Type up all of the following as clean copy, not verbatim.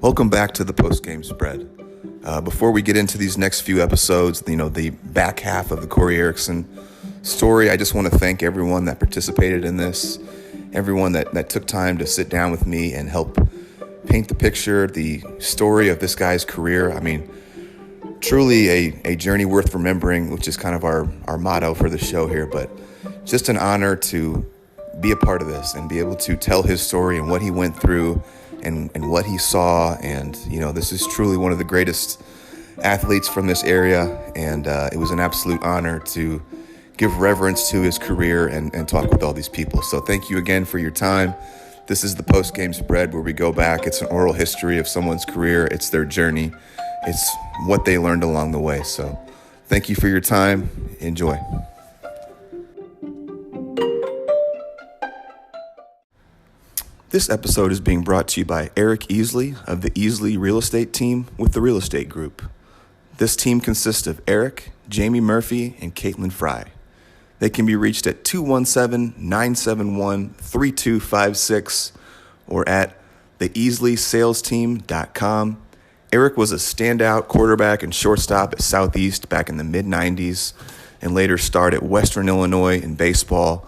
Welcome back to the post-game spread. Before we get into these next few episodes, the back half of the Corey Erickson story, I just want to thank everyone that participated in this, everyone that took time to sit down with me and help paint the picture, the story of this guy's career. I mean, truly a journey worth remembering, which is kind of our motto for the show here, but just an honor to be a part of this and be able to tell his story and what he went through and what he saw. And, this is truly one of the greatest athletes from this area. And it was an absolute honor to give reverence to his career and talk with all these people. So thank you again for your time. This is the post-game spread where we go back. It's an oral history of someone's career. It's their journey. It's what they learned along the way. So thank you for your time. Enjoy. This episode is being brought to you by Eric Easley of the Easley Real Estate Team with the Real Estate Group. This team consists of Eric, Jamie Murphy, and Caitlin Fry. They can be reached at 217-971-3256 or at theeasleysalesteam.com. Eric was a standout quarterback and shortstop at Southeast back in the mid-90s and later starred at Western Illinois in baseball.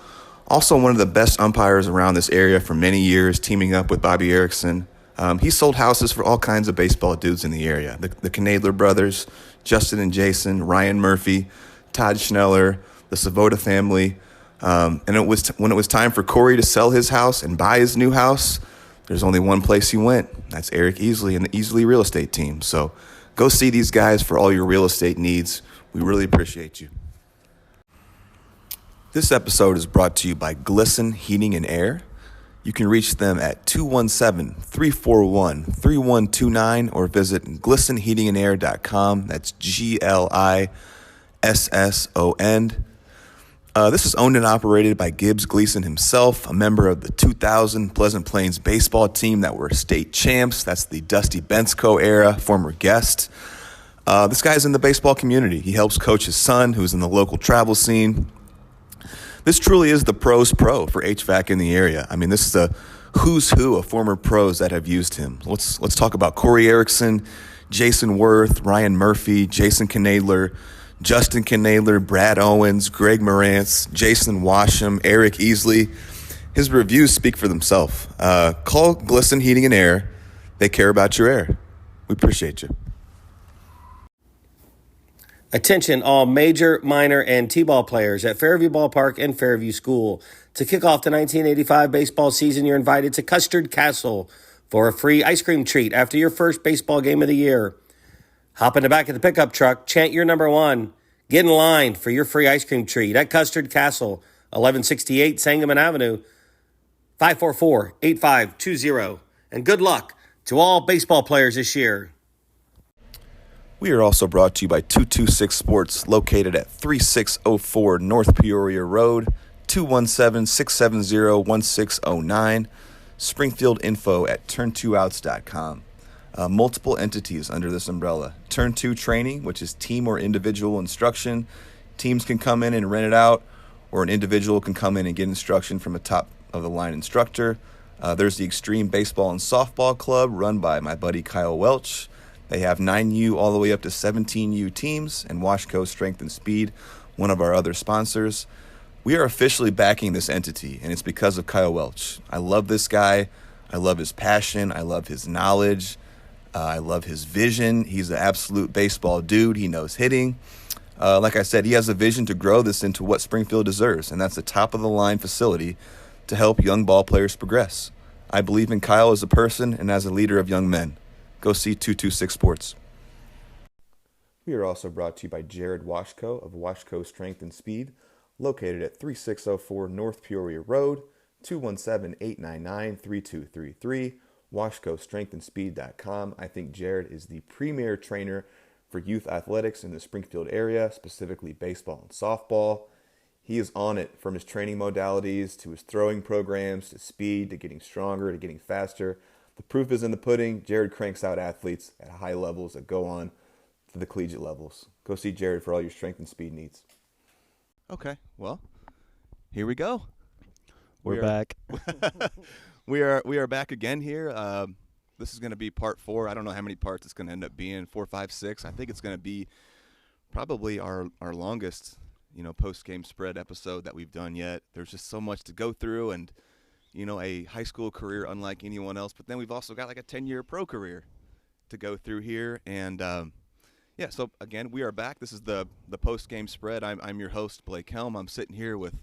Also one of the best umpires around this area for many years, teaming up with Bobby Erickson. He sold houses for all kinds of baseball dudes in the area. The Knadler brothers, Justin and Jason, Ryan Murphy, Todd Schneller, the Savota family. And when it was time for Corey to sell his house and buy his new house, there's only one place he went. That's Eric Easley and the Easley Real Estate Team. So go see these guys for all your real estate needs. We really appreciate you. This episode is brought to you by Glisten Heating and Air. You can reach them at 217-341-3129 or visit glistenheatingandair.com. That's GLISSON. This is owned and operated by Gibbs Gleason himself, a member of the 2000 Pleasant Plains baseball team that were state champs. That's the Dusty Bensko era, former guest. This guy's in the baseball community. He helps coach his son, who's in the local travel scene. This truly is the pros pro for HVAC in the area. I mean, this is a who's who of former pros that have used him. Let's talk about Corey Erickson, Jason Worth, Ryan Murphy, Jason Knadler, Justin Knadler, Brad Owens, Greg Morantz, Jason Washam, Eric Easley. His reviews speak for themselves. Call Glisten Heating and Air. They care about your air. We appreciate you. Attention all major, minor, and T-ball players at Fairview Ballpark and Fairview School. To kick off the 1985 baseball season, you're invited to Custard Castle for a free ice cream treat after your first baseball game of the year. Hop in the back of the pickup truck, chant your number one. Get in line for your free ice cream treat at Custard Castle, 1168 Sangamon Avenue, 544-8520. And good luck to all baseball players this year. We are also brought to you by 226 Sports, located at 3604 North Peoria Road, 217-670-1609. Springfield info at turn2outs.com. Multiple entities under this umbrella. Turn 2 training, which is team or individual instruction. Teams can come in and rent it out, or an individual can come in and get instruction from a top-of-the-line instructor. There's the Extreme Baseball and Softball Club, run by my buddy Kyle Welch. They have 9U all the way up to 17U teams, and Washco Strength and Speed, one of our other sponsors. We are officially backing this entity, and it's because of Kyle Welch. I love this guy. I love his passion. I love his knowledge. I love his vision. He's an absolute baseball dude. He knows hitting. Like I said, he has a vision to grow this into what Springfield deserves, and that's a top-of-the-line facility to help young ball players progress. I believe in Kyle as a person and as a leader of young men. Go see 226 Sports. We are also brought to you by Jared Washco of Washco Strength and Speed, located at 3604 North Peoria Road, 217-899-3233, washcostrengthandspeed.com. I think Jared is the premier trainer for youth athletics in the Springfield area, specifically baseball and softball. He is on it, from his training modalities to his throwing programs to speed to getting stronger to getting faster. The proof is in the pudding. Jared cranks out athletes at high levels that go on to the collegiate levels. Go see Jared for all your strength and speed needs. Okay, well, here we go. We're back. we are back again here. this is going to be part 4. I don't know how many parts it's going to end up being, 4, 5, 6. I think it's going to be probably our longest, post-game spread episode that we've done yet. There's just so much to go through, and, a high school career unlike anyone else. But then we've also got like a 10-year pro career to go through here. And, so, again, we are back. This is the post-game spread. I'm your host, Blake Helm. I'm sitting here with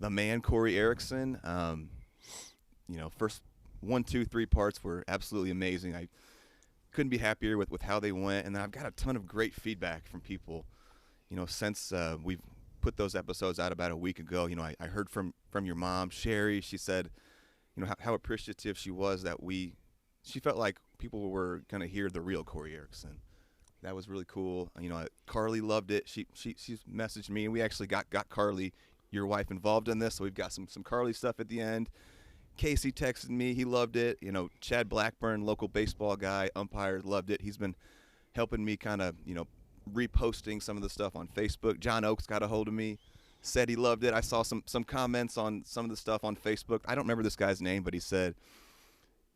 the man, Corey Erickson. First 1, 2, 3 parts were absolutely amazing. I couldn't be happier with how they went. And then I've got a ton of great feedback from people, since we've put those episodes out about a week ago. I heard from your mom, Sherry. She said, how appreciative she was that she felt like people were going to hear the real Corey Erickson. That was really cool. Carly loved it. She's messaged me, and we actually got Carly, your wife, involved in this. So we've got some Carly stuff at the end. Casey texted me. He loved it. Chad Blackburn, local baseball guy, umpire, loved it. He's been helping me kind of, reposting some of the stuff on Facebook. John Oakes got a hold of me, said he loved it. I saw some comments on some of the stuff on Facebook. I don't remember this guy's name, but he said,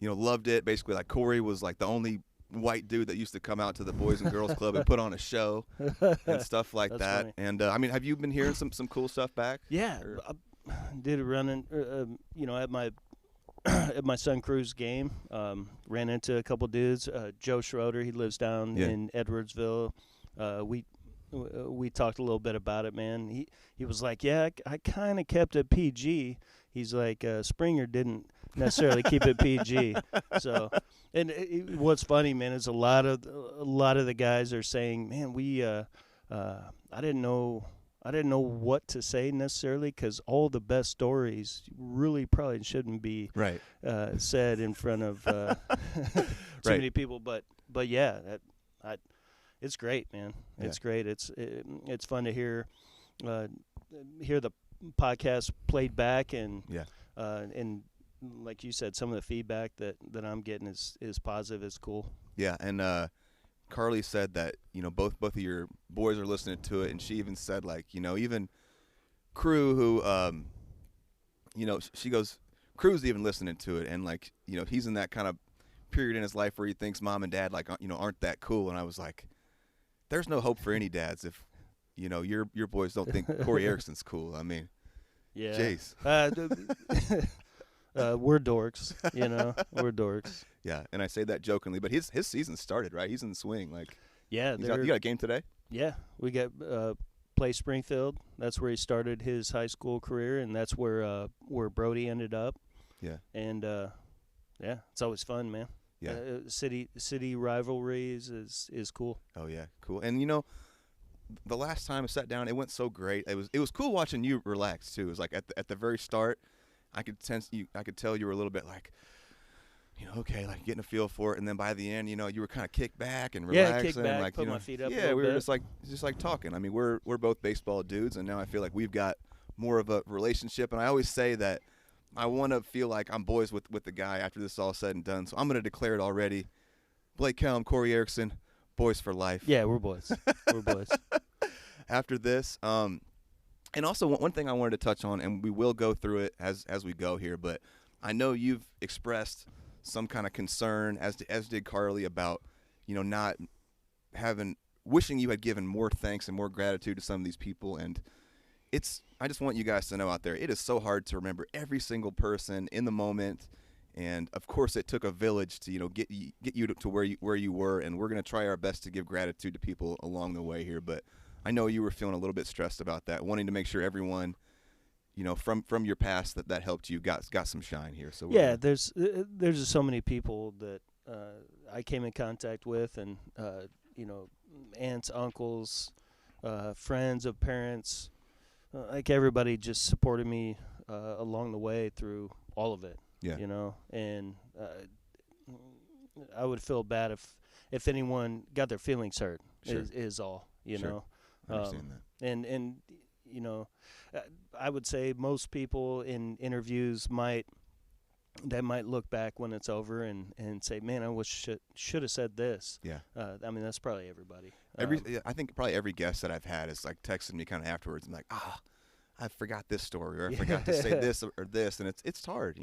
loved it. Basically, like Corey was like the only white dude that used to come out to the Boys and Girls Club and put on a show and stuff like that. Funny. And have you been hearing some cool stuff back? Yeah, I did a running, at my at my son Crew's game. Ran into a couple dudes. Joe Schroeder, he lives down in Edwardsville. We talked a little bit about it, man. He was like, yeah, I kind of kept it PG. He's like, Springer didn't necessarily keep it PG. So, and what's funny, man, is a lot of the guys are saying, man, I didn't know what to say necessarily, because all the best stories really probably shouldn't be said in front of too many people. But yeah, it's great, man. It's great. It's fun to hear the podcast played back, and like you said, some of the feedback that I'm getting is positive. It's cool. Yeah, and Carly said that both of your boys are listening to it, and she even said, like, even Crew, who she goes, Crew's even listening to it, and like he's in that kind of period in his life where he thinks mom and dad aren't that cool. And I was like, there's no hope for any dads if your boys don't think Corey Erickson's cool. I mean, yeah, jeez. We're dorks, we're dorks. Yeah, and I say that jokingly, but his season started, right? He's in the swing. Like, yeah, you got a game today? Yeah, we got play Springfield. That's where he started his high school career, and that's where Brody ended up. Yeah, and it's always fun, man. Yeah, city rivalries is cool. Oh yeah, cool. And the last time I sat down, it went so great. It was cool watching you relax too. It was like at the very start, I could tell you were a little bit like, okay, like getting a feel for it. And then by the end, you were kind of kicked back and relaxing. Yeah, kicked back, like, put my feet up. Yeah, we were just like talking. I mean, we're both baseball dudes, and now I feel like we've got more of a relationship. And I always say that I want to feel like I'm boys with the guy after this is all said and done. So I'm going to declare it already. Blake Helm, Corey Erickson, boys for life. Yeah, we're boys. We're boys. After this, and also one thing I wanted to touch on, and we will go through it as we go here, but I know you've expressed some kind of concern, as did Carly, about not wishing you had given more thanks and more gratitude to some of these people. And I just want you guys to know out there, it is so hard to remember every single person in the moment. And of course, it took a village to get you to where you were, and we're going to try our best to give gratitude to people along the way here. But I know you were feeling a little bit stressed about that, wanting to make sure everyone, from your past that helped you got some shine here. So yeah, there's just so many people that I came in contact with, and aunts, uncles, friends of parents, like everybody just supported me along the way through all of it. Yeah. And I would feel bad if anyone got their feelings hurt. Sure. Is all, Sure. I understand that. And I would say most people in interviews might look back when it's over and say, man, I wish should have said this. Yeah. I mean, that's probably everybody. I think probably every guest that I've had is like texting me kind of afterwards and like, I forgot this story, or I forgot to say this or this, and it's hard.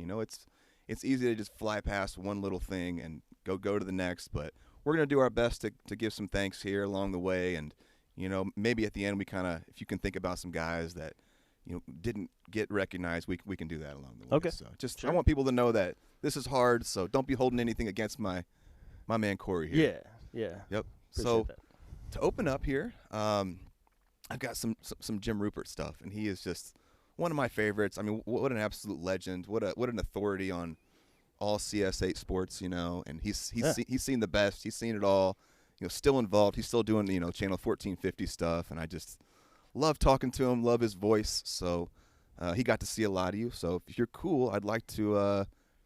it's easy to just fly past one little thing and go to the next. But we're going to do our best to give some thanks here along the way. And, maybe at the end we kind of, if you can think about some guys that, didn't get recognized, we can do that along the way. Okay. So just, Sure. I want people to know that this is hard, so don't be holding anything against my man Corey here. Yeah. Yep. Appreciate So that. to open up here, I've got some Jim Ruppert stuff, and he is just one of my favorites. I mean, what an absolute legend! What an authority on all CS8 sports, and he's seen the best. He's seen it all. Still involved. He's still doing Channel 1450 stuff, and I just love talking to him. Love his voice. So he got to see a lot of you. So if you're cool, I'd like to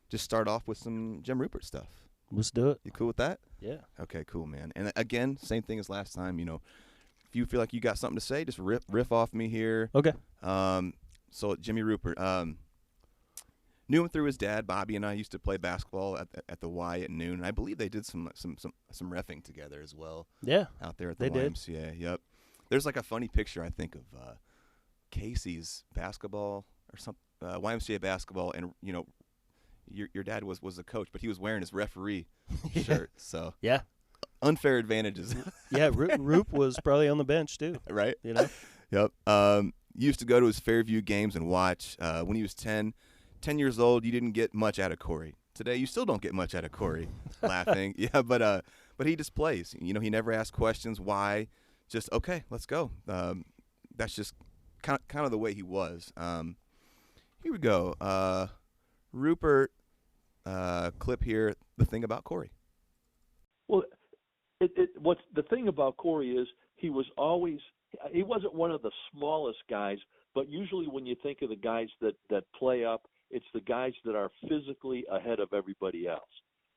just start off with some Jim Ruppert stuff. Let's do it. You cool with that? Yeah. Okay, cool, man. And again, same thing as last time. If you feel like you got something to say, just riff off me here. Okay. So Jimmy Ruppert, knew him through his dad. Bobby and I used to play basketball at the Y at noon, and I believe they did some reffing together as well. Yeah. Out there at the they YMCA. Did. Yep. There's like a funny picture I think of Casey's basketball or some YMCA basketball, and your dad was the coach, but he was wearing his referee shirt. So yeah. Unfair advantages. Yeah, Roop was probably on the bench too. Right. Yep. Used to go to his Fairview games and watch. When he was 10 years old, you didn't get much out of Corey. Today, you still don't get much out of Corey. Laughing. Yeah, but he just plays. He never asked questions. Why? Just, okay, let's go. That's just kind of the way he was. Here we go. Ruppert clip here, the thing about Corey. Well, what's the thing about Corey is he wasn't one of the smallest guys, but usually when you think of the guys that play up, it's the guys that are physically ahead of everybody else.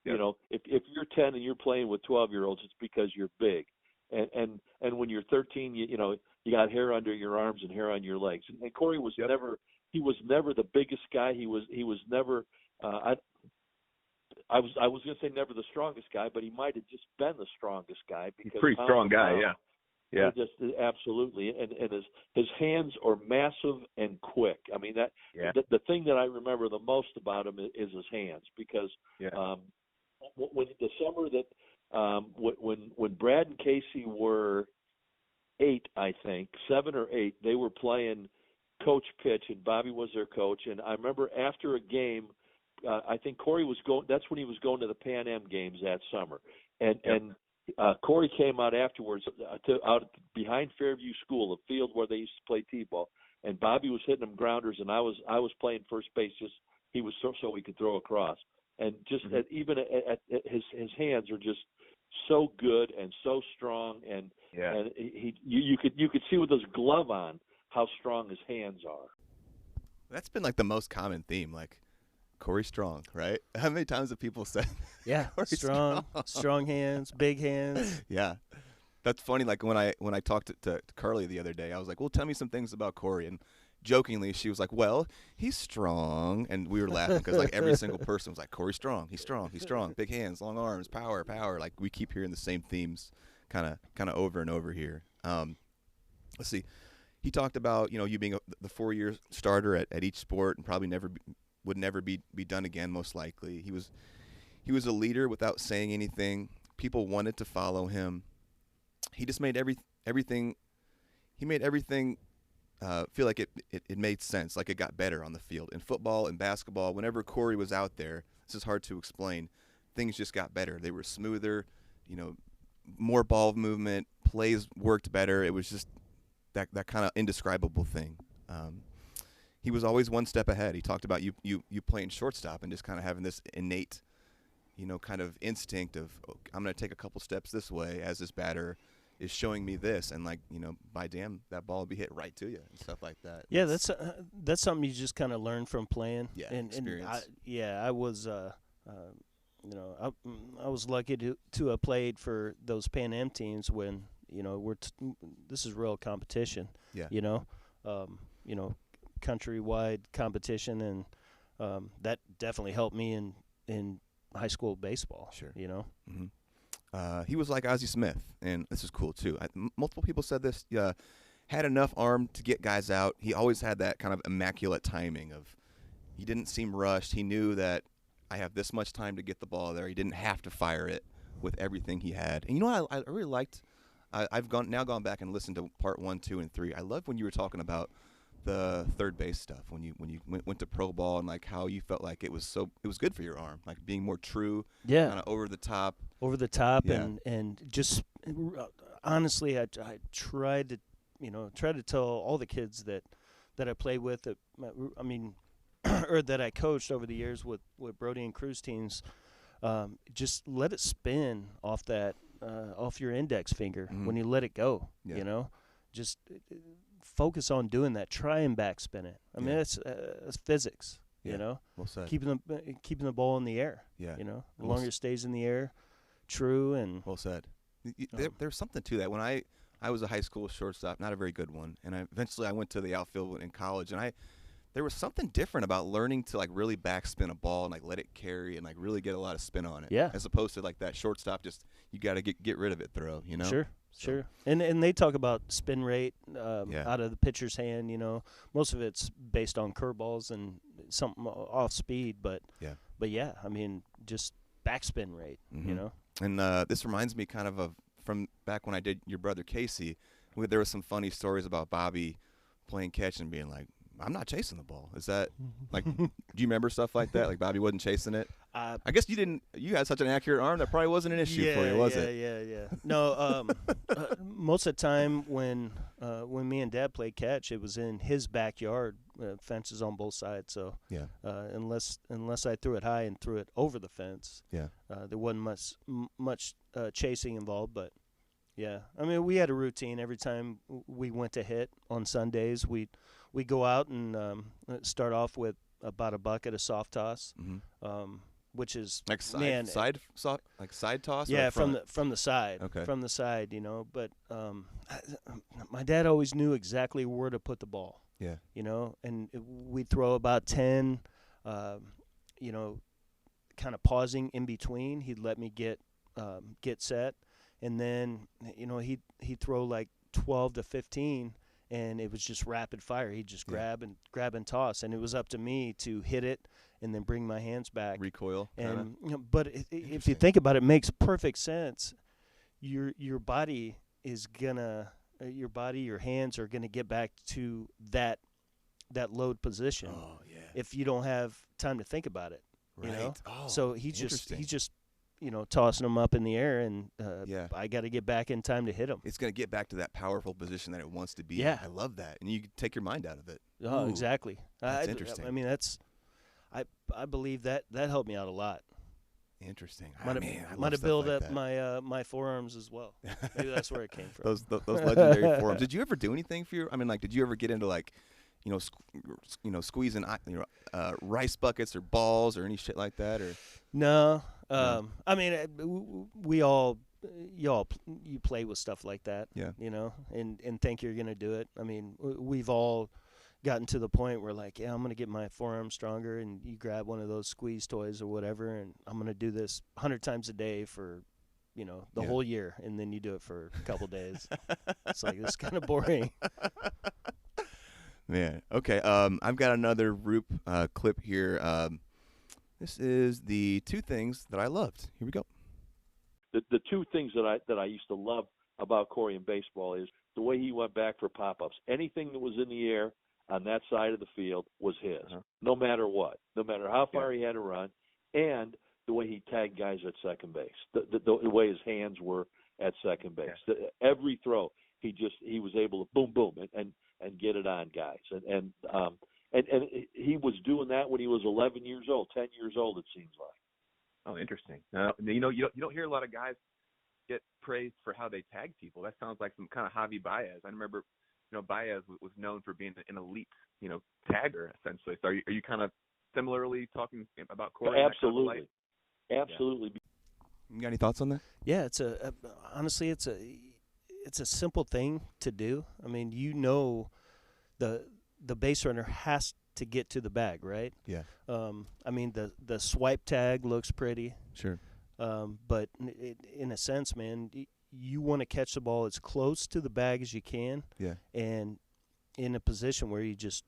Yep. If you're 10 and you're playing with 12-year-olds, it's because you're big. And when you're 13, you got hair under your arms and hair on your legs. And Corey was never the biggest guy. He was never I was going to say never the strongest guy, but he might have just been the strongest guy because he's a pretty strong guy, yeah. Yeah, just absolutely, and his hands are massive and quick. I mean the thing that I remember the most about him is his hands because when the summer that when Brad and Casey were 8, I think 7 or 8, they were playing coach pitch and Bobby was their coach, and I remember after a game. I think Corey was going. That's when he was going to the Pan Am games that summer, and Corey came out afterwards out behind Fairview School, the field where they used to play t-ball, and Bobby was hitting them grounders, and I was playing first base. Just he was so he could throw across, and just even at his hands are just so good and so strong, and you could see with his glove on how strong his hands are. That's been like the most common theme, like. Corey Strong, right? How many times have people said yeah, strong hands, big hands. Yeah. That's funny. Like when I talked to Carly the other day, I was like, well, tell me some things about Corey. And jokingly, she was like, well, he's strong. And we were laughing because like every single person was like, Corey's strong. He's strong. Big hands, long arms, power. Like we keep hearing the same themes kind of over and over here. Let's see. He talked about, you being the 4-year starter at each sport and probably would never be done again, most likely. He was a leader without saying anything. People wanted to follow him. He just made everything. He made everything feel like it made sense, like it got better on the field. In football and basketball, whenever Corey was out there, this is hard to explain. Things just got better. They were smoother. More ball movement. Plays worked better. It was just that kind of indescribable thing. He was always one step ahead. He talked about you playing shortstop and just kind of having this innate, kind of instinct of I'm going to take a couple steps this way as this batter is showing me this, and by damn, that ball will be hit right to you and stuff like that. Yeah, that's something you just kind of learn from playing. Yeah, and experience. I was I was lucky to have played for those Pan Am teams when this is real competition. Yeah. Countrywide competition, and that definitely helped me in high school baseball. Sure. Mm-hmm. He was like Ozzie Smith, and this is cool too. Multiple people said this. Had enough arm to get guys out. He always had that kind of immaculate timing of. He didn't seem rushed. He knew that I have this much time to get the ball there. He didn't have to fire it with everything he had. And you know what I really liked? I've gone back and listened to part 1, 2, and 3. I love when you were talking about the third base stuff, when you went to pro ball, and like how you felt like it was good for your arm, like being more true, kind of over the top, and just honestly, I tried to tell all the kids that I played with, that or that I coached over the years with Brody and Cruz teams, just let it spin off off your index finger when you let it go. Just focus on doing that. Try and backspin it. I mean, it's physics. Well said. Keeping the ball in the air. The longer it stays in the air, true and well said. There's something to that. When I was a high school shortstop, not a very good one, and eventually I went to the outfield in college, and there was something different about learning to like really backspin a ball and like let it carry and like really get a lot of spin on it. Yeah. As opposed to like that shortstop, just you got to get rid of it throw. Sure. And they talk about spin rate out of the pitcher's hand. Most of it's based on curveballs and something off speed, but I mean, just backspin rate. And this reminds me kind of from back when I did your brother Casey. There were some funny stories about Bobby playing catch and being like, I'm not chasing the ball. Is that like? Do you remember stuff like that? Like Bobby wasn't chasing it. I guess you didn't. You had such an accurate arm that probably wasn't an issue for you, was it? Yeah. No. Most of the time when me and Dad played catch, it was in his backyard, fences on both sides. So unless I threw it high and threw it over the fence, there wasn't much chasing involved. But yeah, I mean, we had a routine every time we went to hit on Sundays. We go out and start off with about a bucket of soft toss, which is like side toss. Yeah, or front? from the side. Okay. From the side, But my dad always knew exactly where to put the ball. Yeah. And we'd throw about 10, kind of pausing in between. He'd let me get set, and then he'd throw like 12 to 15. And it was just rapid fire. He'd just grab and toss, and it was up to me to hit it and then bring my hands back. Recoil. And but if you think about it, it makes perfect sense. Your body is gonna, your hands are gonna get back to that load position. Oh yeah. If you don't have time to think about it, right. So he's just tossing them up in the air, and I got to get back in time to hit them. It's going to get back to that powerful position that it wants to be. Yeah. I love that. And you can take your mind out of it. Oh, exactly. That's interesting. I mean, I believe that helped me out a lot. Interesting. Might have built up my forearms as well. Maybe that's where it came from. those legendary forearms. Did you ever do anything for your? I mean, like, did you ever get into like, squeezing rice buckets or balls or any shit like that? Or no. I mean, you play with stuff like that. Yeah. And think you're gonna do it. I mean, we've all gotten to the point where like, I'm gonna get my forearm stronger, and you grab one of those squeeze toys or whatever, and I'm gonna do this 100 times a day for, the whole year, and then you do it for a couple days. It's like, it's kind of boring. Man, okay. I've got another Roop clip here. This is the 2 things that I loved. Here we go. The 2 things that I used to love about Corey in baseball is the way he went back for pop-ups. Anything that was in the air on that side of the field was his, no matter what, no matter how far he had to run, and the way he tagged guys at second base, the way his hands were at second base. Every throw, he was able to boom, boom, and get it on guys. And he was doing that when he was 11 years old, 10 years old, it seems like. Oh, interesting. You don't hear a lot of guys get praised for how they tag people. That sounds like some kind of Javi Baez. I remember, Baez was known for being an elite, tagger, essentially. So are you kind of similarly talking about Corey? Absolutely. Absolutely. You got any thoughts on that? Yeah, honestly, it's a simple thing to do. I mean, the base runner has to get to the bag, right? Yeah. I mean, the swipe tag looks pretty. Sure. But in a sense, man, you want to catch the ball as close to the bag as you can. Yeah. And in a position where you just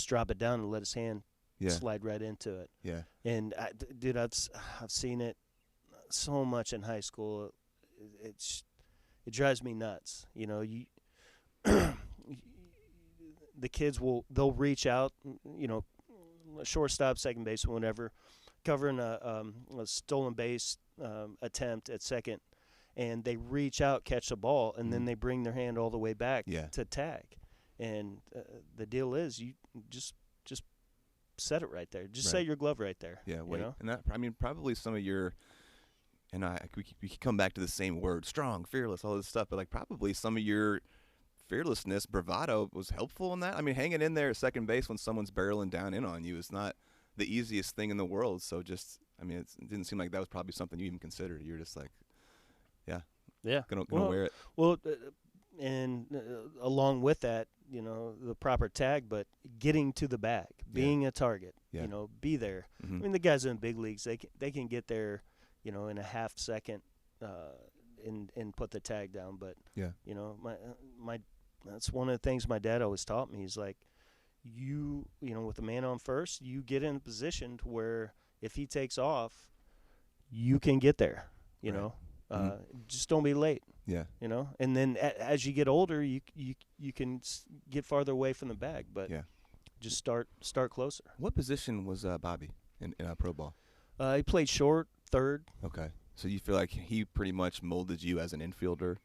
drop it down and let his hand slide right into it. Yeah. And dude, I've seen it so much in high school. It drives me nuts. You know, the kids they'll reach out, you know, shortstop, second baseman, whatever, covering a stolen base attempt at second, and they reach out, catch the ball, and then they bring their hand all the way back to tag. And the deal is, you just set it right there. Just set your glove right there. Yeah, wait. You know? And that, I mean, probably some of your, and we can come back to the same word, strong, fearless, all this stuff, but like probably some of your fearlessness, bravado was helpful in that. I mean, hanging in there at second base when someone's barreling down in on you is not the easiest thing in the world. So just, I mean, it didn't seem like that was probably something you even considered. You're just like, gonna wear it. Well, and along with that, you know, the proper tag, but getting to the bag, being a target, you know, be there. I mean, the guys in big leagues, they can get there, you know, in a half second, and put the tag down. But you know, my that's one of the things my dad always taught me. He's like, you know, with the man on first, you get in a position to where if he takes off, you can get there. You know, just don't be late. Yeah. You know, and then as you get older, you can get farther away from the bag, but just start closer. What position was Bobby in pro ball? He played short, third. Okay. So you feel like he pretty much molded you as an infielder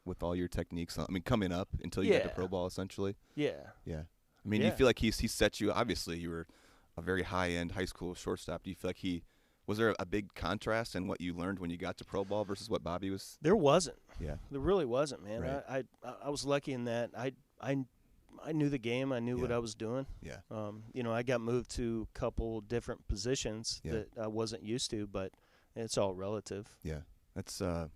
with all your techniques? I mean, coming up until you got to pro ball, essentially? Yeah. Yeah. I mean, do you feel like he set you – obviously, you were a very high-end high school shortstop. Do you feel like was there a big contrast in what you learned when you got to pro ball versus what Bobby was? There wasn't. Yeah. There really wasn't, man. Right. I was lucky in that I knew the game. I knew what I was doing. Yeah. You know, I got moved to a couple different positions that I wasn't used to, but it's all relative. Yeah. That's a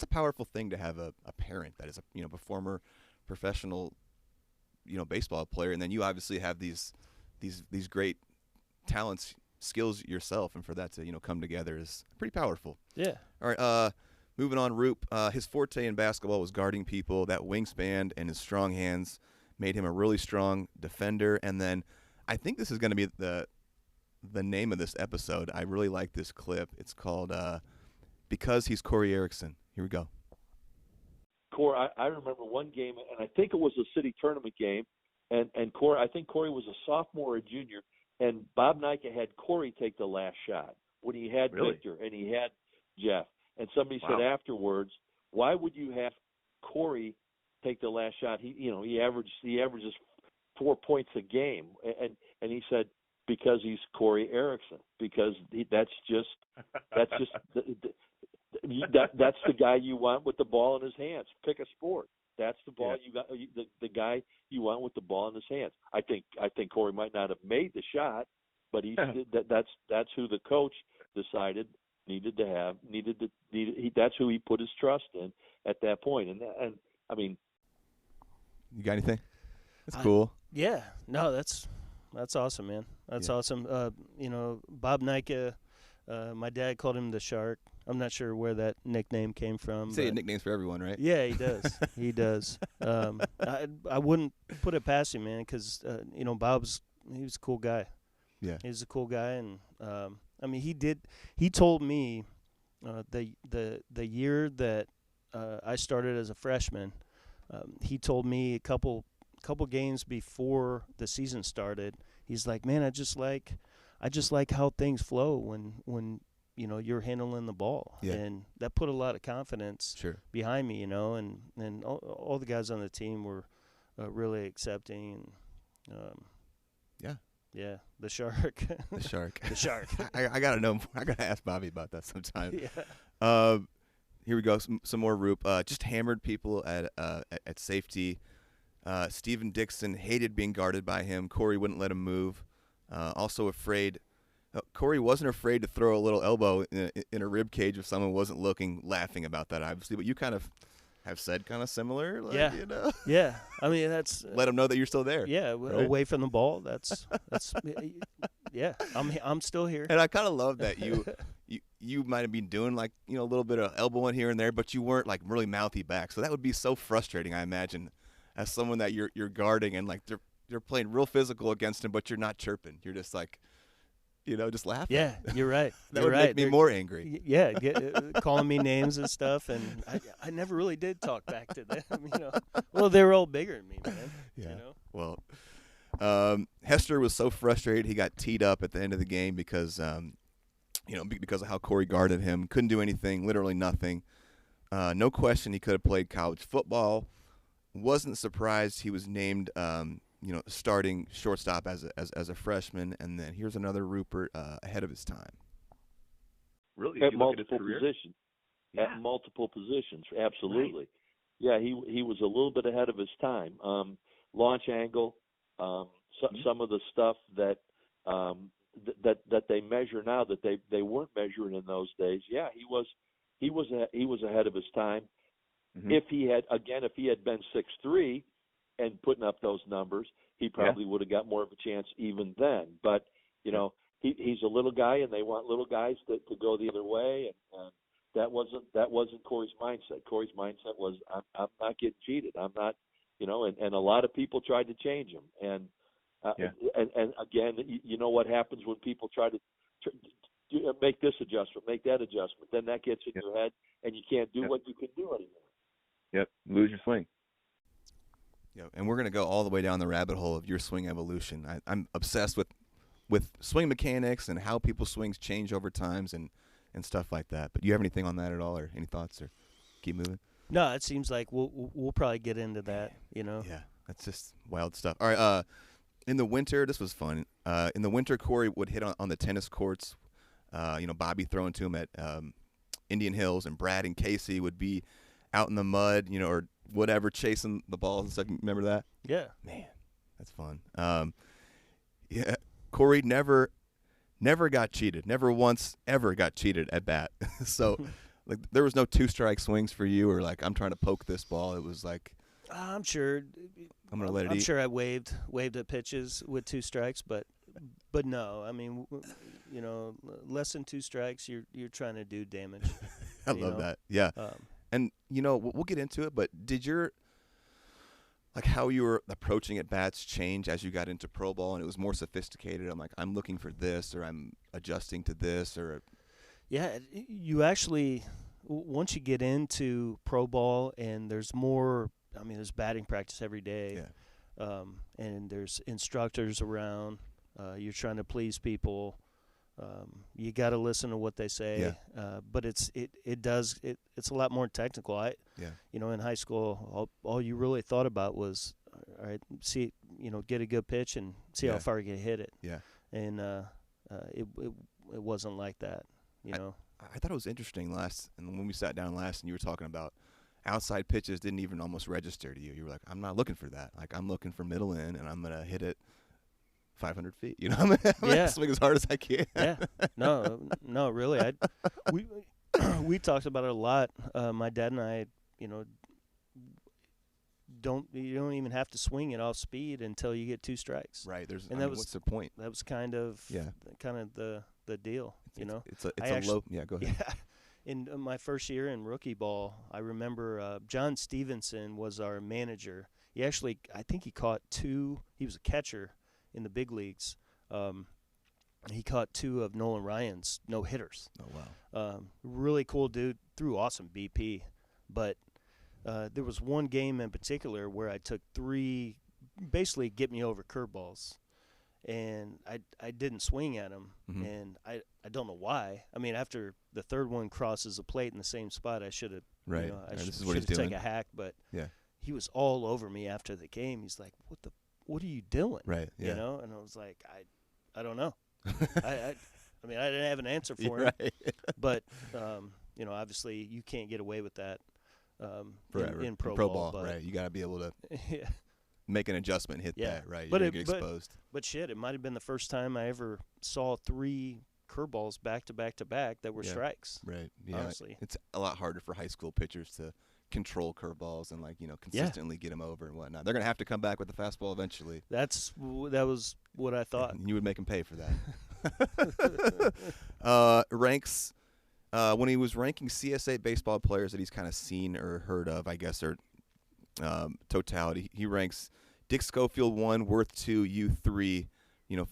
powerful thing to have a parent that is a former professional, baseball player, and then you obviously have these great talents, skills yourself, and for that to come together is pretty powerful. Yeah. All right. Moving on, Roop. His forte in basketball was guarding people. That wingspan and his strong hands made him a really strong defender. And then I think this is going to be the name of this episode. I really like this clip. It's called Because He's Corey Erickson. Here we go. Corey, I remember one game, and I think it was a city tournament game, and Corey, I think Corey was a sophomore or junior, and Bob Nika had Corey take the last shot when he had Victor and he had Jeff. And somebody said afterwards, why would you have Corey take the last shot? He averages 4 points a game, and he said because he's Corey Erickson, because that's the guy you want with the ball in his hands. Pick a sport. That's the ball you got. The guy you want with the ball in his hands. I think Corey might not have made the shot, but that's who the coach decided that's who he put his trust in at that point. And I mean, you got anything? That's cool. Yeah. No, that's awesome, man. That's awesome. Bob Nika, my dad called him the Shark. I'm not sure where that nickname came from. Say nicknames for everyone, right? Yeah, he does. He does. I wouldn't put it past him, man, because he was a cool guy. Yeah, he was a cool guy, and I mean, he told me the year that I started as a freshman. He told me a couple games before the season started. He's like, man, I just like how things flow when you're handling the ball, and that put a lot of confidence behind me, and all the guys on the team were really accepting. Yeah, the Shark. The Shark. The Shark. I gotta know more. I gotta ask Bobby about that sometime. Yeah. Here we go. Some more Roop. Just hammered people at safety. Steven Dixon hated being guarded by him. Corey wouldn't let him move. Also afraid. Corey wasn't afraid to throw a little elbow in a rib cage if someone wasn't looking, laughing about that, obviously. But you kind of have said kind of similar. Yeah. I mean, that's let them know that you're still there. Yeah, right? Away from the ball. That's yeah. I'm still here. And I kind of love that you might have been doing like a little bit of elbowing here and there, but you weren't like really mouthy back. So that would be so frustrating, I imagine, as someone that you're guarding and like you're playing real physical against him, but you're not chirping. You're just like, just laughing. Yeah, you're right. That you're would make me more angry. Yeah, calling me names and stuff, and I never really did talk back to them. Well, they were all bigger than me, man. Yeah. Well, Hester was so frustrated he got teed up at the end of the game because because of how Corey guarded him. Couldn't do anything, literally nothing. No question he could have played college football. Wasn't surprised he was named starting shortstop as a freshman, and then here's another Ruppert ahead of his time. Really, at multiple positions. Yeah. At multiple positions, absolutely. Right. Yeah, he was a little bit ahead of his time. Launch angle, some of the stuff that they measure now that they weren't measuring in those days. Yeah, he was ahead of his time. Mm-hmm. If he had been 6'3" and putting up those numbers, he probably would have got more of a chance even then. But he's a little guy, and they want little guys to go the other way, and that wasn't Corey's mindset. Corey's mindset was, I'm not getting cheated. I'm not, and a lot of people tried to change him. And again, what happens when people try to make this adjustment, make that adjustment, then that gets in your head, and you can't do what you can do anymore. Yep, lose your swing. Yeah, and we're going to go all the way down the rabbit hole of your swing evolution. I'm obsessed with swing mechanics and how people's swings change over times and stuff like that. But do you have anything on that at all, or any thoughts, or keep moving? No, it seems like we'll probably get into that, Yeah, that's just wild stuff. All right, in the winter, this was fun. In the winter, Corey would hit on the tennis courts. Bobby throwing to him at Indian Hills, and Brad and Casey would be out in the mud, or whatever, chasing the balls and stuff. Remember that? Yeah. Man, that's fun. Corey never got cheated. Never once ever got cheated at bat. So, there was no 2-strike swings for you, or like, I'm trying to poke this ball. It was like, I'm sure. I'm gonna let it eat. I'm sure I waved at pitches with 2 strikes, but no. I mean, less than 2 strikes, you're trying to do damage. I love that. Yeah. And, we'll get into it, but did how you were approaching at bats change as you got into pro ball and it was more sophisticated? I'm looking for this, or I'm adjusting to this, or. Yeah, you actually, once you get into pro ball and there's more, there's batting practice every day. Yeah. And there's instructors around. You're trying to please people. You got to listen to what they say, but it's a lot more technical. In high school, all you really thought about was, all right, see, get a good pitch and see how far you can hit it. Yeah, and it wasn't like that. I thought it was interesting when we sat down last, and you were talking about outside pitches didn't even almost register to you. You were like, I'm not looking for that. Like, I'm looking for middle in, and I'm gonna hit it 500 feet. I'm gonna swing as hard as I can. Yeah. No, really. We talked about it a lot. My dad and I, you don't even have to swing it off speed until you get 2 strikes. Right. What's the point? That was kind of the deal. It's a low. Yeah. Go ahead. Yeah. In my first year in rookie ball, I remember John Stevenson was our manager. I think he caught 2. He was a catcher in the big leagues. He caught 2 of Nolan Ryan's no-hitters. Oh, wow. Really cool dude, threw awesome BP. But there was one game in particular where I took 3 basically get me over curveballs. And I didn't swing at him, and I don't know why. After the third one crosses the plate in the same spot, I should have this is what he's doing. doing. Take a hack, but he was all over me after the game. He's like, what are you doing? Right. Yeah. And I was like, I don't know. I didn't have an answer for him. Right. But obviously you can't get away with that forever in pro ball. But, right. You got to be able to make an adjustment, hit that. Right. But you get exposed. But shit, it might have been the first time I ever saw 3 curveballs back to back to back that were strikes. Right. Yeah. Honestly, it's a lot harder for high school pitchers to control curveballs and consistently get them over and whatnot. They're gonna have to come back with the fastball eventually. That was what I thought. And you would make them pay for that. Ranks when he was ranking CSA baseball players that he's kind of seen or heard of, I guess, or totality, he ranks Dick Schofield 1, Worth 2, you 3,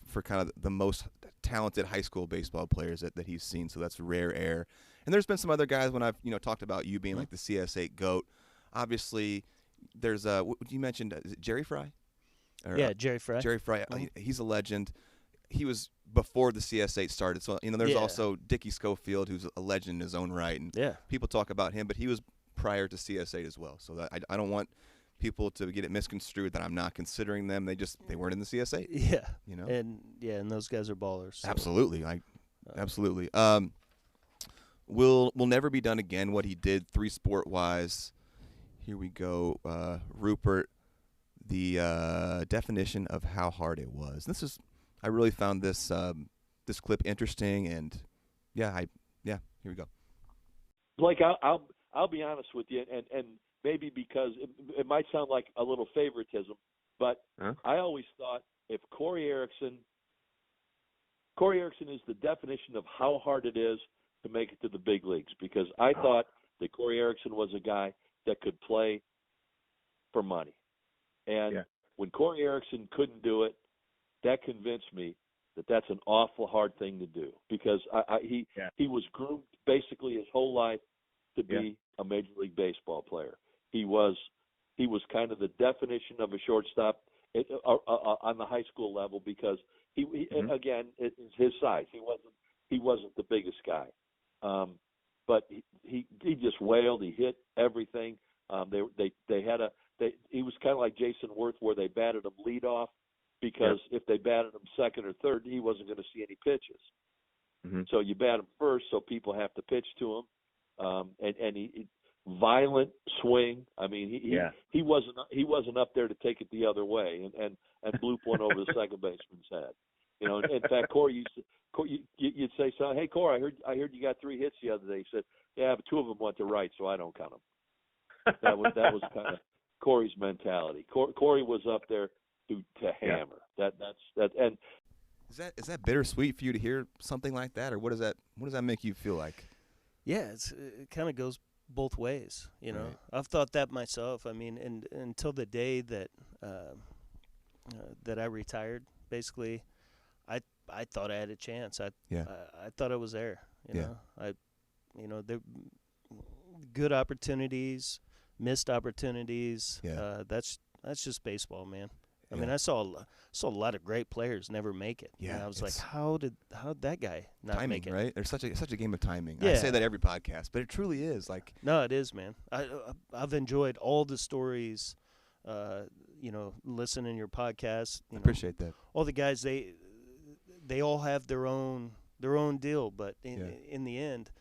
for kind of the most talented high school baseball players that he's seen. So that's rare air. And there's been some other guys when I've, talked about you being like the CS8 GOAT. Obviously, there's you mentioned is it Jerry Fry? Jerry Fry. Jerry Fry, he's a legend. He was before the CS8 started. So, there's also Dickie Schofield, who's a legend in his own right. And people talk about him, but he was prior to CS8 as well. So that I don't want people to get it misconstrued that I'm not considering them. They weren't in the CS8. Yeah. And those guys are ballers. So. Absolutely. Absolutely. Will never be done again what he did 3-sport-wise. Here we go. Ruppert, the definition of how hard it was. I really found this clip interesting, and here we go. Blake, I'll be honest with you, and maybe because it might sound like a little favoritism, but I always thought if Corey Erickson is the definition of how hard it is to make it to the big leagues, because I thought that Corey Erickson was a guy that could play for money. And when Corey Erickson couldn't do it, that convinced me that that's an awful hard thing to do, because he was groomed basically his whole life to be a Major League Baseball player. He was kind of the definition of a shortstop on the high school level, because again, it's his size. He wasn't the biggest guy, but he just wailed. He hit everything. He was kind of like Jason Worth, where they batted him leadoff, because if they batted him second or third, he wasn't going to see any pitches. So you bat him first, so people have to pitch to him. And he violent swing. I mean, he wasn't up there to take it the other way and bloop one over the second baseman's head. In fact, Corey you'd say, "So, hey, Corey, I heard you got 3 hits the other day." He said, "Yeah, but 2 of them went to right, so I don't count them." That was kind of Corey's mentality. Corey was up there to hammer. That's and is that bittersweet for you to hear something like that, or what does that make you feel like? Yeah, it kind of goes both ways, Right. I've thought that myself. I mean, and until the day that I retired, basically, I thought I had a chance. I thought I was there. There good opportunities, missed opportunities. That's just baseball, man. I mean, I saw a lot of great players never make it. Yeah, and I was like, how'd that guy not timing, make it? Right? There's such a game of timing. I say that every podcast, but it truly is. Like, no, it is, man. I've enjoyed all the stories. Listening to your podcast. I appreciate that. All the guys, they all have their own deal, but in the end,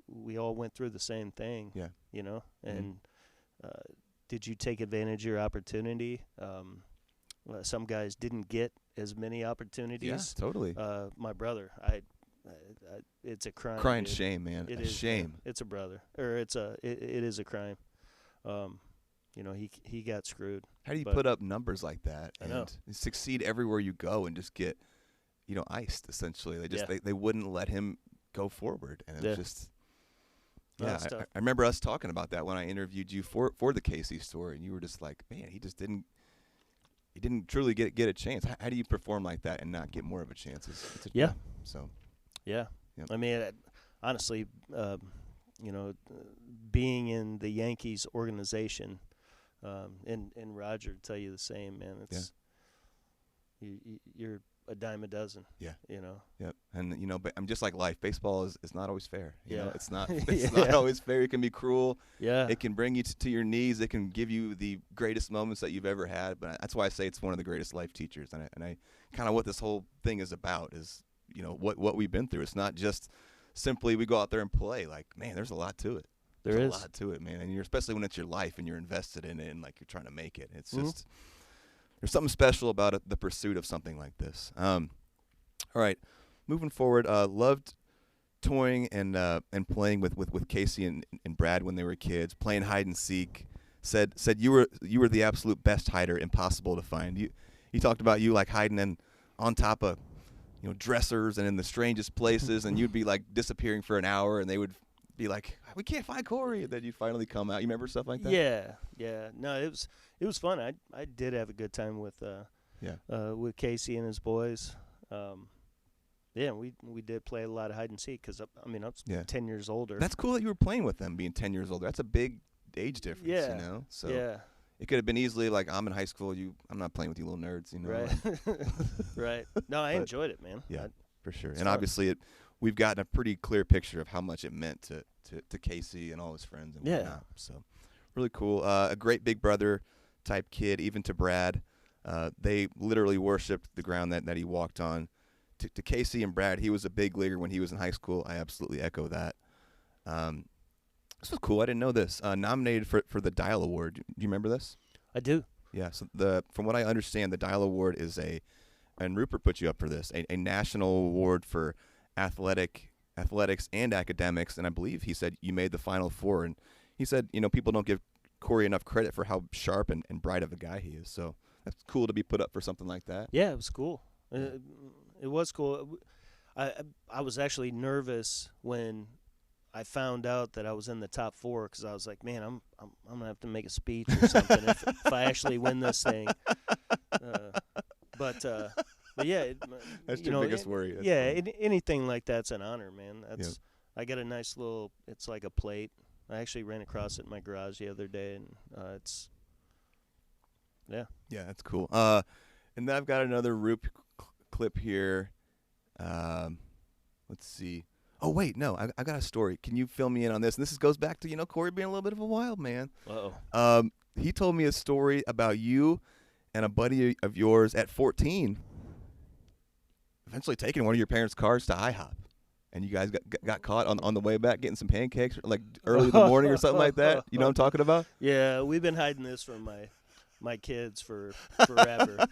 we all went through the same thing. Yeah. And. Did you take advantage of your opportunity? Some guys didn't get as many opportunities. Yeah, totally. My brother, it's a crime. Crying shame, man. It is shame. It's a brother, or it is a crime. He got screwed. How do you put up numbers like that and succeed everywhere you go and just get, iced essentially? They wouldn't let him go forward, and it's just. Yeah, I remember us talking about that when I interviewed you for the Casey story, and you were just like, man, he didn't truly get a chance. How do you perform like that and not get more of a chance? I mean, honestly, being in the Yankees organization, and Roger tell you the same, man. It's you're a dime a dozen. Yeah. Yep. And but I'm just like life. Baseball is not always fair. You know, it's not not always fair. It can be cruel. Yeah. It can bring you to your knees. It can give you the greatest moments that you've ever had. But that's why I say it's one of the greatest life teachers. And I kind of what this whole thing is about is, what we've been through. It's not just simply we go out there and play. Like, man, there's a lot to it. There's a lot to it, man. And especially when it's your life and you're invested in it and like you're trying to make it. It's just there's something special about the pursuit of something like this. All right, moving forward. Loved toying and playing with Casey and Brad when they were kids, playing hide and seek. Said you were the absolute best hider, impossible to find. You talked about you like hiding on top of dressers and in the strangest places, and you'd be like disappearing for an hour, and they would be like, we can't find Corey, and then you finally come out. You remember stuff like that? Yeah. No, it was fun. I did have a good time with Casey and his boys. We did play a lot of hide and seek because I was 10 years older. That's cool that you were playing with them, being 10 years older. That's a big age difference, you know. So it could have been easily like, I'm in high school. I'm not playing with you little nerds, you know. Right. Right. No, I enjoyed it, man. Yeah, for sure. And fun. Obviously, we've gotten a pretty clear picture of how much it meant to Casey and all his friends and whatnot. So really cool. A great big brother type kid, even to Brad. They literally worshipped the ground that he walked on. To Casey and Brad, he was a big leaguer when he was in high school. I absolutely echo that. This was cool. I didn't know this. Nominated for the Dial Award. Do you remember this? I do. Yeah. So from what I understand, the Dial Award is and Ruppert put you up for this, a national award for athletics and academics. And I believe he said you made the Final Four. And he said, people don't give Corey enough credit for how sharp and bright of a guy he is. So that's cool to be put up for something like that. Yeah, it was cool. It was cool. I was actually nervous when I found out that I was in the top 4 because I was like, man, I'm gonna have to make a speech or something if I actually win this thing. But yeah, that's your biggest worry. Anything like that's an honor, man. I got a nice little. It's like a plate. I actually ran across it in my garage the other day, and it's. Yeah. Yeah, that's cool. And then I've got another Roop clip here. Let's see. Oh, wait, no, I got a story. Can you fill me in on this? And this goes back to, Corey being a little bit of a wild man. Uh-oh. He told me a story about you and a buddy of yours at 14 eventually taking one of your parents' cars to IHOP. And you guys got caught on the way back getting some pancakes, like early in the morning or something like that. You know what I'm talking about? Yeah, we've been hiding this from my kids for forever,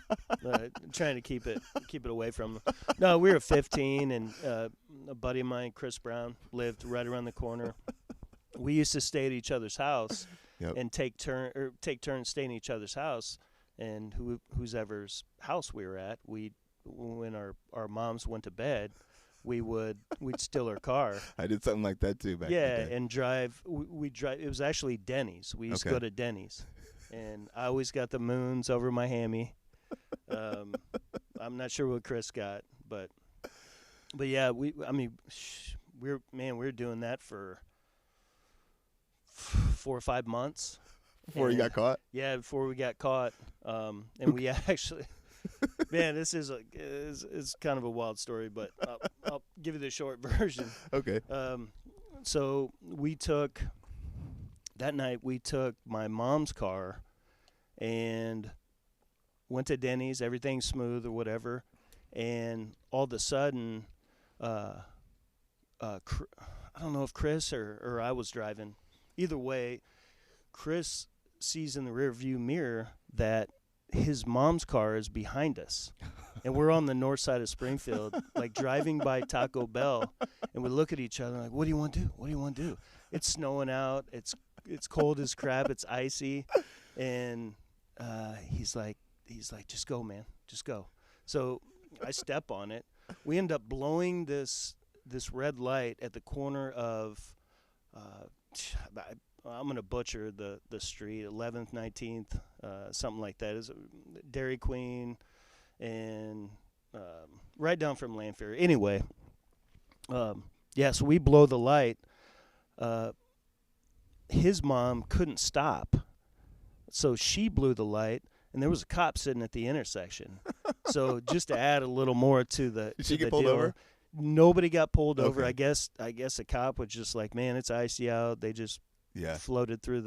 trying to keep it away from them. No, we were 15, and a buddy of mine, Chris Brown, lived right around the corner. We used to stay at each other's house and take turns staying at each other's house, and whoever's house we were at, when our moms went to bed, we'd steal her car. I did something like that too back in the day. And drive. We drive. It was actually Denny's. We used to go to Denny's, and I always got the moons over my hammy. I'm not sure what Chris got, but yeah, we were doing that for 4 or 5 months before you got caught. Yeah, before we got caught, and we actually. Man, this is kind of a wild story, but I'll give you the short version. Okay. So that night we took my mom's car and went to Denny's. Everything's smooth or whatever, and all of a sudden, I don't know if Chris or I was driving. Either way, Chris sees in the rearview mirror that his mom's car is behind us, and we're on the north side of Springfield, like driving by Taco Bell, and we look at each other like, what do you want to do? What do you want to do? It's snowing out. It's cold as crap. It's icy. And he's like, just go, man. Just go. So I step on it. We end up blowing this red light at the corner of I'm going to butcher the street, 11th, 19th, something like that. Is Dairy Queen and right down from Lanfair. Anyway, so we blow the light. His mom couldn't stop, so she blew the light, and there was a cop sitting at the intersection. So just to add a little more to the Did she get pulled over? Nobody got pulled over. Okay. I guess a cop was just like, man, it's icy out. They just floated through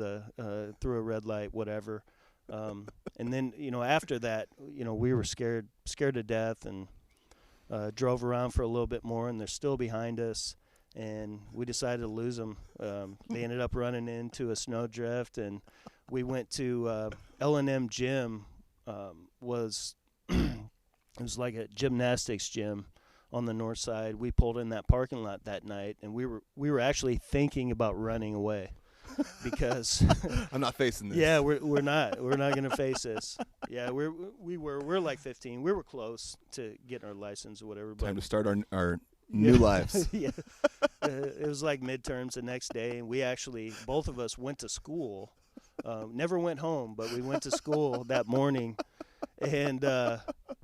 through a red light, whatever. And then, after that, we were scared to death, and drove around for a little bit more, and they're still behind us, and we decided to lose them. They ended up running into a snowdrift, and we went to L&M Gym. It was like a gymnastics gym on the north side. We pulled in that parking lot that night, and we were actually thinking about running away. Because I'm not facing this. Yeah, we're not going to face this. Yeah, we're like 15. We were close to getting our license or whatever. But time to start our new lives. Yeah. It was like midterms the next day, and we actually, both of us went to school. Never went home, but we went to school that morning. And, so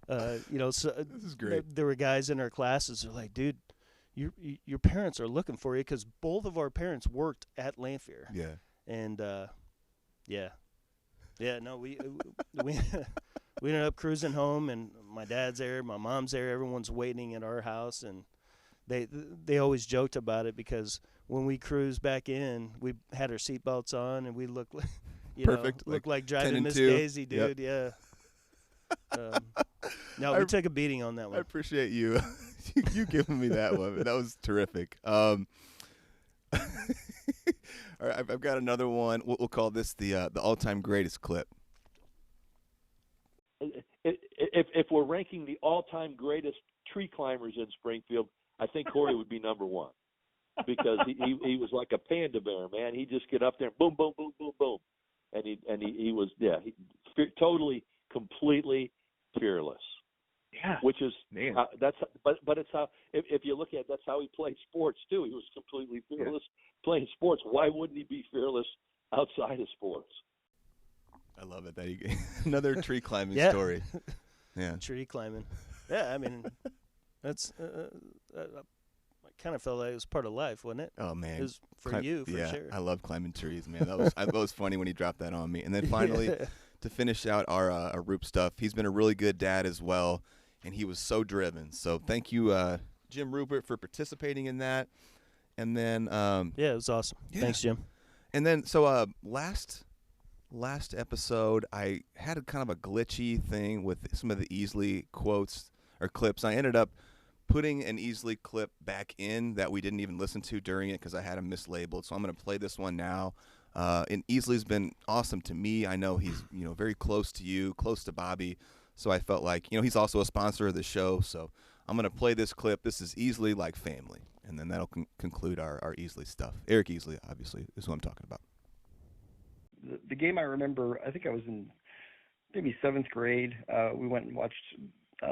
This is great. There were guys in our classes who were like, dude, your parents are looking for you, because both of our parents worked at Lanphier. Yeah. And, no, we we ended up cruising home, and my dad's there, my mom's there, everyone's waiting at our house, and they always joked about it, because when we cruised back in, we had our seatbelts on, and we looked like, Perfect. Looked like driving Miss 2. Daisy, dude. Yep. Yeah. No, we took a beating on that one. I appreciate you you giving me that one. That was terrific. All right, I've got another one. We'll call this the all-time greatest clip. If we're ranking the all-time greatest tree climbers in Springfield, I think Corey would be number one, because he was like a panda bear, man. He'd just get up there and boom, boom, boom, boom, boom, and he was totally, completely fearless. Yeah, which is but it's how, if you look at it, that's how he played sports too. He was completely fearless playing sports. Why wouldn't he be fearless outside of sports? I love it that he another tree climbing story. Yeah, tree climbing. Yeah, I mean, that's I kind of felt like it was part of life, wasn't it? Oh man, it was for you for sure. I love climbing trees, man. That was funny when he dropped that on me. And then finally, to finish out our Roop stuff, he's been a really good dad as well, and he was so driven. So thank you, Jim Ruppert, for participating in that. And then it was awesome. Yeah. Thanks, Jim. And then so last episode, I had a kind of a glitchy thing with some of the Easley quotes or clips. I ended up putting an Easley clip back in that we didn't even listen to during it because I had him mislabeled. So I'm going to play this one now. And Easley's been awesome to me. I know he's very close to you, close to Bobby. So I felt like he's also a sponsor of the show. So I'm going to play this clip. This is Easley like family, and then that'll conclude our Easley stuff. Eric Easley, obviously, is who I'm talking about. The game I remember, I think I was in maybe 7th grade. We went and watched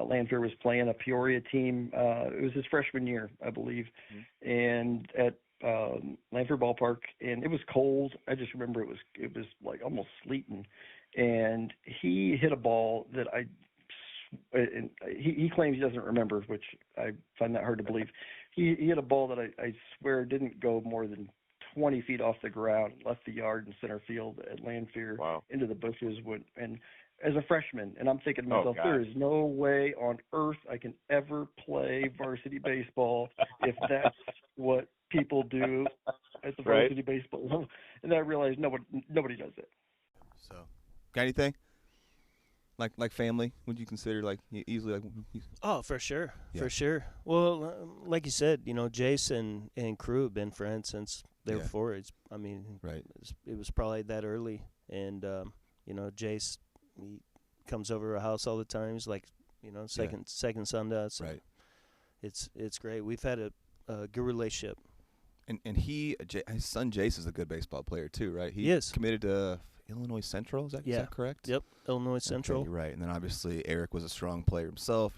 Lanphier was playing a Peoria team. It was his freshman year, I believe, and at Lanphier Ballpark, and it was cold. I just remember it was like almost sleeting, and he hit a ball that he claims he doesn't remember, which I find that hard to believe. He hit a ball that I swear didn't go more than 20 feet off the ground, left the yard in center field at Lanphier, into the bushes. And as a freshman, and I'm thinking to myself, there is no way on earth I can ever play varsity baseball if that's what people do at the varsity baseball level. And then I realized nobody does it. So, got anything? Like family? Would you consider Easley like? Oh, for sure, for sure. Well, like you said, Jace and crew have been friends since they were forwards. I mean, it was probably that early, and Jace, he comes over our house all the time. He's like, second son to us. Right. It's great. We've had a good relationship. And his son Jace is a good baseball player too, right? He is committed to Illinois Central. Is that correct? Yep, Illinois Central. Okay, right. And then obviously Eric was a strong player himself.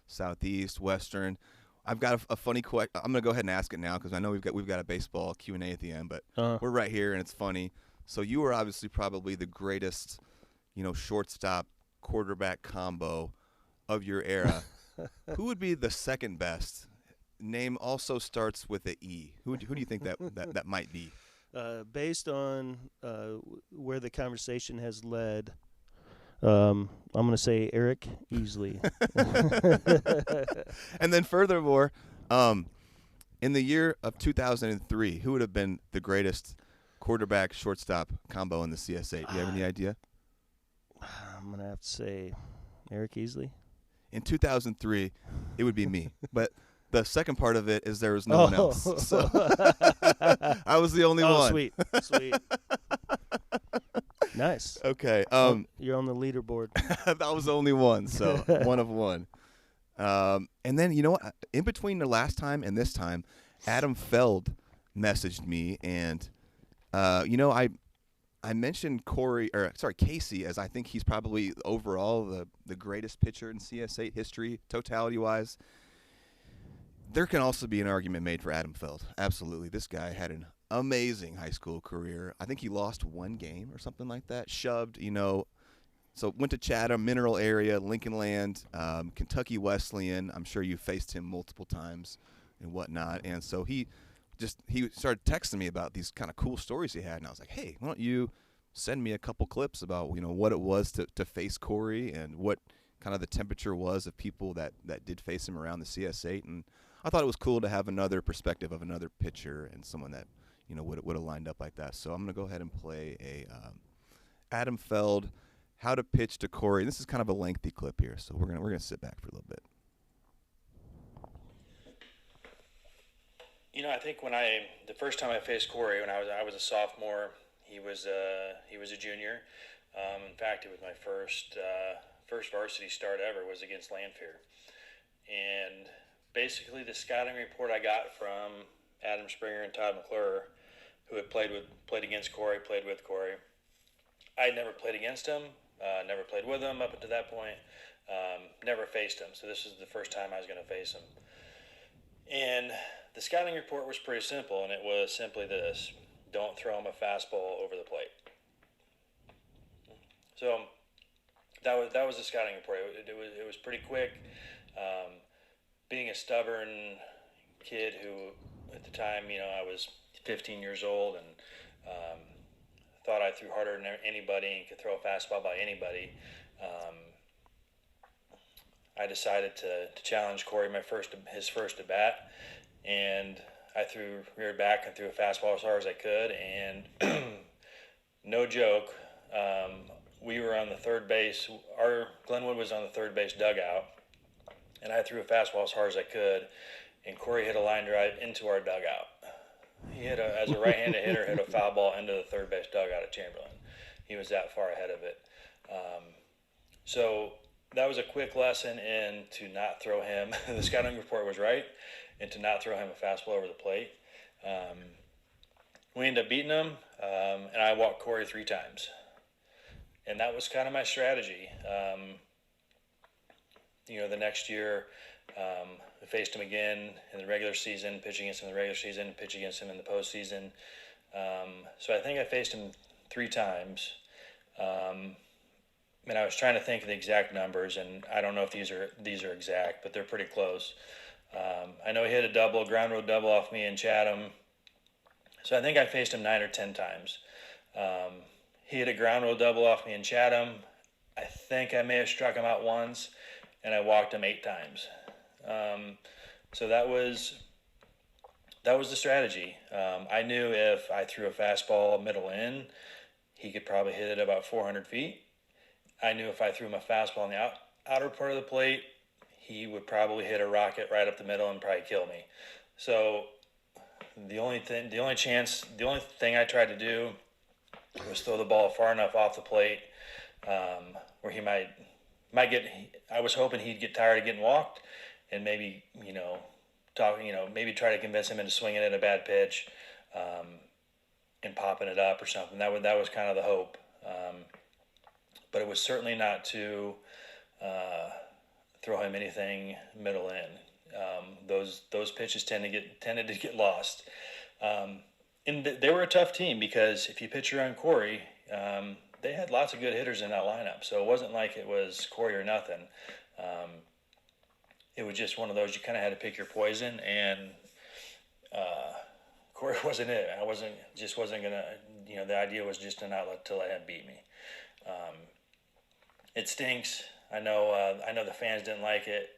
Southeast, Western. I've got a funny question. I'm gonna go ahead and ask it now because I know we've got a baseball Q&A at the end, but we're right here and it's funny. So you were obviously probably the greatest, shortstop quarterback combo of your era. Who would be the second best? Name also starts with a E. Who do you think that might be? Based on where the conversation has led, I'm going to say Eric Easley. And then furthermore, in the year of 2003, who would have been the greatest quarterback shortstop combo in the CSA? Do you have any idea? I'm going to have to say Eric Easley. In 2003, it would be me. But the second part of it is there was no one else. So I was the only one. Sweet. Nice. Okay. You're on the leaderboard. That was the only one, so one of one. And then, you know what? In between the last time and this time, Adam Feld messaged me, and, I mentioned Casey, as I think he's probably overall the greatest pitcher in CSA history, totality-wise. there can also be an argument made for Adam Feld. Absolutely. This guy had an amazing high school career. I think he lost one game or something like that. Shoved, So went to Chatham, Mineral area, Lincoln Land, Kentucky Wesleyan. I'm sure you faced him multiple times and whatnot. And so he started texting me about these kind of cool stories he had. And I was like, hey, why don't you send me a couple clips about, what it was to face Corey and what kind of the temperature was of people that did face him around the CS8. And I thought it was cool to have another perspective of another pitcher and someone that, would have lined up like that. So I'm going to go ahead and play a Adam Feld, how to pitch to Corey. This is kind of a lengthy clip here, so we're gonna sit back for a little bit. I think the first time I faced Corey when I was a sophomore, he was a junior. In fact, it was my first varsity start ever was against Lanphier, and basically the scouting report I got from Adam Springer and Todd McClure, who had played against Corey, played with Corey. I had never played against him, never played with him up until that point, never faced him. So this was the first time I was going to face him. And the scouting report was pretty simple, and it was simply this: don't throw him a fastball over the plate. So that was the scouting report. It was pretty quick. Being a stubborn kid who, at the time, I was 15 years old and thought I threw harder than anybody and could throw a fastball by anybody. I decided to challenge Corey his first at bat, and I reared back and threw a fastball as hard as I could. And no joke, we were on the third base. Glenwood was on the third base dugout, and I threw a fastball as hard as I could, and Corey hit a line drive into our dugout. He as a right-handed hitter, hit a foul ball into the third base dugout at Chamberlain. He was that far ahead of it. So that was a quick lesson in to not throw him. The scouting report was right, and to not throw him a fastball over the plate. We ended up beating him, and I walked Corey 3 times. And that was kind of my strategy. The next year, I faced him again in the regular season, pitch against him in the regular season, pitch against him in the postseason. So I think I faced him 3 times. And I was trying to think of the exact numbers, and I don't know if these are exact, but they're pretty close. I know he hit a ground road double off me in Chatham. So I think I faced him 9 or 10 times. He hit a ground road double off me in Chatham. I think I may have struck him out once, and I walked him 8 times. So that was the strategy. I knew if I threw a fastball middle in, he could probably hit it about 400 feet. I knew if I threw him a fastball on the outer part of the plate, he would probably hit a rocket right up the middle and probably kill me. So the only thing I tried to do was throw the ball far enough off the plate where he might get. I was hoping he'd get tired of getting walked, and maybe maybe try to convince him into swinging at a bad pitch and popping it up or something. That was kind of the hope. But it was certainly not to throw him anything middle in. Those pitches tended to get lost. And they were a tough team because if you pitch around Corey, they had lots of good hitters in that lineup. So it wasn't like it was Corey or nothing. It was just one of those, you kind of had to pick your poison, and Corey wasn't it. I wasn't gonna, the idea was just to not let him beat me. It stinks. I know the fans didn't like it,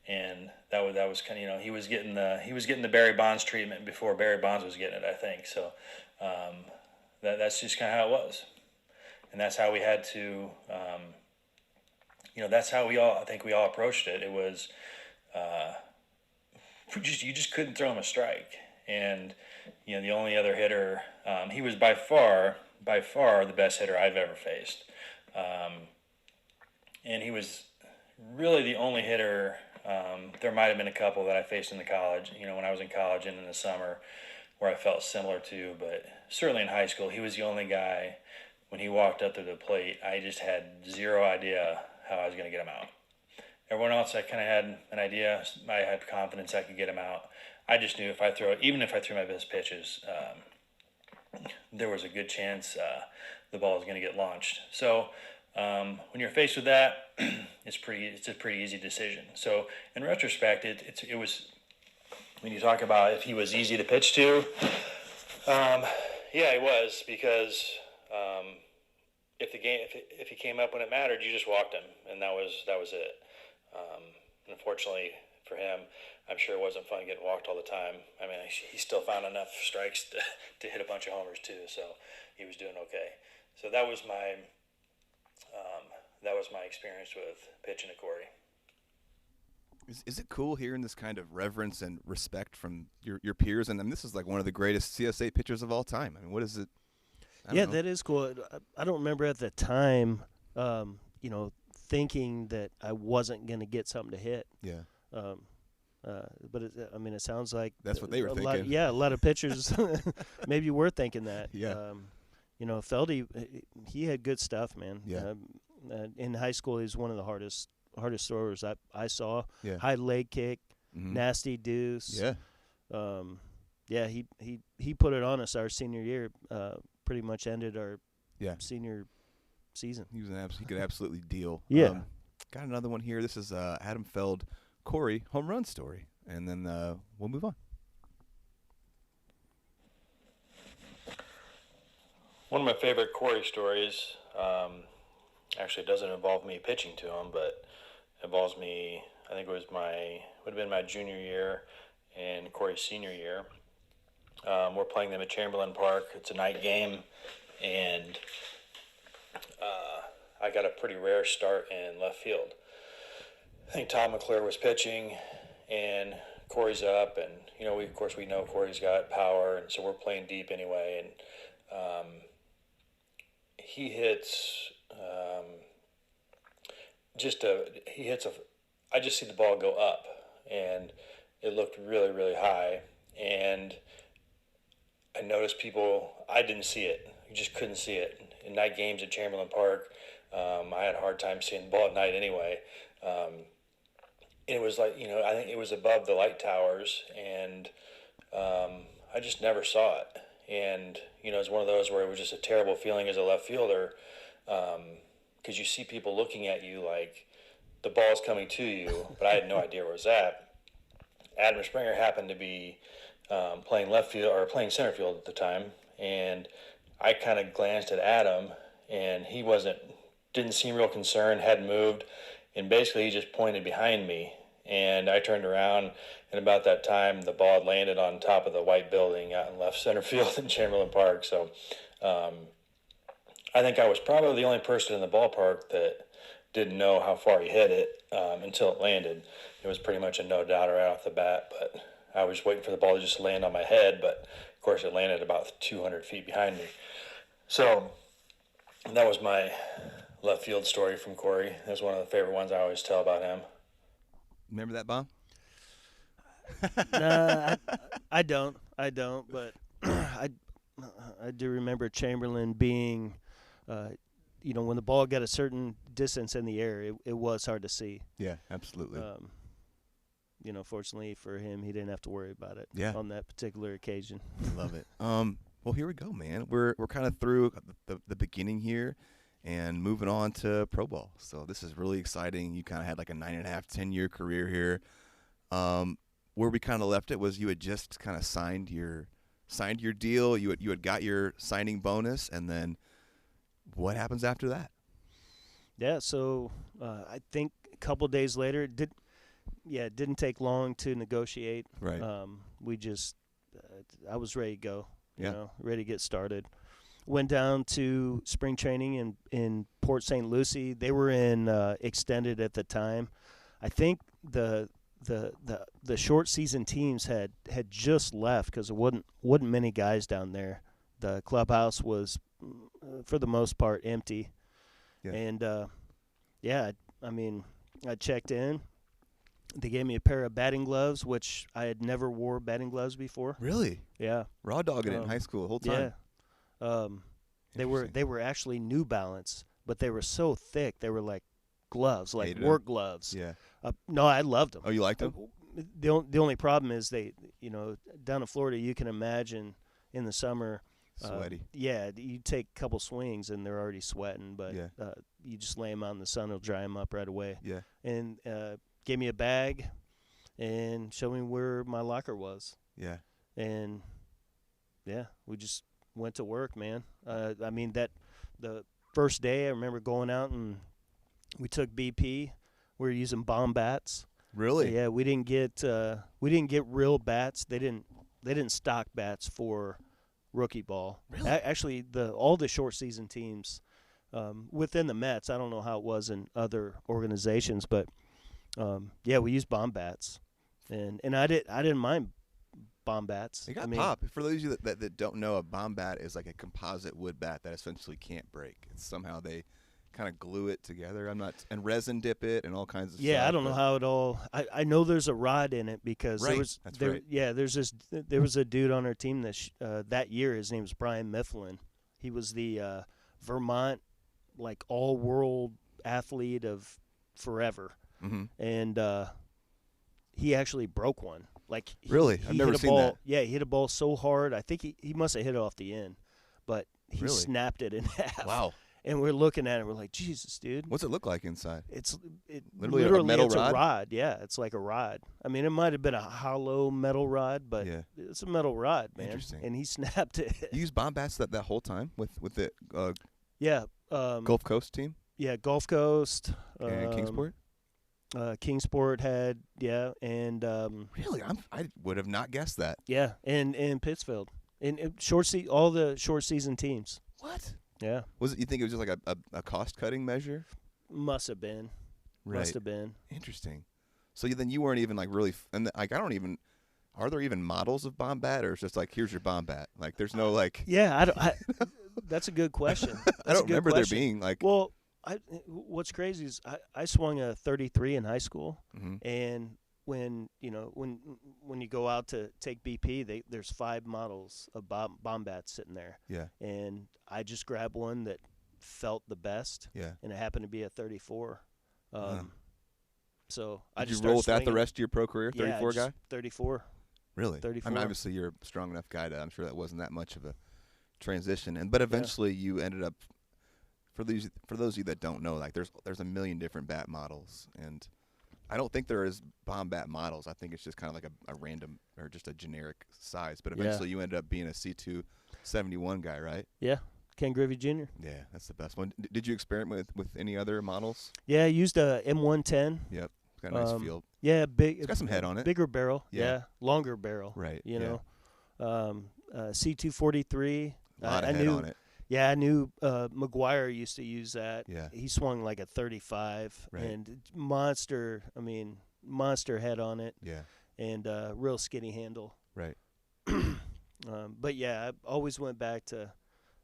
and that was kind of, he was getting the Barry Bonds treatment before Barry Bonds was getting it, I think. So that's just kind of how it was, and that's how we had to. That's how we all approached it. It was you just couldn't throw him a strike, and the only other hitter, he was by far the best hitter I've ever faced. And he was really the only hitter. There might have been a couple that I faced in the college, when I was in college and in the summer, where I felt similar to, but certainly in high school, he was the only guy. When he walked up to the plate, I just had zero idea how I was going to get him out. everyone else, I kind of had an idea. I had confidence I could get him out. I just knew even if I threw my best pitches, there was a good chance the ball was going to get launched. So when you're faced with that, it's a pretty easy decision. So in retrospect, it was, when you talk about if he was easy to pitch to, yeah, he was, because if he came up when it mattered, you just walked him, and that was it. Unfortunately for him, I'm sure it wasn't fun getting walked all the time. I mean, he still found enough strikes to hit a bunch of homers too, so he was doing okay. So that was my experience with pitching to Corey. Is it cool hearing this kind of reverence and respect from your peers? And I mean, this is like one of the greatest CSA pitchers of all time. I mean, what is it? Yeah, that is cool. I don't remember at the time, thinking that I wasn't going to get something to hit. Yeah. But it sounds like that's what they were thinking. A lot of pitchers maybe were thinking that. Yeah. Feldy, he had good stuff, man. Yeah. In high school, he's one of the hardest throwers I saw. Yeah. High leg kick, Mm-hmm. nasty deuce. Yeah. He put it on us our senior year. Pretty much ended our senior season. He could absolutely deal. Yeah. Got another one here. This is Adam Feld, Corey home run story, and then we'll move on. One of my favorite Corey stories, actually doesn't involve me pitching to him, but involves me. I think it would have been my junior year and Corey's senior year. We're playing them at Chamberlain Park. It's a night game, and I got a pretty rare start in left field. I think Tom McClure was pitching, and Corey's up, and we know Corey's got power, and so we're playing deep anyway, and he hits I just see the ball go up, and it looked really, really high, and I noticed I didn't see it. You just couldn't see it. In night games at Chamberlain Park, I had a hard time seeing the ball at night anyway. It was like, I think it was above the light towers, and I just never saw it. And, it's one of those where it was just a terrible feeling as a left fielder, because you see people looking at you like the ball's coming to you, but I had no idea where it was at. Adam Springer happened to be playing left field or playing center field at the time, and I kind of glanced at Adam, and he didn't seem real concerned, hadn't moved, and basically he just pointed behind me, and I turned around, and about that time the ball had landed on top of the white building out in left center field in Chamberlain Park. So I think I was probably the only person in the ballpark that didn't know how far he hit it until it landed. It was pretty much a no-doubter right off the bat, but I was waiting for the ball to just land on my head, but of course it landed about 200 feet behind me. So that was my left field story from Corey. That's one of the favorite ones I always tell about him. Remember that, Bob? Nah, I don't, but I do remember Chamberlain being, when the ball got a certain distance in the air, it was hard to see. Yeah, absolutely. Fortunately for him, he didn't have to worry about it on that particular occasion. Love it. Well, here we go, man. We're kind of through the beginning here and moving on to pro ball. So this is really exciting. You kind of had like a 9.5, 10-year career here. Where we kind of left it was you had just kind of signed your deal. You had got your signing bonus, and then what happens after that? Yeah, so I think a couple days later, it didn't take long to negotiate. Right. I was ready to go. Ready to get started. Went down to spring training in Port St. Lucie. They were in extended at the time. I think the short season teams had just left because there wasn't many guys down there. The clubhouse was, for the most part, empty. Yeah. And I checked in. They gave me a pair of batting gloves, which I had never wore batting gloves before. Really? Yeah. Raw dogging it in high school the whole time. Yeah. They were actually New Balance, but they were so thick they were like gloves, like work gloves. Yeah. No, I loved them. Oh, you liked them? The only problem is they, down in Florida, you can imagine in the summer. Sweaty. Yeah, you take a couple swings and they're already sweating, but you just lay them out in the sun, it'll dry them up right away. Yeah. And gave me a bag and showed me where my locker was. Yeah. And, we just went to work, man. I mean, the first day I remember going out and we took BP. We were using bomb bats. Really? Yeah, we didn't get real bats. They didn't stock bats for rookie ball. Really? Actually, all the short season teams within the Mets, I don't know how it was in other organizations, but we used bomb bats, and I didn't mind bomb bats. They got pop. For those of you that don't know, a bomb bat is like a composite wood bat that essentially can't break. It's somehow they kind of glue it together. And resin dip it and all kinds of stuff. Yeah, I don't know how it all. I know there's a rod in it because there was a dude on our team that year. His name was Brian Mifflin. He was the Vermont all world athlete of forever, and he actually broke one. Really? I've never seen that. Yeah, he hit a ball so hard. I think he must have hit it off the end, but he snapped it in half. Wow. And we're looking at it. We're like, Jesus, dude. What's it look like inside? It's literally a metal it's rod? a rod. Yeah, it's like a rod. I mean, it might have been a hollow metal rod, but it's a metal rod, man. Interesting. And he snapped it. You used bomb bats that whole time with the Gulf Coast team? Yeah, Gulf Coast. And Kingsport? Kingsport had, and really, I would have not guessed that. Yeah, and Pittsfield, and all the short season teams. What? Yeah. Was it? You think it was just like a cost cutting measure? Must have been. Right. Must have been. Interesting. So then you weren't even really, and I don't even. Are there even models of bomb bat, or it's just here's your bomb bat? There's no Yeah, that's a good question. I don't remember there being Well, what's crazy is I swung a 33 in high school, and when you go out to take BP, there's 5 models of bomb bats sitting there. Yeah. And I just grabbed one that felt the best. Yeah. And it happened to be a 34. So Did you roll with that the rest of your pro career? 34 guy. guy. 34. Really? 34. I mean, obviously you're a strong enough guy I'm sure that wasn't that much of a transition. But eventually you ended up. For those of you that don't know, there's a million different bat models, and I don't think there is bomb bat models. I think it's just kind of like a random or just a generic size. But eventually you ended up being a C271 guy, right? Yeah, Ken Griffey Jr. Yeah, that's the best one. Did you experiment with any other models? Yeah, I used a M110. Yep, it's got a nice feel. Yeah, big. It's got some head on it. Bigger barrel. Yeah, longer barrel. Right. C243. A lot of head on it. Yeah, I knew McGuire used to use that. Yeah. He swung like a 35 right. and monster head on it. Yeah. And real skinny handle. Right. But yeah, I always went back to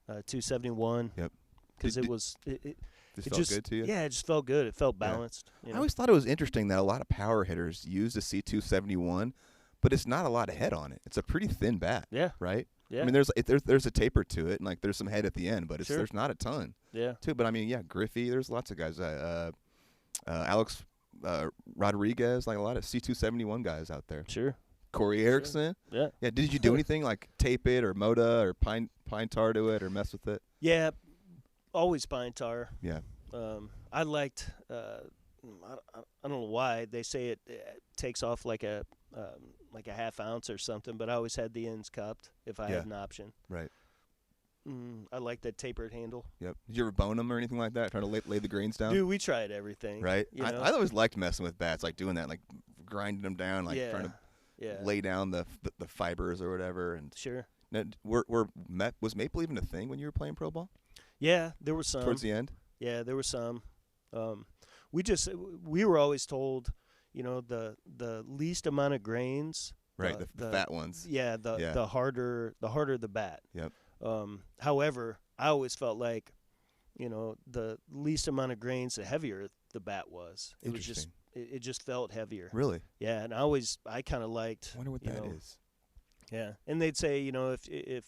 271. Yep. Because it felt good to you? Yeah, it just felt good. It felt balanced. I always thought it was interesting that a lot of power hitters use the C271, but it's not a lot of head on it. It's a pretty thin bat. Yeah. Right? Yeah. I mean, there's a taper to it, and there's some head at the end, but there's not a ton. Yeah. Too, but I mean, Griffey. There's lots of guys. Alex Rodriguez, a lot of C271 guys out there. Sure. Corey Erickson. Sure. Yeah. Yeah. Did you do anything tape it or Moda or pine tar to it or mess with it? Yeah, always pine tar. Yeah. I liked. I don't know why they say it takes off like a half ounce or something, but I always had the ends cupped if I had an option. Right. I like that tapered handle. Yep. Did you ever bone them or anything like that? Trying to lay the grains down? Dude, we tried everything. Right. I always liked messing with bats, doing that, grinding them down, trying to lay down the fibers or whatever. And sure. Now, was maple even a thing when you were playing pro ball? Yeah, there were some. Towards the end? Yeah, there were some. We were always told, the least amount of grains. Right, the fat ones. Yeah, the harder the bat. Yep. However, I always felt like, the least amount of grains, the heavier the bat was. It was just it just felt heavier. Really? Yeah, and I kind of liked. I wonder what that is. Yeah, and they'd say, if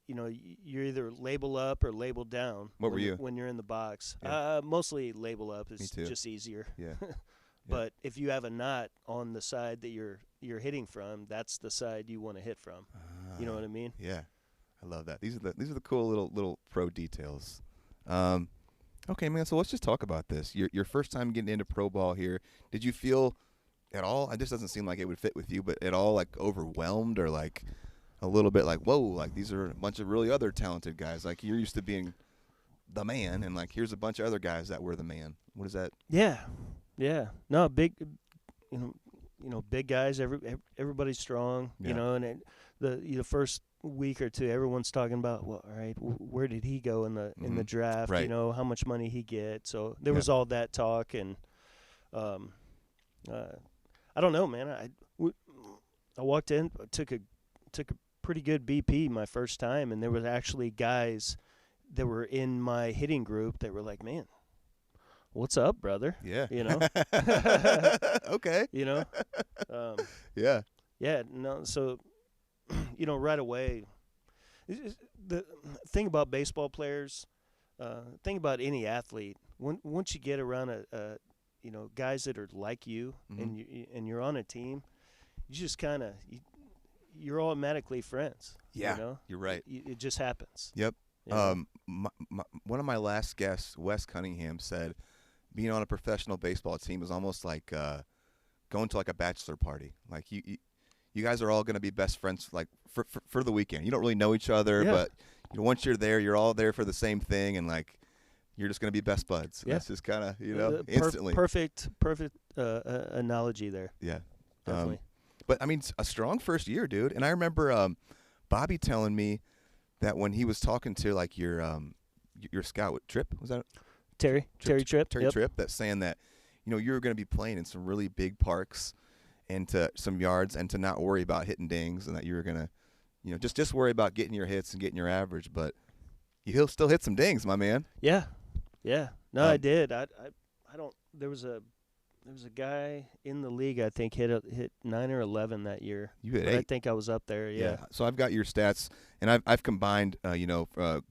you're either label up or label down. What were you? When you're in the box? Yeah. Mostly label up. It's Me too. just easier. Yeah. But if you have a knot on the side that you're hitting from, that's the side you want to hit from. You know what I mean? Yeah, I love that. These are the cool little pro details. Okay, man. So let's just talk about this. Your first time getting into pro ball here. Did you feel at all? It just doesn't seem like it would fit with you, but at all like overwhelmed or like a little bit like, whoa, like these are a bunch of really other talented guys. Like you're used to being the man, and like here's a bunch of other guys that were the man. What is that? Yeah. No, big, big guys. Everybody's strong. Yeah. You know, and the first week or two, everyone's talking about, well, all right, where did he go in the draft? Right. You know, how much money he get. So there was all that talk, and I don't know, man. I walked in, took a pretty good BP my first time, and there was actually guys that were in my hitting group that were like, man, what's up, brother? Yeah. You know? Okay. You know? Yeah. Yeah, no, so, right away, the thing about baseball players, thing about any athlete, once you get around guys that are like you, and you're on a team, you just kind of you're automatically friends. Yeah, you know? You're right. It just happens. Yep. You know? One of my last guests, Wes Cunningham, said being on a professional baseball team is almost like going to like a bachelor party. Like you guys are all going to be best friends like for the weekend. You don't really know each other, but once you're there, you're all there for the same thing, and like you're just going to be best buds. Yeah. That's just kind of instantly perfect analogy there. Yeah, definitely. But I mean, a strong first year, dude. And I remember Bobby telling me that when he was talking to like your scout, Tripp, was that Terry Tripp, that's saying that you were going to be playing in some really big parks and to some yards, and to not worry about hitting dings, and that you were going to just worry about getting your hits and getting your average, but you'll still hit some dings, my man. Yeah. No, I did. I don't. There was a guy in the league I think hit 9 or 11 that year. You hit 8. I think I was up there. Yeah. So I've got your stats, and I've combined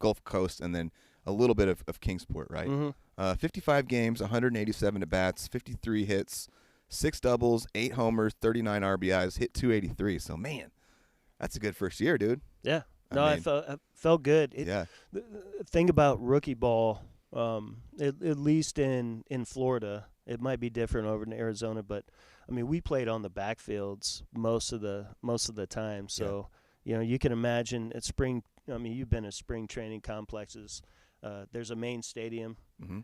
Gulf Coast and then a little bit of Kingsport, right? Mm-hmm. 55 games, 187 at bats, 53 hits, 6 doubles, 8 homers, 39 RBIs, hit 283. So man, that's a good first year, dude. Yeah. I felt good. The thing about rookie ball, at least in Florida, it might be different over in Arizona, but I mean we played on the backfields most of the time. So you can imagine at spring. I mean you've been at spring training complexes. There's a main stadium,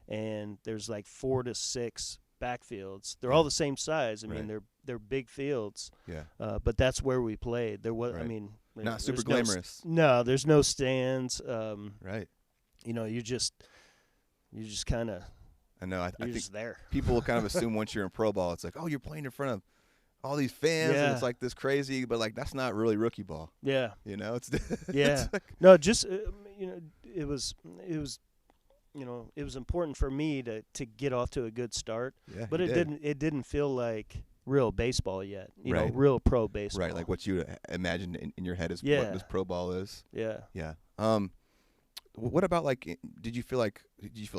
and there's like 4 to 6 backfields. They're all the same size. I mean they're big fields. Yeah. But that's where we played. There was. Right. I mean. Not super glamorous. No, there's no stands. Right. You just kind of. I know. I think just there. People kind of assume once you're in pro ball, it's like, oh, you're playing in front of all these fans, and it's like this crazy, but like that's not really rookie ball. Yeah. It's yeah. It's like, no, just it was important for me to get off to a good start. Yeah, but it didn't feel like real baseball yet. You know, real pro baseball. Right, like what you imagined in your head is what this pro ball is. Yeah. Yeah. What about like? Did you feel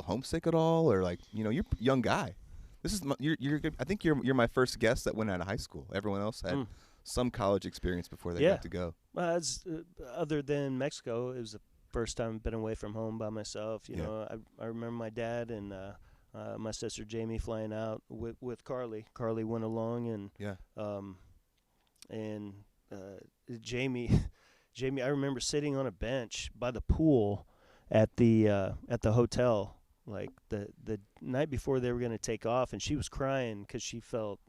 homesick at all, or like you're a young guy? This is you're I think you're my first guest that went out of high school. Everyone else had some college experience before they got to go. Other than Mexico, it was the first time I've been away from home by myself. You know, I remember my dad and my sister Jamie flying out with Carly. Carly went along, and Jamie, I remember sitting on a bench by the pool at the hotel, like the night before they were going to take off, and she was crying because she felt,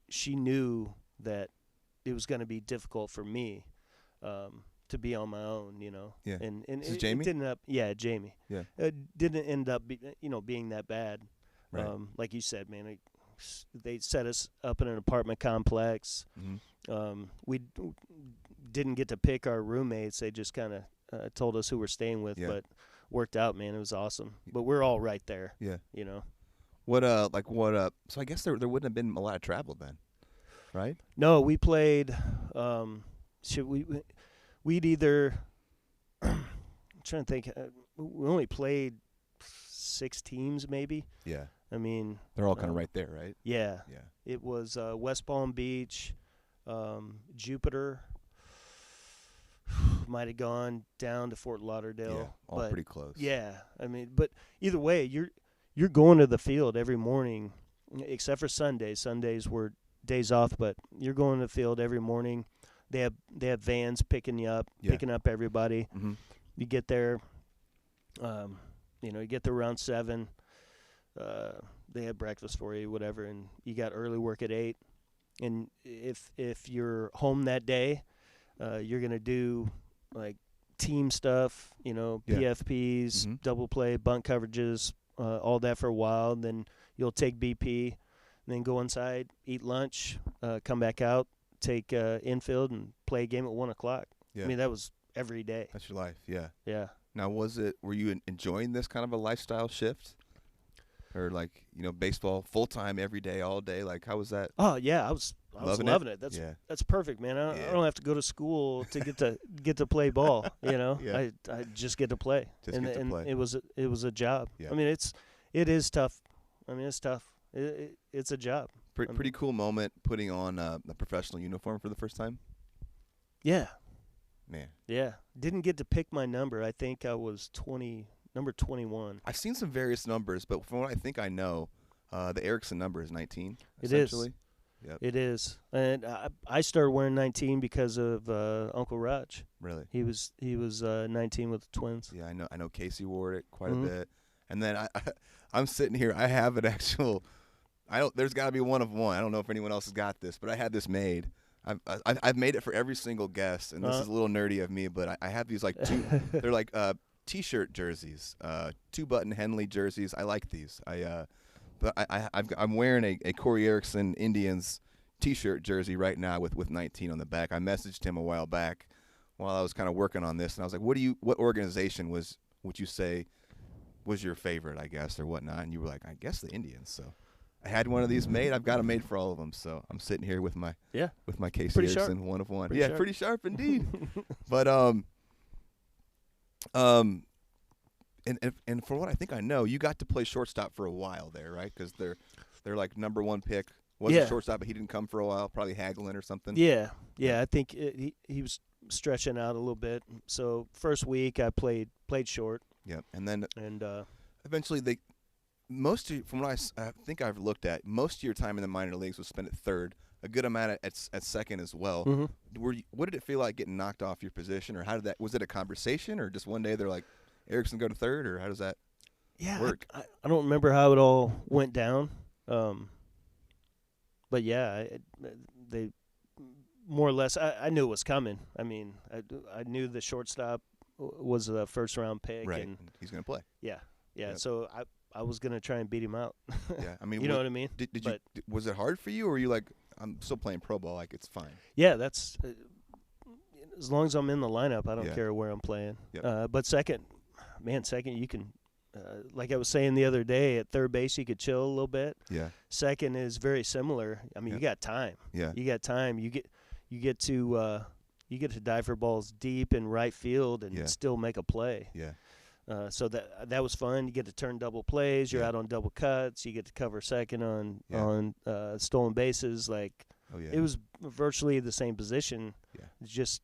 she knew that it was going to be difficult for me to be on my own, Yeah. And This is Jamie? It didn't Jamie. Yeah. It didn't end up, being that bad. Right. Like you said, man, they set us up in an apartment complex. Mm-hmm. We didn't get to pick our roommates. They just kind of told us who we're staying with, but worked out, man. It was awesome. But we're all right there. Yeah. What so I guess there wouldn't have been a lot of travel then, right? No, we played. We'd either. I'm trying to think. We only played 6 teams, maybe. Yeah. I mean, they're all kind of right there, right? Yeah. Yeah. It was West Palm Beach, Jupiter. Might have gone down to Fort Lauderdale. Yeah, all pretty close. Yeah, I mean, but either way, you're going to the field every morning, except for Sundays. Sundays were days off, but you're going to the field every morning. They have vans picking you up, picking up everybody. Mm-hmm. You get there, you get there around 7. They have breakfast for you, whatever, and you got early work at 8. And if you're home that day, you're gonna do like team stuff, PFPs, double play, bunt coverages, all that for a while. And then you'll take BP, and then go inside, eat lunch, come back out, take infield, and play a game at 1 o'clock. Yeah. I mean, that was every day. That's your life, yeah. Yeah. Now, were you enjoying this kind of a lifestyle shift? Or like, baseball full time every day, all day? Like, how was that? Oh yeah, I was loving it. That's perfect, man. I don't have to go to school to get to play ball. Yeah. I just get to play. Play. It was a job. Yeah. I mean, it is tough. I mean, it's tough. It's a job. Pretty cool moment putting on a professional uniform for the first time. Yeah. Man. Yeah. Didn't get to pick my number. I think I was number 21. I've seen some various numbers, but from what I think I know, the Erickson number is 19. It essentially. is. Yep. It is, and I started wearing 19 because of Uncle Raj. Really? He was 19 with the Twins. Yeah, I know Casey wore it quite a bit, and then I'm sitting here. I have an actual. There's got to be one of one. I don't know if anyone else has got this, but I had this made. I've made it for every single guest, and this is a little nerdy of me, but I have these like two. They're like T-shirt jerseys, 2-button Henley jerseys. I like these. But I'm wearing a Corey Erickson Indians T-shirt jersey right now with 19 on the back. I messaged him a while back while I was kind of working on this, and I was like, "What organization would you say was your favorite, I guess, or whatnot?" And you were like, "I guess the Indians." So I had one of these made. I've got them made for all of them. So I'm sitting here with my Casey pretty Erickson sharp. 1 of 1. Pretty sharp. Pretty sharp indeed. But And for what I think I know, you got to play shortstop for a while there, right? Because they're like number 1 pick. Wasn't shortstop, but he didn't come for a while. Probably haggling or something. Yeah. I think he was stretching out a little bit. So first week I played short. Yep. And then and eventually from what I think I've looked at, most of your time in the minor leagues was spent at third. A good amount at second as well. Mm-hmm. What did it feel like getting knocked off your position, or was it a conversation, or just one day they're like, Erickson go to third, or how does that work? I don't remember how it all went down. But yeah, they more or less. I knew it was coming. I mean, I knew the shortstop was a first-round pick, right? And he's going to play. Yeah. Yep. So I was going to try and beat him out. Yeah, I mean, you know what I mean. Was it hard for you, or were you like, I'm still playing pro ball, like it's fine? Yeah, that's as long as I'm in the lineup, I don't care where I'm playing. Yep. But second, you can. Like I was saying the other day, at third base you could chill a little bit. Yeah. Second is very similar. I mean, you got time. Yeah. You got time. You get to dive for balls deep in right field and still make a play. Yeah. So that was fun. You get to turn double plays. You're out on double cuts. You get to cover second on stolen bases. Like it was virtually the same position. Yeah. Just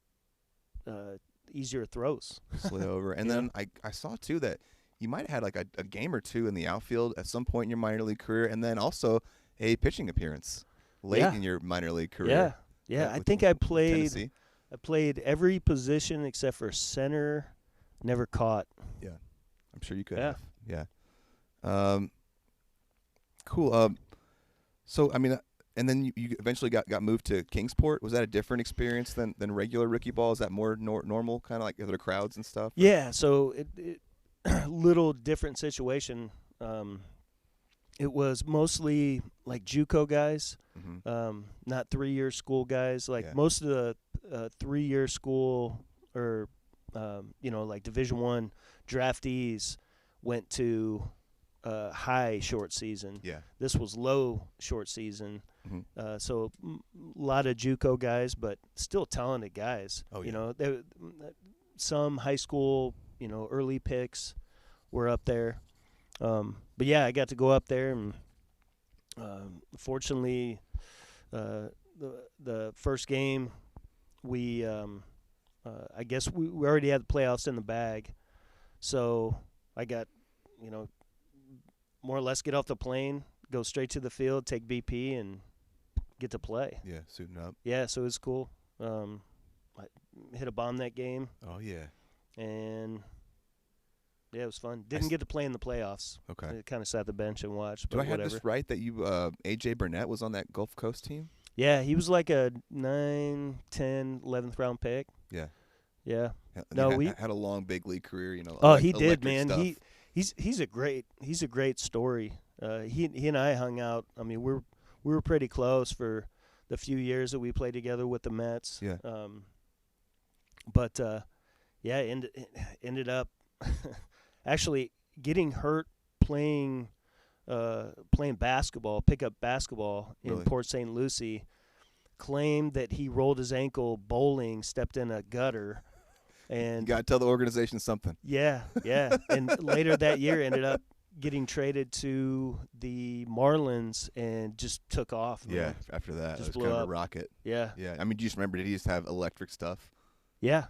easier throws. Slid over. And then I saw too that you might have had like a game or two in the outfield at some point in your minor league career, and then also a pitching appearance late in your minor league career. Yeah. I think I played every position except for center. Never caught. Yeah, I'm sure you could have. Yeah. Cool. So I mean, and then you eventually got moved to Kingsport. Was that a different experience than regular rookie ball? Is that more normal, kind of like other crowds and stuff? Yeah. So it little different situation. It was mostly like JUCO guys, not 3-year school guys. Like most of the 3-year school or like Division I draftees went to high short season. Yeah. This was low short season. So a lot of JUCO guys, but still talented guys. Oh, yeah. Some high school, early picks were up there. But yeah, I got to go up there and Fortunately, the first game, I guess we already had the playoffs in the bag, so I got, more or less get off the plane, go straight to the field, take BP, and get to play. Yeah, suiting up. Yeah, so it was cool. I hit a bomb that game. Oh, yeah. And, yeah, it was fun. Didn't get to play in the playoffs. Okay. I kind of sat the bench and watched. Do I have this right that you A.J. Burnett was on that Gulf Coast team? Yeah, he was like a 9, 10, 11th round pick. Yeah. Yeah. We had a long big league career, Oh, he did, man. Stuff. He's a great story. He and I hung out. I mean, we were pretty close for the few years that we played together with the Mets. Yeah. But ended up actually getting hurt playing basketball, pickup basketball in Port St. Lucie. Claimed that he rolled his ankle bowling, stepped in a gutter, and you got to tell the organization something. Yeah. And later that year, ended up getting traded to the Marlins and just took off. Man. Yeah, after that, just it was kind of a rocket. Yeah. I mean, do you just remember? Did he just have electric stuff? Yeah.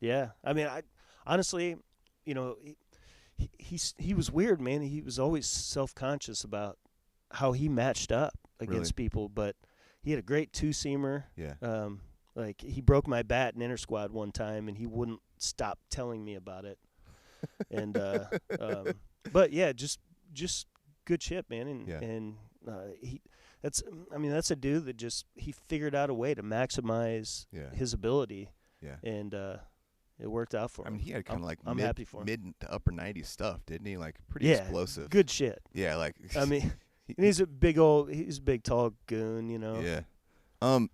Yeah. I mean, I honestly, he was weird, man. He was always self-conscious about how he matched up against people, but he had a great two-seamer. Yeah. Like he broke my bat in inter-squad one time, and he wouldn't stop telling me about it. And but yeah, just good shit, man. And that's a dude that he figured out a way to maximize his ability. Yeah. And it worked out for him. I mean, he had kind of like happy for him. mid to upper 90s stuff, didn't he? Like pretty explosive. Good shit. Yeah, like I mean, he's a big tall goon, Yeah. And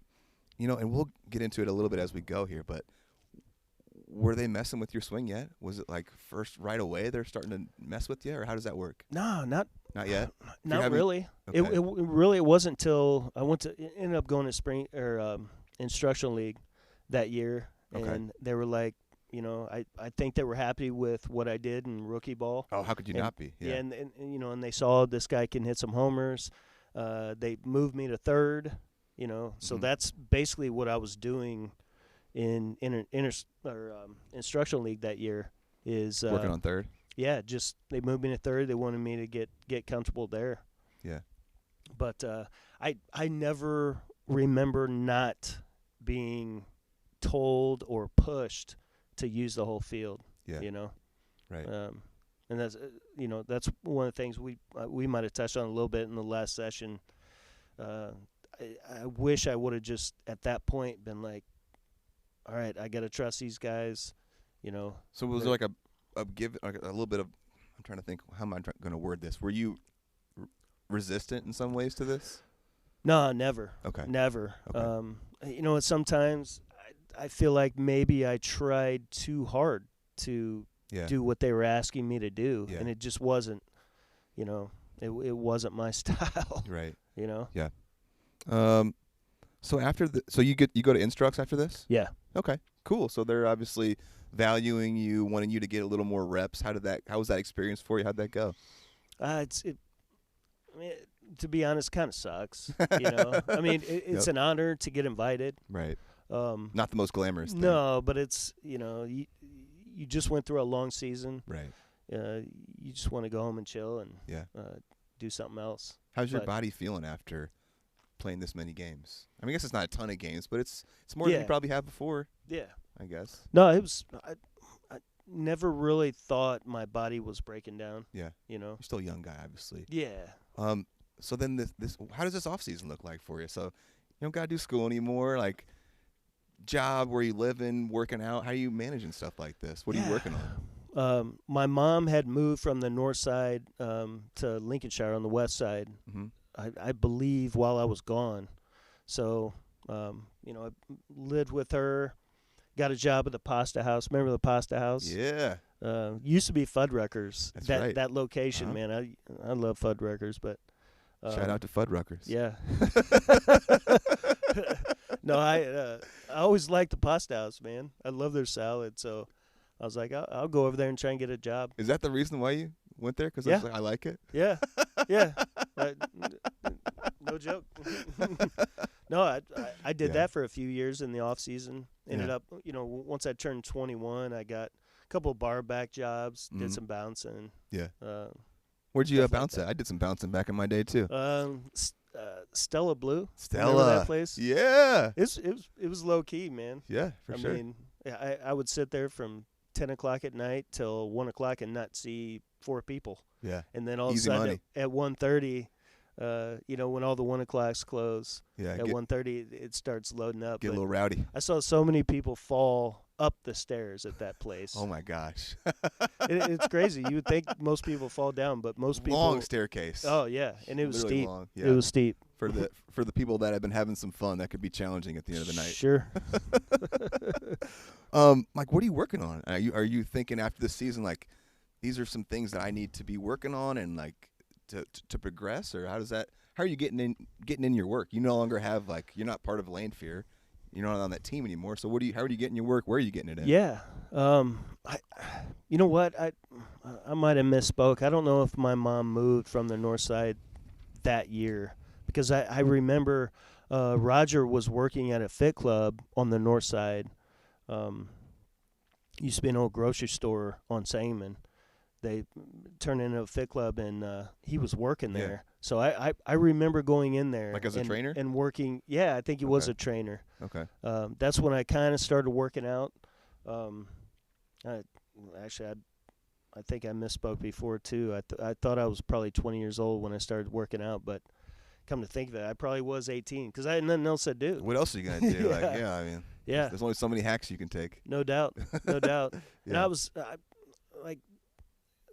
we'll get into it a little bit as we go here, but were they messing with your swing yet? Was it like first right away they're starting to mess with you, or how does that work? No, not yet. Not really. Okay. It really wasn't until I ended up going to spring or instructional league that year, and they were like, I think they were happy with what I did in rookie ball. Oh, how could you not be? Yeah, and they saw this guy can hit some homers. They moved me to third. So that's basically what I was doing in instructional league that year is working on third. Yeah, just they moved me to third. They wanted me to get comfortable there. Yeah, but I never remember not being told or pushed to use the whole field. Yeah, right. And that's that's one of the things we might have touched on a little bit in the last session. I wish I would have just at that point been like, all right, I got to trust these guys, So was there like a little bit of, I'm trying to think, how am I going to word this? Were you resistant in some ways to this? No, never. Okay. Never. Okay. Sometimes I feel like maybe I tried too hard to do what they were asking me to do, and it just wasn't, it wasn't my style. Right. Yeah. So after so you go to Instructs after this? Yeah. Okay. Cool. So they're obviously valuing you, wanting you to get a little more reps. How was that experience for you? How'd that go? To be honest, kind of sucks. I mean, it's an honor to get invited. Right. Not the most glamorous thing. No, but it's you just went through a long season. Right. You just want to go home and chill and do something else. How's your body feeling after playing this many games? I mean, I guess it's not a ton of games, but it's more than you probably have before. Yeah. I guess. No, it was. I never really thought my body was breaking down. Yeah. You're still a young guy, obviously. Yeah. So then this how does this off season look like for you? So you don't gotta do school anymore, like job, where you living, working out. How are you managing stuff like this? What are you working on? My mom had moved from the north side to Lincolnshire on the west side. Mm-hmm. I believe while I was gone. So, I lived with her, got a job at the Pasta House. Remember the Pasta House? Yeah. Used to be Fuddruckers. That's right. That location, man. I love Fuddruckers, but shout out to Fuddruckers. Yeah. No, I always liked the Pasta House, man. I love their salad, so I was like, I'll go over there and try and get a job. Is that the reason why you went there? Because I like it? Yeah. Yeah. No joke. No, I did that for a few years in the off season. Ended up, once I turned 21, I got a couple of bar back jobs, did some bouncing. Yeah. Where'd you bounce like at? I did some bouncing back in my day too. Stella Blue. Stella. Remember that place? Yeah. It was low key, man. Yeah, for sure. I mean, I would sit there from 10 o'clock at night till 1 o'clock and not see 4 people. Yeah. And then all Easy of a sudden money. at 1:30, when all the 1 o'clocks close, at 1:30 it starts loading up. Get a little rowdy. I saw so many people fall up the stairs at that place. Oh my gosh. It's crazy. You would think most people fall down, but most people long staircase. Oh yeah, and it was Literally steep. long. Yeah. It was steep. For the people that have been having some fun, that could be challenging at the end of the night. Sure. Like, what are you working on? Are you thinking after this season, like, these are some things that I need to be working on and like to progress, or how are you getting in your work? You no longer have, like, you're not part of Lanphier. You're not on that team anymore. So how are you getting your work? Where are you getting it in? Yeah. You know what? I might have misspoke. I don't know if my mom moved from the north side that year, because I remember Roger was working at a fit club on the north side. Used to be an old grocery store on Sangamon. They turned into a fit club, and he was working there. Yeah. So I remember going in there. Like as a trainer? And working. Yeah, I think he was a trainer. Okay. That's when I kind of started working out. I think I misspoke before, too. I thought I was probably 20 years old when I started working out, but come to think of it, I probably was 18 because I had nothing else to do. What else are you going to do? I mean, there's only so many hacks you can take. No doubt. And I was like,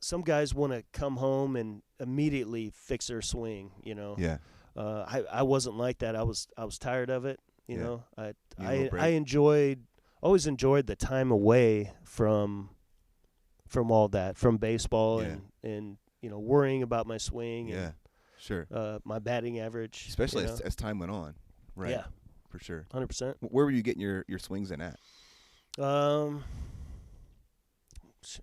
some guys want to come home and immediately fix their swing, Yeah. I wasn't like that. I was tired of it, you know. I always enjoyed the time away from all that, from baseball and worrying about my swing and sure. My batting average. Especially as time went on. Right. Yeah. For sure. 100%. Where were you getting your swings in at?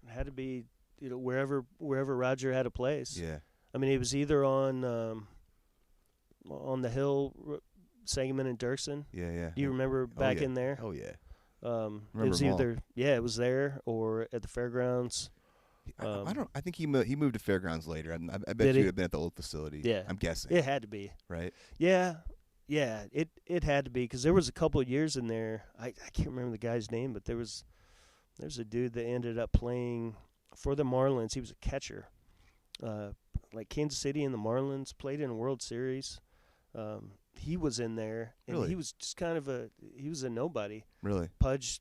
Had to be wherever Roger had a place. Yeah. I mean, it was either on the hill, Sangamon and Dirksen. Yeah. Do you remember back in there? Oh yeah. It was either it was there or at the fairgrounds. I think he moved to fairgrounds later. I bet you'd have been at the old facility. Yeah. I'm guessing. It had to be. Right. Yeah. It had to be, because there was a couple of years in there. I can't remember the guy's name, but there's a dude that ended up playing for the Marlins. He was a catcher. Like Kansas City and the Marlins played in a World Series. He was in there, and really? He was just he was a nobody. Really? Pudge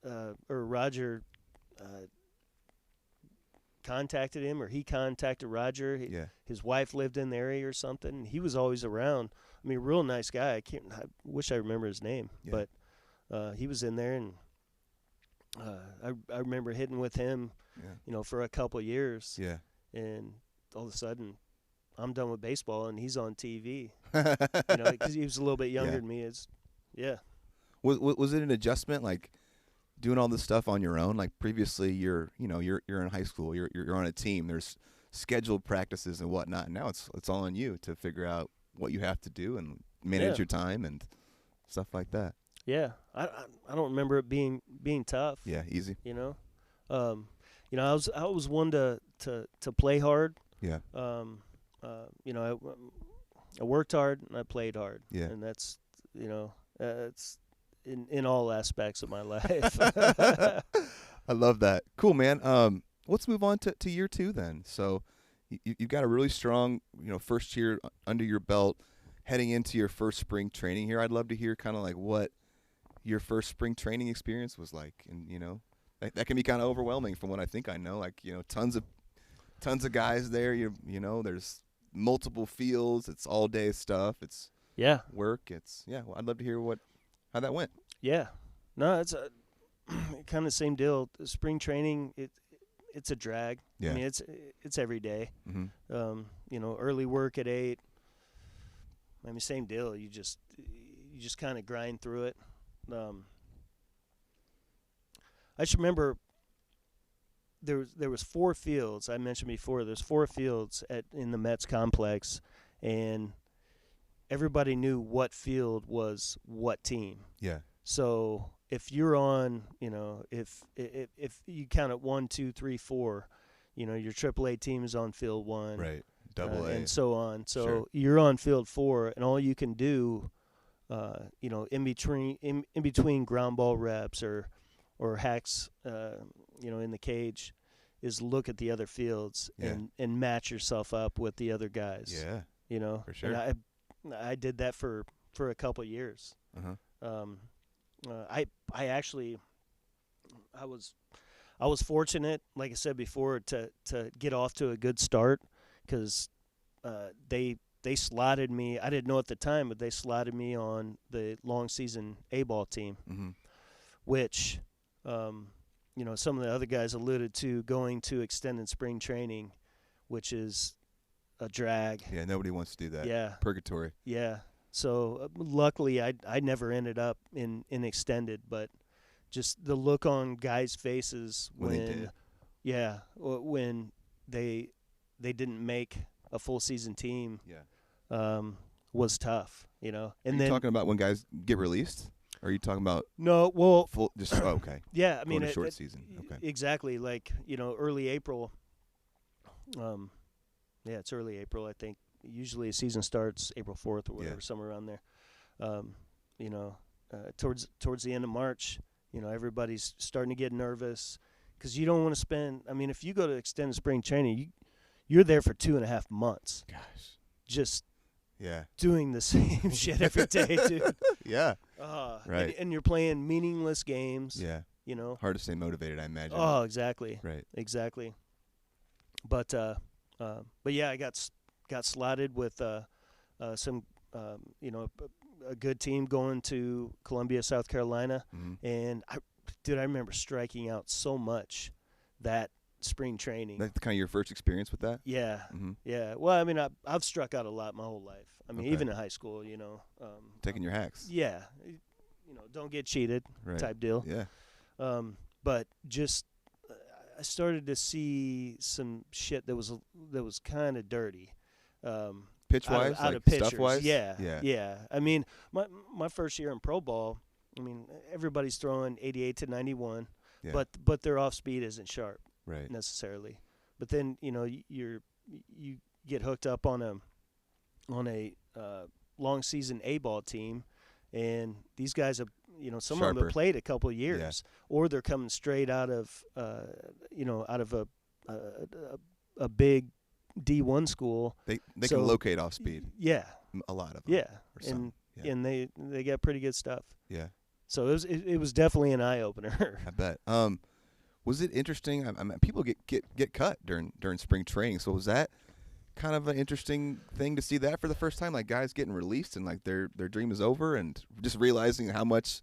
or Roger contacted him, or he contacted Roger. His wife lived in the area or something. He was always around. I mean, real nice guy. I wish I remember his name, but he was in there, and I remember hitting with him, for a couple of years. Yeah. And all of a sudden, I'm done with baseball, and he's on TV. Because he was a little bit younger than me. Was it an adjustment, like doing all this stuff on your own? Like previously, you're in high school, you're on a team. There's scheduled practices and whatnot. And now it's all on you to figure out what you have to do and manage your time and stuff like that. Yeah, I don't remember it being tough. Yeah, easy. I was one to play hard. Yeah. I worked hard and I played hard. Yeah. And that's it's in all aspects of my life. I love that. Cool, man. Let's move on to year 2 then. So you've got a really strong, first year under your belt, heading into your first spring training here. I'd love to hear kind of like what your first spring training experience was like, and that can be kind of overwhelming from what I think I know. Like tons of guys there. There's multiple fields. It's all day stuff. It's work. Well, I'd love to hear how that went. Yeah, no, it's a kind of the same deal. Spring training, it's a drag. Yeah. I mean, it's every day. Mm-hmm. Early work at 8. I mean, same deal. You just kind of grind through it. I just remember there was 4 fields I mentioned before. There's 4 fields in the Mets complex, and everybody knew what field was what team. Yeah. So if you're on, if you count it 1, 2, 3, 4, your AAA team is on field 1, right? Double A, and so on. So sure. you're on field 4, and all you can do, in between ground ball reps or hacks, in the cage, is look at the other fields and match yourself up with the other guys. Yeah. For sure. And I did that for a couple of years. Uh-huh. I was fortunate, like I said before, to get off to a good start, because they slotted me. I didn't know at the time, but they slotted me on the long season A-ball team, mm-hmm. which some of the other guys alluded to, going to extended spring training, which is a drag. Yeah, nobody wants to do that. Yeah. Purgatory. Yeah. So luckily I never ended up in extended, but just the look on guys' faces when they didn't make a full season team was tough, And are you talking about when guys get released? Or are you talking about full, just okay? Yeah, I mean short season. Okay. Exactly, like early April. It's early April, I think. Usually a season starts April 4th or whatever, somewhere around there. Towards the end of March, everybody's starting to get nervous, because you don't want to spend. I mean, if you go to extended spring training, you're there for 2.5 months. Gosh. Just Yeah. doing the same shit every day, dude. Yeah. Right. And you're playing meaningless games. Yeah. Hard to stay motivated, I imagine. Oh, exactly. Right. Exactly. But yeah, I got slotted with some a good team going to Columbia, South Carolina, mm-hmm. and I remember striking out so much that spring training. That's kind of your first experience with that? Yeah. Mm-hmm. Yeah. Well, I mean, I've struck out a lot my whole life. I mean, even in high school, taking your hacks. Yeah. Don't get cheated type deal. Yeah. But just I started to see some shit that was kind of dirty. Pitch-wise? Out like of pitchers. stuff-wise? Yeah. I mean, my first year in pro ball, I mean, everybody's throwing 88 to 91, but their off speed isn't sharp necessarily. But then, you get hooked up on a long season A-ball team, and these guys have, some of them have played a couple of years, or they're coming straight out of a big D1 school. They can locate off speed. Yeah. A lot of them. Yeah. And they got pretty good stuff. Yeah. So it was definitely an eye opener. I bet. Was it interesting? I mean, people get cut during spring training. So was that kind of an interesting thing to see that for the first time, like guys getting released and like their dream is over, and just realizing how much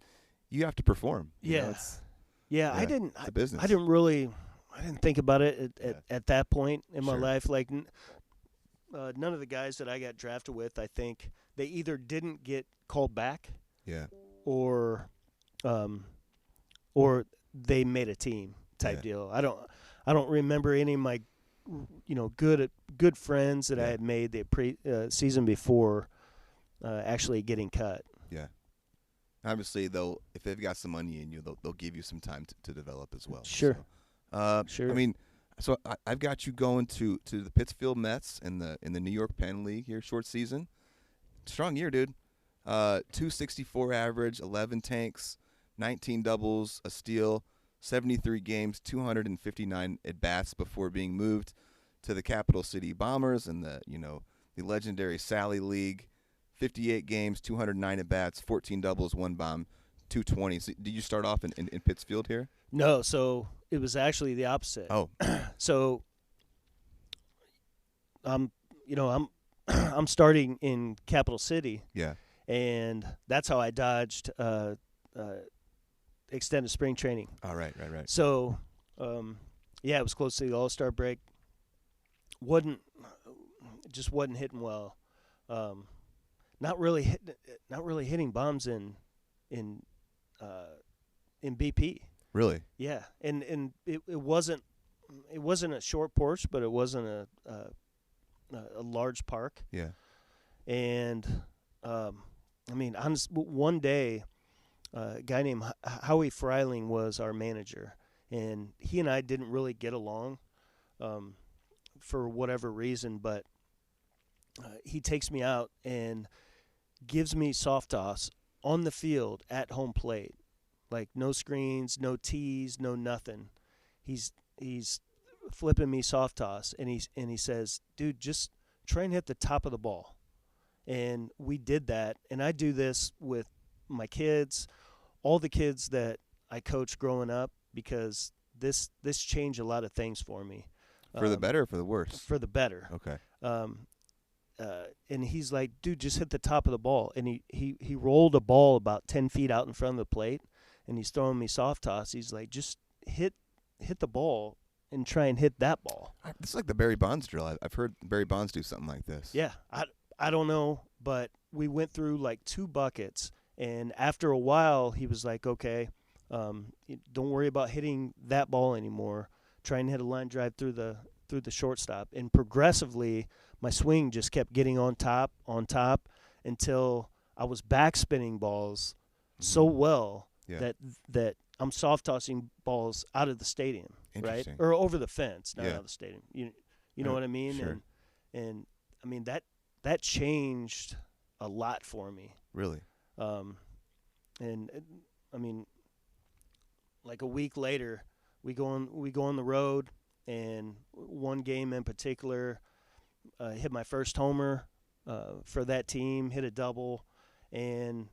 you have to perform? It's a business. I didn't think about it at that point in my life. Like none of the guys that I got drafted with, I think they either didn't get called back, or they made a team type deal. I don't remember any of my good friends that I had made the season before actually getting cut. Yeah. Obviously, if they've got some money in you, they'll give you some time to develop as well. Sure. Sure. I mean, so I've got you going to the Pittsfield Mets in the New York Penn League here, short season. Strong year, dude. 264 average, 11 tanks, 19 doubles, a steal, 73 games, 259 at bats before being moved to the Capital City Bombers and the legendary Sally League. 58 games, 209 at bats, 14 doubles, 1 bomb, 220. So did you start off in Pittsfield here? No, so it was actually the opposite. Oh. So I'm starting in Capital City. Yeah. And that's how I dodged extended spring training. Oh, right. So, it was close to the All-Star break. Wasn't hitting well. Not really hitting bombs in BP. Really? Yeah, and it wasn't a short porch, but it wasn't a large park. Yeah. And I mean, one day, a guy named Howie Freiling was our manager, and he and I didn't really get along for whatever reason, but he takes me out and gives me soft toss on the field at home plate. Like, no screens, no tees, no nothing. He's flipping me soft toss, and he says, dude, just try and hit the top of the ball. And we did that, and I do this with my kids, all the kids that I coached growing up, because this changed a lot of things for me. For the better or for the worse? For the better. Okay. And he's like, dude, just hit the top of the ball. And he rolled a ball about 10 feet out in front of the plate, and he's throwing me soft toss. He's like, just hit the ball and try and hit that ball. It's like the Barry Bonds drill. I've heard Barry Bonds do something like this. Yeah, I don't know, but we went through like 2 buckets, and after a while, he was like, okay, don't worry about hitting that ball anymore. Try and hit a line drive through the shortstop. And progressively, my swing just kept getting on top, until I was backspinning balls so well that I'm soft tossing balls out of the stadium, right? Or over the fence, not out of the stadium. You know what I mean? Sure. And I mean that changed a lot for me. Really? And I mean, like a week later, we go on the road, and one game in particular, hit my first homer for that team, hit a double, and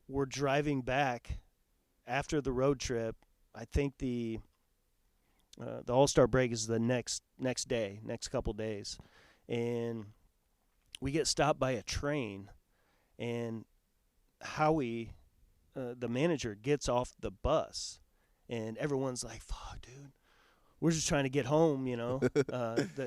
we're driving back after the road trip. I think the All-Star break is the next couple days, and we get stopped by a train, and Howie, the manager, gets off the bus, and everyone's like, fuck, dude, we're just trying to get home, you know.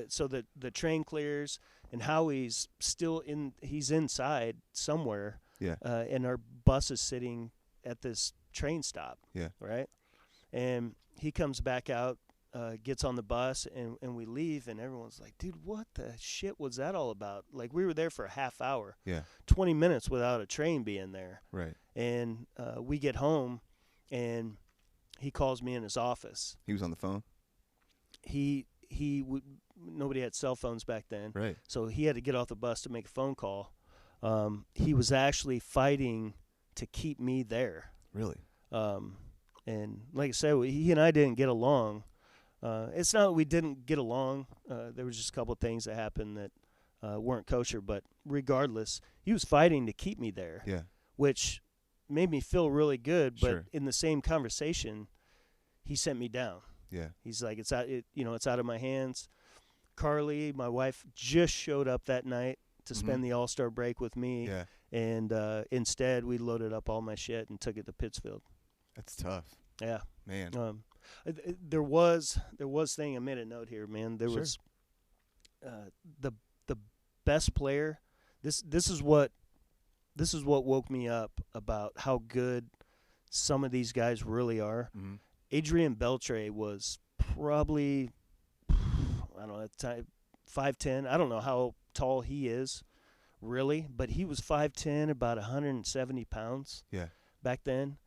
So the train clears, and Howie's still he's inside somewhere, and our bus is sitting at this train stop, right? And he comes back out, gets on the bus, and we leave, and everyone's like, dude, what the shit was that all about? Like, we were there for a half hour, 20 minutes without a train being there. Right. And we get home, and he calls me in his office. He was on the phone? Nobody had cell phones back then. Right. So he had to get off the bus to make a phone call. He was actually fighting to keep me there. Really? And like I said, he and I didn't get along. It's not that we didn't get along. There was just a couple of things that happened that weren't kosher. But regardless, he was fighting to keep me there. Yeah. Which made me feel really good. But Sure. in the same conversation, he sent me down. Yeah. He's like, it's out of my hands. Carly, my wife, just showed up that night to spend the All-Star break with me. Yeah. And instead, we loaded up all my shit and took it to Pittsfield. That's tough. Yeah. Man. There was thing. I made a note here, man. There was the best player. This is what woke me up about how good some of these guys really are. Mm-hmm. Adrian Beltre was probably, I don't know, at the time, 5'10". I don't know how tall he is, really, but he was 5'10", about 170 pounds. Yeah. Back then,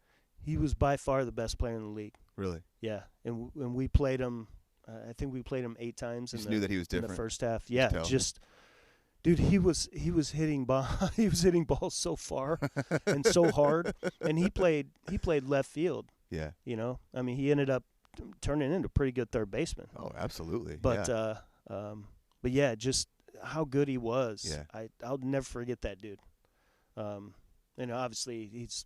he was by far the best player in the league. Really? Yeah, and we played him. I think we played him 8 times. You just knew that he was different in the first half. Yeah, just. Dude, he was hitting balls so far and so hard, and he played left field. Yeah. You know, I mean, he ended up turning into a pretty good third baseman. Oh, absolutely. But but yeah, just how good he was. Yeah. I'll never forget that dude. You know, obviously he's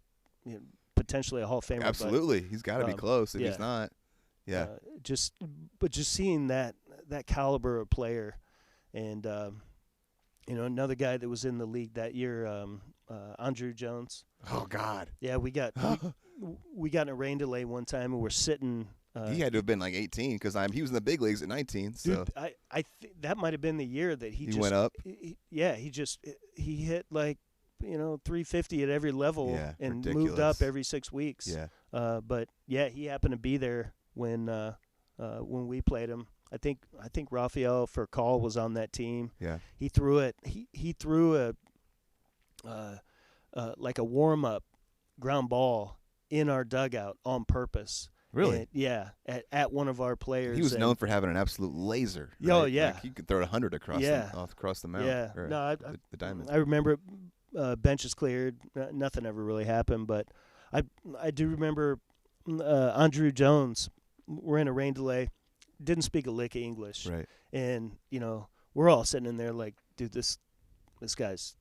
potentially a Hall of Famer. Absolutely, he's got to be close if yeah. he's not. Yeah. Just seeing that caliber of player, and you know, another guy that was in the league that year, Andrew Jones. Oh God. Yeah, we got in a rain delay one time, and we're sitting. He had to have been like 18 because he was in the big leagues at 19. So dude, I think that might have been the year that he just went up. He hit like 350 at every level, and ridiculous. moved up every 6 weeks. Yeah. But yeah, he happened to be there when we played him. I think Rafael Furcal was on that team. Yeah. He threw it. He threw like a warm-up ground ball in our dugout on purpose. Really? And, yeah, at one of our players. He was known for having an absolute laser. Right? Oh, yeah. Like he could throw it 100 across the mound. Yeah. Or No, the diamond. I remember benches cleared. Nothing ever really happened, but I do remember Andrew Jones. We're in a rain delay. Didn't speak a lick of English. Right. And, we're all sitting in there like, dude, this guy's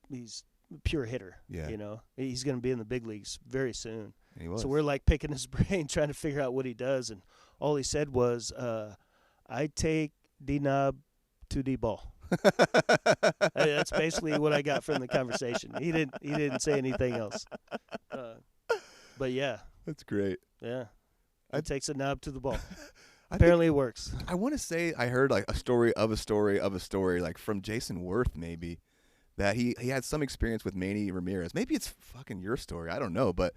he's a pure hitter. Yeah. He's going to be in the big leagues very soon. He was. So we're like picking his brain, trying to figure out what he does, and all he said was, "I take the knob to the ball." That's basically what I got from the conversation. He didn't say anything else. But yeah, that's great. Yeah, he takes a knob to the ball. I Apparently, it works. I want to say I heard like a story of a story of a story, like from Jason Worth maybe, that he had some experience with Manny Ramirez. Maybe it's fucking your story. I don't know, but.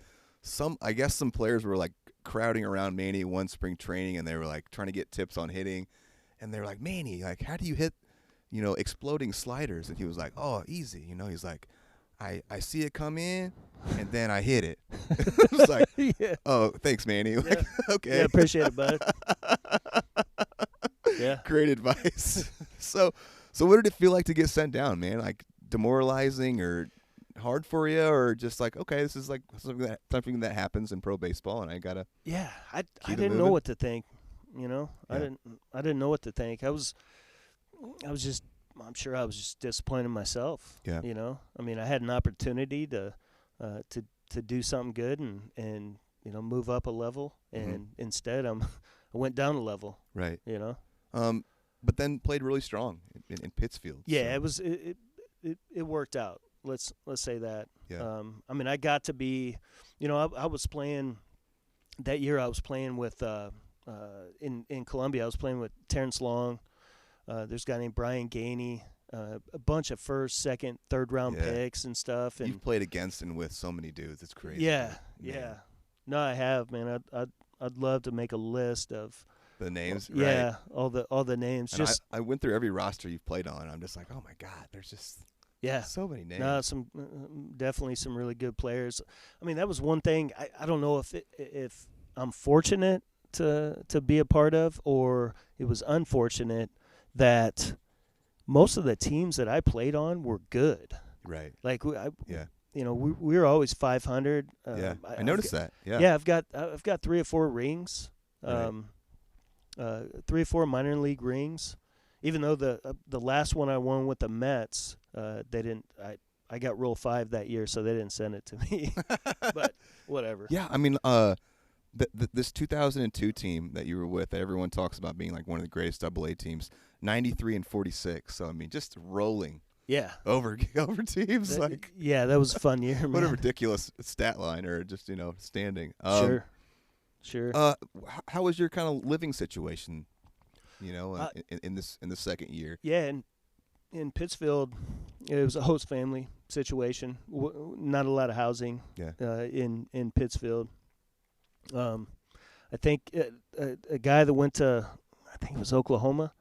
I guess some players were like crowding around Manny one spring training, and they were like trying to get tips on hitting, and they were like, Manny, like, how do you hit, exploding sliders? And he was like, oh, easy. He's like, I see it come in, and then I hit it. It's like, yeah. Oh, thanks, Manny. Like, okay. Yeah, appreciate it, bud. Yeah. Great advice. So what did it feel like to get sent down, man? Like demoralizing or hard for you, or just like, okay, this is like something that happens in pro baseball, and I gotta. Yeah, I didn't know what to think. Yeah. I didn't know what to think. I'm sure I was just disappointed in myself. Yeah. I mean, I had an opportunity to do something good and move up a level, and instead I went down a level. Right. But then played really strong in Pittsfield. Yeah, so. It worked out. Let's say that. Yeah. I mean, I got to be, I was playing that year. I was playing with in Columbia. I was playing with Terrence Long. There's a guy named Brian Gainey. A bunch of first, second, third round picks and stuff. And you've played against and with so many dudes. It's crazy. Yeah, yeah. No, I have, man. I'd love to make a list of the names. Yeah, right? all the names. And just I went through every roster you've played on. And I'm just like, oh my God, there's just. Yeah, so many names. No, definitely some really good players. I mean, that was one thing. I don't know if I'm fortunate to be a part of, or it was unfortunate that most of the teams that I played on were good. Right. Like we were always 500. Yeah, I noticed that. Yeah. Yeah, I've got 3 or 4 rings, right. 3 or 4 minor league rings. Even though the last one I won with the Mets, they didn't. I got Rule 5 that year, so they didn't send it to me. But whatever. Yeah, I mean, this 2002 team that you were with, everyone talks about being like one of the greatest AA teams. 93-46. So I mean, just rolling. Yeah. Over teams like. Yeah, that was a fun year. Man. What a ridiculous stat line, or just standing. Sure. How was your kind of living situation? In the second year. Yeah, in Pittsfield, it was a host family situation. Not a lot of housing. Yeah. In Pittsfield, I think a guy that went to, I think it was Oklahoma.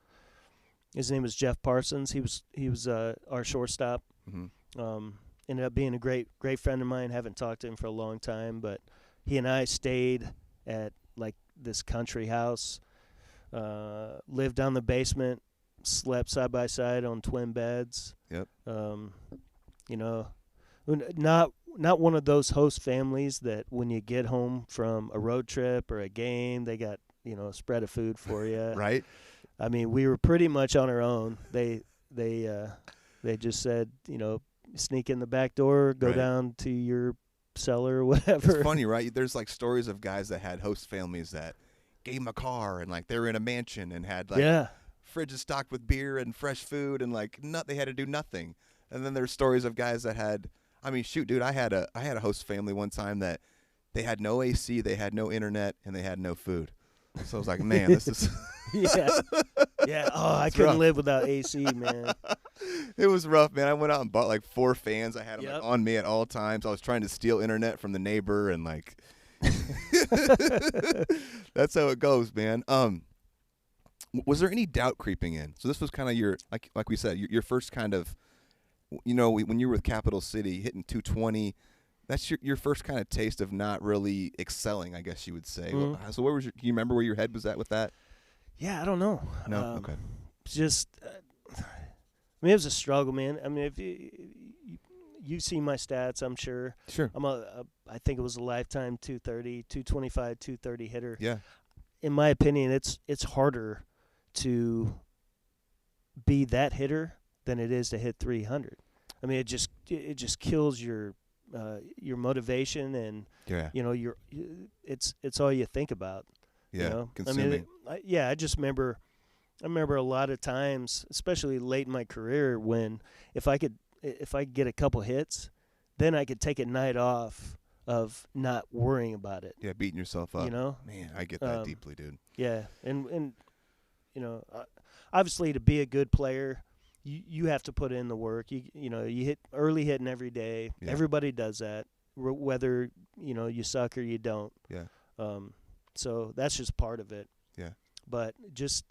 His name was Jeff Parsons. He was our shortstop. Mm-hmm. Ended up being a great friend of mine. Haven't talked to him for a long time, but he and I stayed at like this country house. Lived down the basement, slept side by side on twin beds. Yep. Not one of those host families that when you get home from a road trip or a game, they got a spread of food for you. Right. I mean, we were pretty much on our own. They just said, sneak in the back door, go down to your cellar or whatever. It's funny, right? There's like stories of guys that had host families that gave them a car and like they were in a mansion and had like fridges stocked with beer and fresh food and like they had to do nothing. And then there's stories of guys that had, I mean, shoot, dude, I had a host family one time that they had no AC, they had no internet, and they had no food. So I was like, man, this is yeah. Oh, I couldn't live without AC, man. It was rough, man. I went out and bought like 4 fans. I had them like, on me at all times. I was trying to steal internet from the neighbor and like. That's how it goes, man. Was there any doubt creeping in? So this was kind of your like we said your first kind of when you were with Capital City, hitting 220, that's your first kind of taste of not really excelling, I guess you would say. Mm-hmm. So can you remember where your head was at with that? Yeah, I don't know. No, okay. Just, I mean, it was a struggle, man. I mean, if you've seen my stats, I'm sure. Sure. I think it was a lifetime 230, 225, 230 hitter. Yeah. In my opinion, it's harder to be that hitter than it is to hit 300. I mean, it just kills your motivation, and it's all you think about. Yeah, consuming. I mean, I just remember a lot of times, especially late in my career, when if I could get a couple hits, then I could take a night off of not worrying about it. Yeah, beating yourself up. Man, I get that deeply, dude. Yeah, and obviously to be a good player, you have to put in the work. You hit early hitting every day. Yeah. Everybody does that, whether you suck or you don't. Yeah. So that's just part of it. Yeah. But just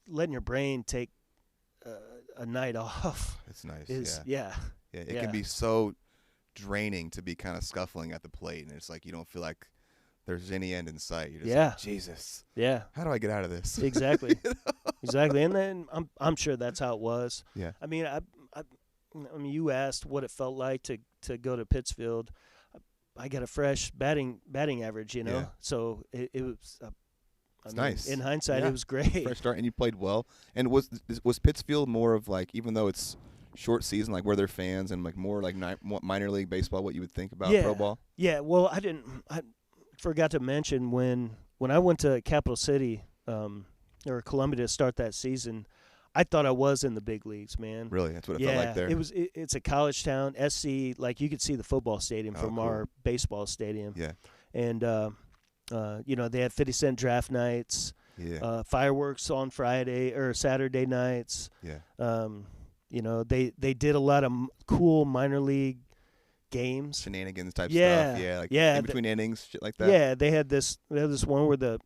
letting your brain take a night off. It's nice. Yeah. It can be so draining to be kind of scuffling at the plate, and it's like you don't feel like there's any end in sight. You're just like, Jesus. Yeah. How do I get out of this? Exactly. Exactly. And then I'm sure that's how it was. Yeah. I mean, I mean, you asked what it felt like to go to Pittsfield. I got a fresh batting average, Yeah. So it was. It's nice. In hindsight, it was great. Fresh start, and you played well. And was Pittsfield more of like, even though it's short season, like were there fans and like more like minor league baseball? What you would think about pro ball? Yeah. Well, I forgot to mention when I went to Capital City or Columbia to start that season, I thought I was in the big leagues, man. Really? That's what it felt like there? It's a college town, SC. Like, you could see the football stadium from our baseball stadium. Yeah. And, they had 50-cent draft nights, fireworks on Friday or Saturday nights. Yeah. They did a lot of cool minor league games. Shenanigans type stuff. Yeah. Like in between innings, shit like that. Yeah. They had this one where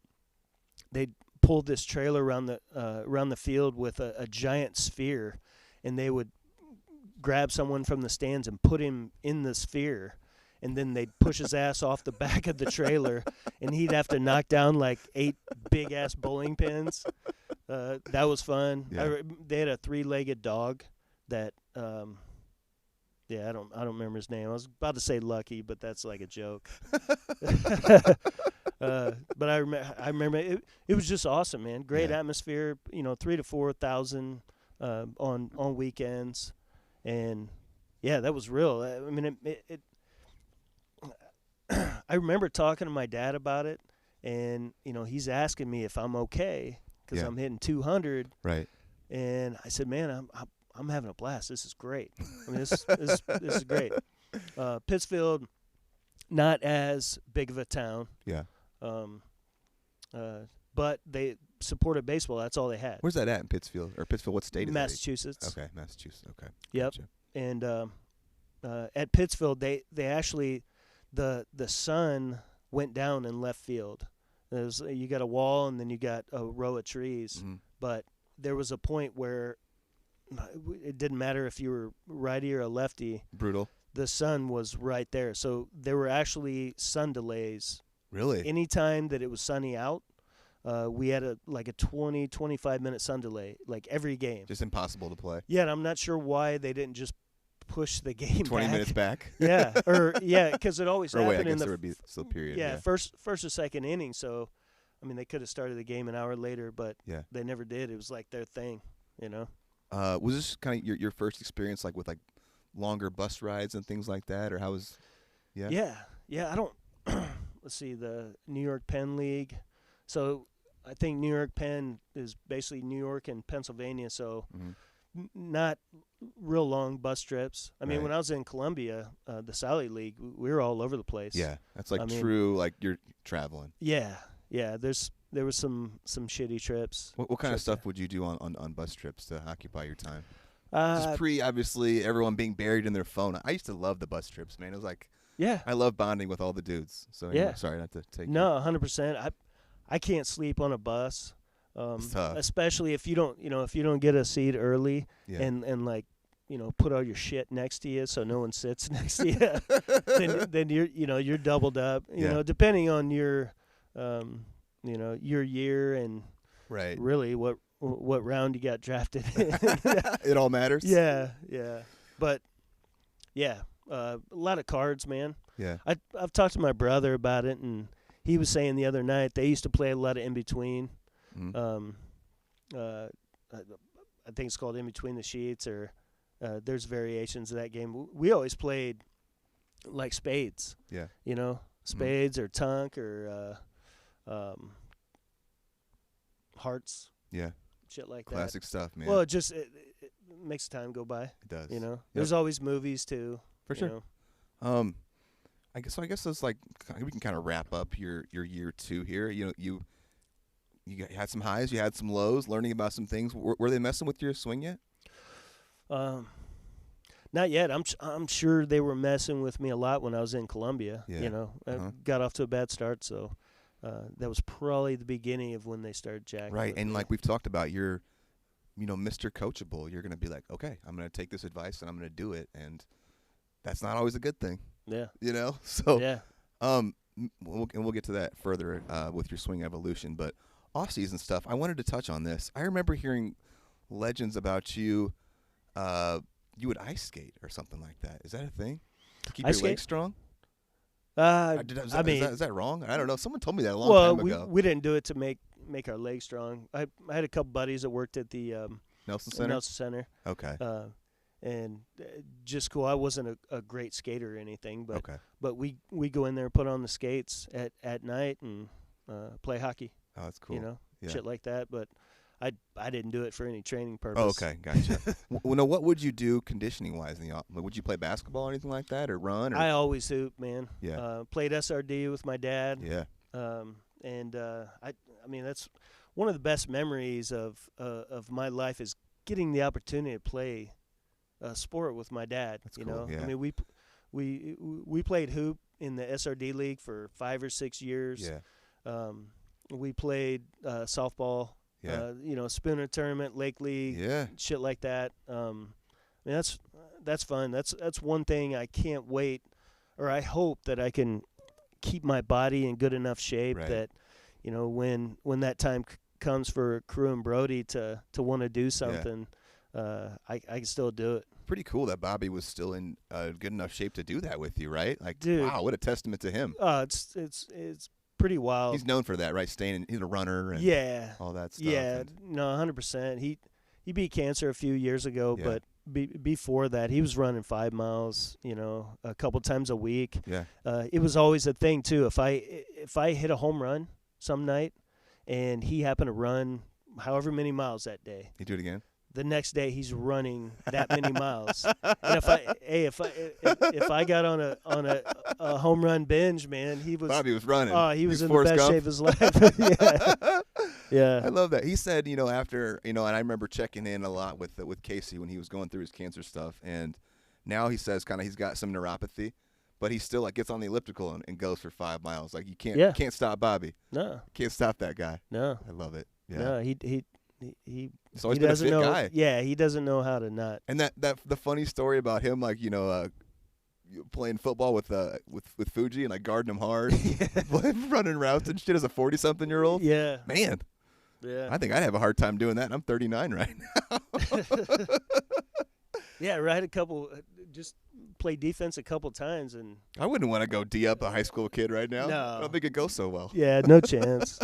they pulled this trailer around the field with a giant sphere, and they would grab someone from the stands and put him in the sphere, and then they'd push his ass off the back of the trailer, and he'd have to knock down like 8 big ass bowling pins. That was fun. Yeah. They had a 3-legged dog that I don't remember his name. I was about to say Lucky, but that's like a joke. But I remember it was just awesome, man. Great atmosphere. 3,000 to 4,000 on weekends, and that was real. I mean, it I remember talking to my dad about it, and he's asking me if I'm okay because I'm hitting 200. Right. And I said, man, I'm having a blast. This is great. I mean, this is great. Pittsfield, not as big of a town. Yeah. But they supported baseball. That's all they had. Where's that at in Pittsfield? Or Pittsfield, what state is Massachusetts. that? Okay, Massachusetts. Okay. Yep. Gotcha. And at Pittsfield, they actually the sun went down in left field. You got a wall, and then you got a row of trees. Mm-hmm. But there was a point where it didn't matter if you were righty or a lefty. Brutal. The sun was right there. So there were actually sun delays. Really? Anytime that it was sunny out, we had a 20, 25-minute sun delay, like every game. Just impossible to play. Yeah, and I'm not sure why they didn't just push the game 20 back. minutes back? Yeah, because it always happened I guess in the there would be still period. Yeah, first or second inning. So, I mean, they could have started the game an hour later, but they never did. It was like their thing, Was this kind of your first experience, like with like longer bus rides and things like that, or how was? Yeah. I don't. Let's see, the New York Penn League. So I think New York Penn is basically New York and Pennsylvania. So not real long bus trips. I mean, when I was in Columbia, the Sally League, we were all over the place. Yeah, that's like true. Like you're traveling. Yeah. There was some shitty trips. What kind of stuff would you do on bus trips to occupy your time? Just obviously everyone being buried in their phone. I used to love the bus trips, man. It was like, I love bonding with all the dudes. So anyway, sorry not to take. No, 100%. I can't sleep on a bus, it's tough. especially if you don't get a seat early and like put all your shit next to you so no one sits next to you, then you're doubled up. Depending on your your year and really what round you got drafted in. It all matters. Yeah. But a lot of cards, man. Yeah. I've talked to my brother about it, and he was saying the other night they used to play a lot of in between. Mm-hmm. I think it's called In Between the Sheets, or there's variations of that game. We always played like spades. Yeah. Spades or tunk or hearts. Yeah. Shit like that. Classic stuff, man. Well, it makes the time go by. It does. There's always movies too. For sure. I guess it's like we can kind of wrap up your year 2 here. You had some highs, you had some lows, learning about some things. Were they messing with your swing yet? Not yet. I'm sure they were messing with me a lot when I was in Columbia. Yeah. I got off to a bad start, so that was probably the beginning of when they started jacking. Right, and like we've talked about, you're, Mr. Coachable. You're going to be like, okay, I'm going to take this advice and I'm going to do it, and that's not always a good thing. Yeah. So yeah. We'll get to that further with your swing evolution, but off-season stuff. I wanted to touch on this. I remember hearing legends about you. You would ice skate or something like that. Is that a thing? To keep your legs strong? Is that wrong? I don't know. Someone told me that a long time ago. We didn't do it to make our legs strong. I had a couple buddies that worked at the Nelson Center. Okay. And just cool. I wasn't a great skater or anything, but we go in there and put on the skates at night and play hockey. Oh, that's cool. Shit like that. But I didn't do it for any training purpose. Oh, okay, gotcha. Well, what would you do conditioning wise in the off? Would you play basketball or anything like that, or run? Or? I always hoop, man. Yeah. Played SRD with my dad. Yeah. And I mean that's one of the best memories of my life is getting the opportunity to play sport with my dad. That's cool. Yeah. I mean we played hoop in the SRD league for 5 or 6 years. Yeah. We played softball. Yeah. Spooner tournament, Lake League, shit like that. I mean, that's fun. That's one thing I can't wait, or I hope that I can keep my body in good enough shape that, when that time comes for Crew and Brody to want to do something, I can still do it. Pretty cool that Bobby was still in good enough shape to do that with you, right? Like, dude, wow, what a testament to him. It's pretty wild. He's known for that, right? He's a runner and all that stuff. Yeah, no, 100%. He beat cancer a few years ago, but before that, he was running 5 miles, a couple times a week. Yeah. It was always a thing too. If I hit a home run some night, and he happened to run however many miles that day, he'd do it again. The next day he's running that many miles. And if I got on a home run binge, man, Bobby was running. Oh, he was in the best shape of his life. Yeah. I love that. He said, after, and I remember checking in a lot with Casey when he was going through his cancer stuff, and now he says he's got some neuropathy, but he still gets on the elliptical and goes for 5 miles. Like you can't stop Bobby. No. Can't stop that guy. No. I love it. Yeah. No, he He's always been a fit guy. Yeah, he doesn't know how to not. And that the funny story about him, playing football with Fuji and guarding him hard, running routes and shit as a 40-something-year-old. Yeah, man. Yeah, I think I'd have a hard time doing that. And I'm 39 right now. Yeah, right. Just play defense a couple times, and I wouldn't want to go D up a high school kid right now. No, I don't think it goes so well. Yeah, no chance.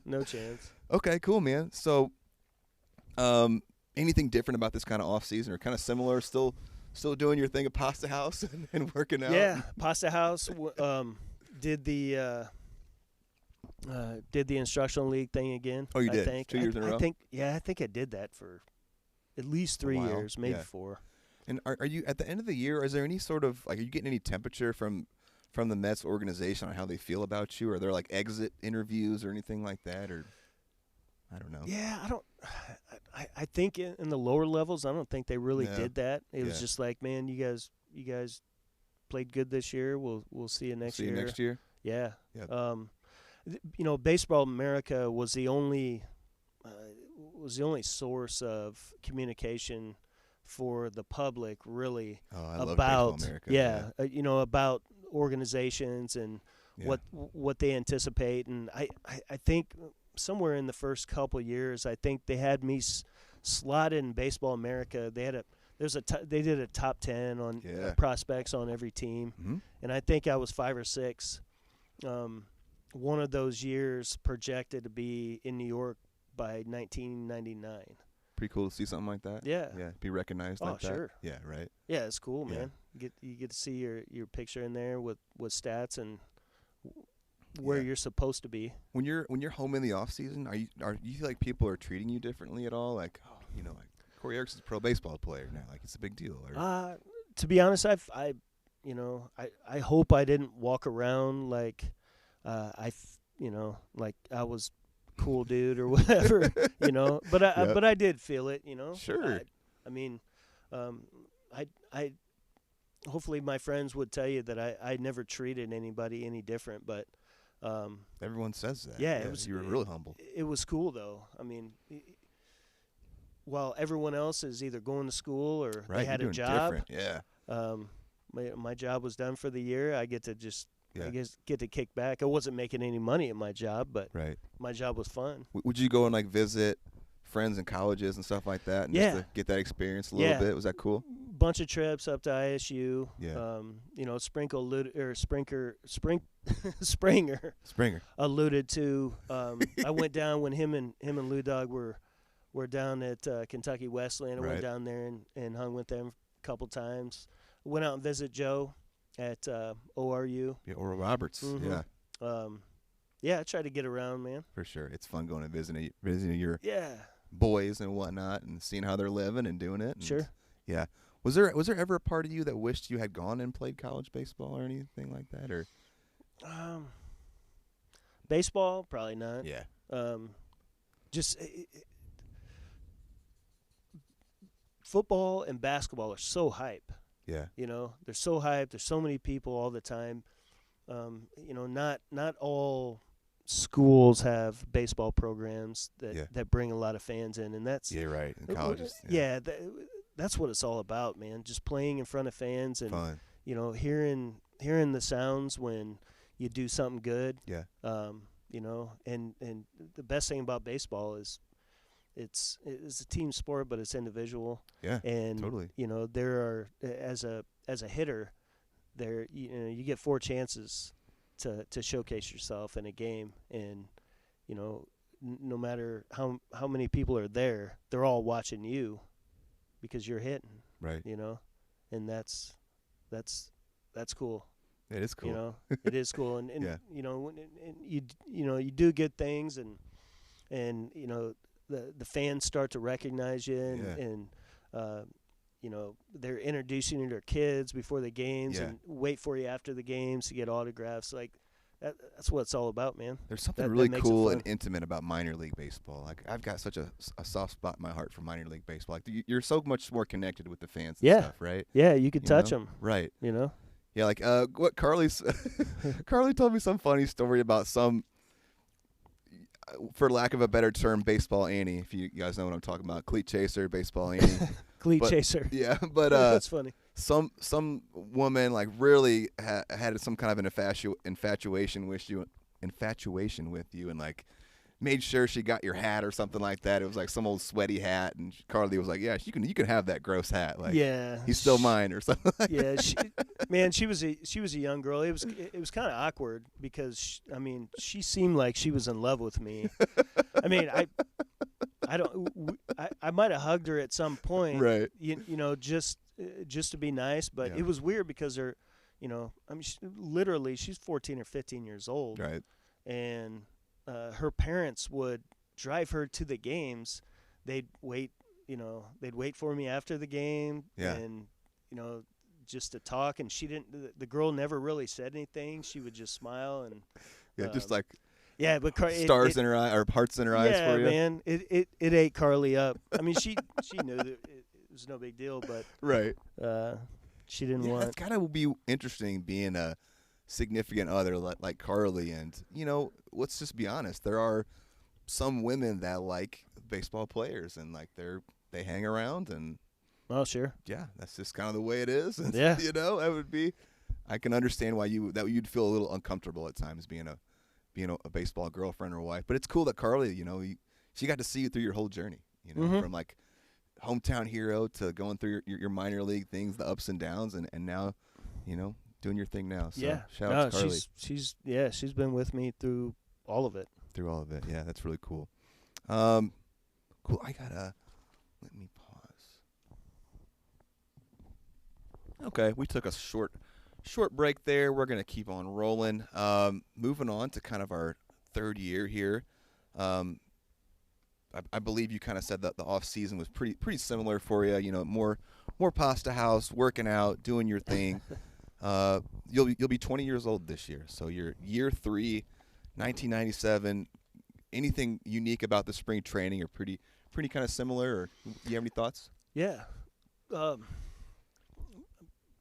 No chance. Okay, cool, man. So, anything different about this kind of off season, or kind of similar? Still doing your thing at Pasta House and working out. Yeah, Pasta House. Did the instructional league thing again. Oh, you did? I think. 2 years in a row? I think I did that for at least 3 years, maybe 4. And are you at the end of the year? Is there any sort of are you getting any temperature from the Mets organization on how they feel about you? Are there exit interviews or anything like that? Or I don't know. Yeah, I don't. I think in the lower levels, I don't think they really did that. It was just like, man, you guys played good this year. We'll see you next year. See you next year. Yeah. Yep. Baseball America was the only source of communication for the public, really, I love about Baseball America. About organizations and what they anticipate. And I think somewhere in the first couple of years, I think they had me slotted in Baseball America. They did a top 10 on prospects on every team, and I think I was 5 or 6. One of those years projected to be in New York by 1999. Pretty cool to see something like that. Yeah. Be recognized like that. Oh, sure. Yeah, right. Yeah, it's cool, man. Yeah. You get to see your picture in there with stats and where you're supposed to be. When you're home in the off season, are you feel like people are treating you differently at all? Like, like Corey Erickson's a pro baseball player now. Like, it's a big deal. Or? To be honest, I hope I didn't walk around like like I was cool dude or whatever, but I did feel it, Sure. I hopefully my friends would tell you that I never treated anybody any different, but everyone says that. Yeah, you were really humble. It was cool though. While everyone else is either going to school or they had a job. Different. Yeah. My job was done for the year. I get to get to kick back. I wasn't making any money at my job, but my job was fun. Would you go and like visit friends in colleges and stuff like that? And just to get that experience a little bit. Was that cool? Bunch of trips up to ISU. Yeah. Springer alluded to. I went down when him and Lou Dog were down at Kentucky Wesleyan. I went down there and hung with them a couple times. Went out and visited Joe at ORU. Yeah, Oral Roberts. Mm-hmm. Yeah. I try to get around, man. For sure. It's fun going and visiting your Yeah. boys and whatnot and seeing how they're living and doing it. And sure. Yeah. Was there ever a part of you that wished you had gone and played college baseball or anything like that? Or baseball, probably not. Yeah. Football and basketball are so hype. Yeah. They're so hype. There's so many people all the time. Not all schools have baseball programs that bring a lot of fans in, and that's right. In colleges. That's what it's all about, man. Just playing in front of fans and fun. Hearing the sounds when you do something good. Yeah. And the best thing about baseball is it's a team sport, but it's individual. Yeah. And totally. There are as a hitter, there you get 4 chances to showcase yourself in a game, and no matter how many people are there, they're all watching you because you're hitting. Right. And that's cool. It is cool. It is cool, and yeah. You do good things, and the fans start to recognize you, and they're introducing you to their kids before the games and wait for you after the games to get autographs. Like that's what it's all about, man. There's something really cool and intimate about minor league baseball. Like I've got such a soft spot in my heart for minor league baseball. Like you're so much more connected with the fans and stuff, right? Yeah, you could touch them. Right. Yeah, like what Carly told me some funny story about some, for lack of a better term, baseball Annie. If you guys know what I'm talking about, cleat chaser, baseball Annie. Cleat chaser. Yeah, but that's funny. Some woman like really had some kind of an infatuation with you, and like made sure she got your hat or something like that. It was like some old sweaty hat, and Carly was like, "Yeah, you can have that gross hat. Like, he's still mine," or something. Like that. She was a young girl. It was kind of awkward because she seemed like she was in love with me. I might have hugged her at some point, right? Just to be nice, but it was weird because she's 14 or 15 years old, right? And her parents would drive her to the games. They'd wait for me after the game, and just to talk. And the girl never really said anything. She would just smile and just like. Yeah, but stars in her eye or hearts in her eyes for you. Yeah, man, it ate Carly up. She knew that it was no big deal, but right. She didn't want. It's gotta be interesting being a significant other like Carly, and let's just be honest. There are some women that like baseball players, and like they hang around, and Oh, sure. Yeah, that's just kind of the way it is. Yeah. You know, that would be. I can understand why you'd feel a little uncomfortable at times being a baseball girlfriend or wife. But it's cool that Carly, she got to see you through your whole journey. From like hometown hero to going through your minor league things, the ups and downs, and now, doing your thing now. So yeah. Shout out to Carly. She's been with me through all of it. Yeah, that's really cool. Cool. Let me pause. Okay, we took a short break there. We're gonna keep on rolling. Moving on to kind of our third year here. I believe you kind of said that the off season was pretty similar for you. More pasta house, working out, doing your thing. You'll be 20 years old this year, so you're year 3, 1997. Anything unique about the spring training, or pretty kind of similar, or do you have any thoughts? Yeah,